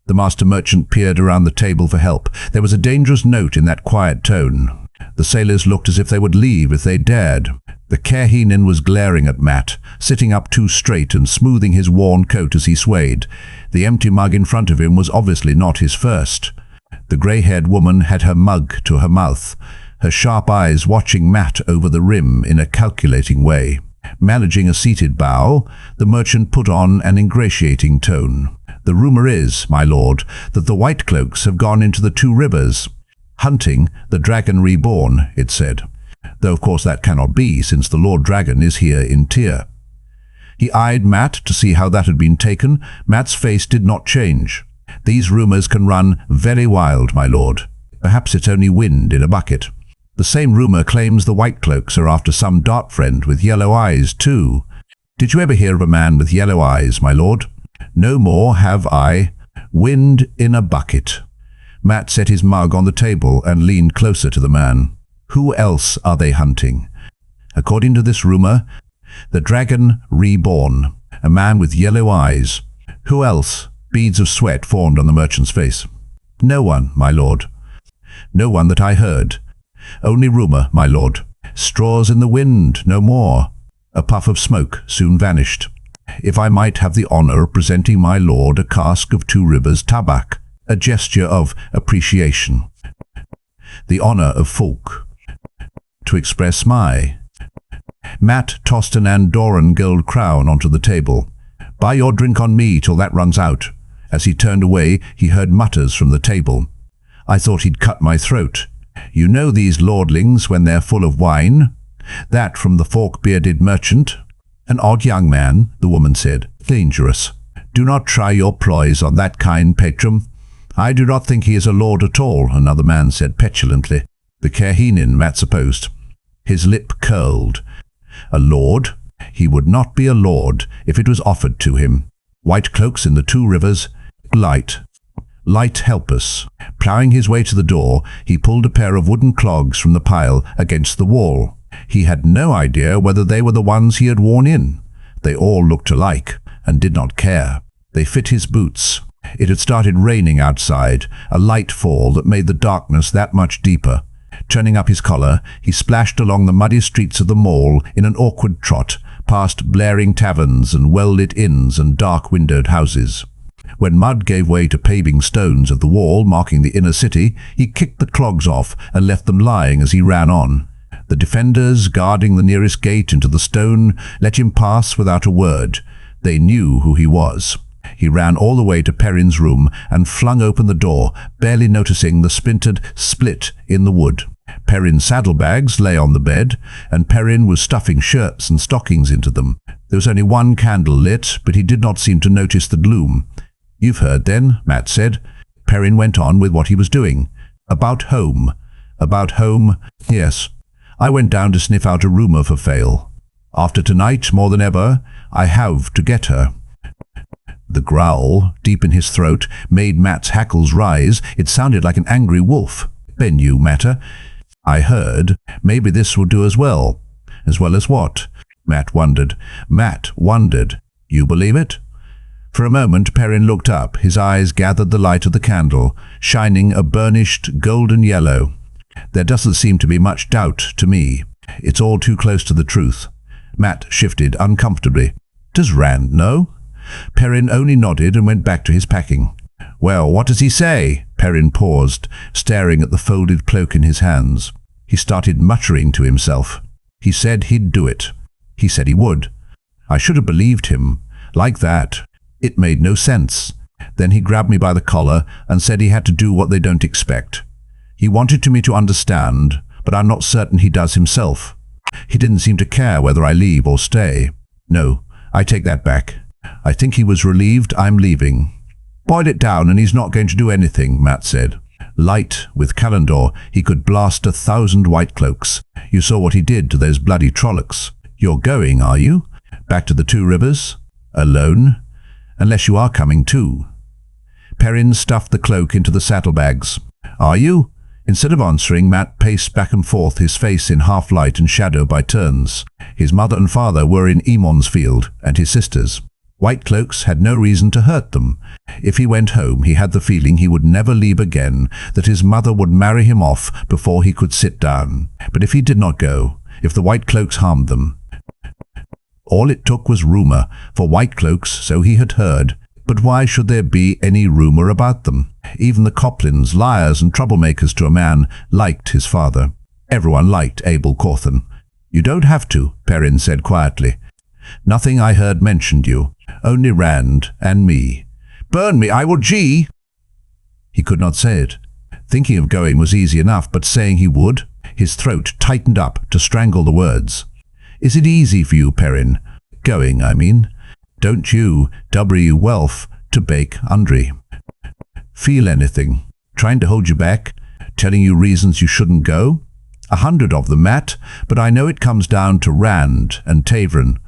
The master merchant peered around the table for help. There was a dangerous note in that quiet tone. The sailors looked as if they would leave if they dared. The Kahinin was glaring at Matt, sitting up too straight and smoothing his worn coat as he swayed. The empty mug in front of him was obviously not his first. The grey-haired woman had her mug to her mouth, her sharp eyes watching Matt over the rim in a calculating way. Managing a seated bow, the merchant put on an ingratiating tone. "The rumour is, my lord, that the white cloaks have gone into the 2 rivers, hunting the dragon reborn," it said. "Though of course that cannot be, since the Lord Dragon is here in Tyr." He eyed Matt to see how that had been taken. Matt's face did not change. "These rumours can run very wild, my lord. Perhaps it's only wind in a bucket. The same rumour claims the white cloaks are after some dark friend with yellow eyes, too. Did you ever hear of a man with yellow eyes, my lord?" "No more have I. Wind in a bucket." Matt set his mug on the table and leaned closer to the man. "Who else are they hunting?" "According to this rumour, the dragon reborn, a man with yellow eyes." "Who else?" Beads of sweat formed on the merchant's face. "No one, my lord. No one that I heard. Only rumour, my lord. Straws in the wind, no more." A puff of smoke soon vanished. "If I might have the honour of presenting my lord a cask of 2 Rivers tabac, a gesture of appreciation. The honour of folk. To express my..." Matt tossed an Andorran gold crown onto the table. "Buy your drink on me till that runs out." As he turned away, he heard mutters from the table. "I thought he'd cut my throat. You know these lordlings when they're full of wine." That from the fork-bearded merchant. "An odd young man," the woman said. "Dangerous. Do not try your ploys on that kind, patron." "I do not think he is a lord at all," another man said petulantly. "The Kahinin," Matt supposed. His lip curled. "A lord? He would not be a lord if it was offered to him. White cloaks in the 2 rivers. Light. Light help us." Ploughing his way to the door, he pulled a pair of wooden clogs from the pile against the wall. He had no idea whether they were the ones he had worn in. They all looked alike and did not care. They fit his boots. It had started raining outside, a light fall that made the darkness that much deeper. Turning up his collar, he splashed along the muddy streets of the mall in an awkward trot, past blaring taverns and well-lit inns and dark-windowed houses. When mud gave way to paving stones of the wall marking the inner city, he kicked the clogs off and left them lying as he ran on. The defenders guarding the nearest gate into the stone let him pass without a word. They knew who he was. He ran all the way to Perrin's room and flung open the door, barely noticing the splintered split in the wood. Perrin's saddlebags lay on the bed, and Perrin was stuffing shirts and stockings into them. There was only one candle lit, but he did not seem to notice the gloom. "You've heard then," Matt said. Perrin went on with what he was doing. "About home. About home, yes. I went down to sniff out a rumor for Fail. After tonight, more than ever, I have to get her." The growl, deep in his throat, made Matt's hackles rise. It sounded like an angry wolf. "Ben, you matter. I heard. Maybe this will do as well." "As well as what?" Matt wondered. Matt wondered. "You believe it?" For a moment Perrin looked up. His eyes gathered the light of the candle, shining a burnished golden yellow. "There doesn't seem to be much doubt to me. It's all too close to the truth." Matt shifted uncomfortably. "Does Rand know?" Perrin only nodded and went back to his packing. "Well, what does he say?" Perrin paused, staring at the folded cloak in his hands. He started muttering to himself. "He said he'd do it. He said he would. I should have believed him. Like that. It made no sense. Then he grabbed me by the collar and said he had to do what they don't expect. He wanted me to understand, but I'm not certain he does himself. He didn't seem to care whether I leave or stay. No, I take that back. I think he was relieved I'm leaving." "Boil it down and he's not going to do anything," Matt said. Light with Calendor, he could blast 1,000 white cloaks. You saw what he did to those bloody Trollocs. "You're going, are you? Back to the Two Rivers? Alone? Unless you are coming too." Perrin stuffed the cloak into the saddlebags. "Are you?" Instead of answering, Matt paced back and forth, his face in half-light and shadow by turns. His mother and father were in Emon's field, and his sisters. White cloaks had no reason to hurt them. If he went home, he had the feeling he would never leave again, that his mother would marry him off before he could sit down. But if he did not go, if the white cloaks harmed them, all it took was rumor for white cloaks, so he had heard. But why should there be any rumor about them? Even the Coplins, liars and troublemakers to a man, liked his father. Everyone liked Abel Cauthon. "You don't have to," Perrin said quietly. "Nothing I heard mentioned you. Only Rand and me." "Burn me, I will gee!" He could not say it. Thinking of going was easy enough, but saying he would? His throat tightened up to strangle the words. "Is it easy for you, Perrin? Going, I mean. Don't you, W. Welf, to bake Undry? Feel anything? Trying to hold you back? Telling you reasons you shouldn't go? 100 of them, Matt, but I know it comes down to Rand and Tavern.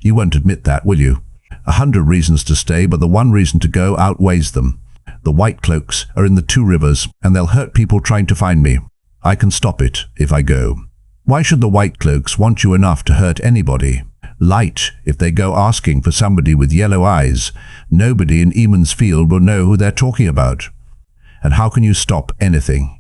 You won't admit that, will you? 100 reasons to stay, but the one reason to go outweighs them. The White Cloaks are in the Two Rivers, and they'll hurt people trying to find me. I can stop it if I go. Why should the White Cloaks want you enough to hurt anybody? Light, if they go asking for somebody with yellow eyes, nobody in Eamon's field will know who they're talking about. And how can you stop anything?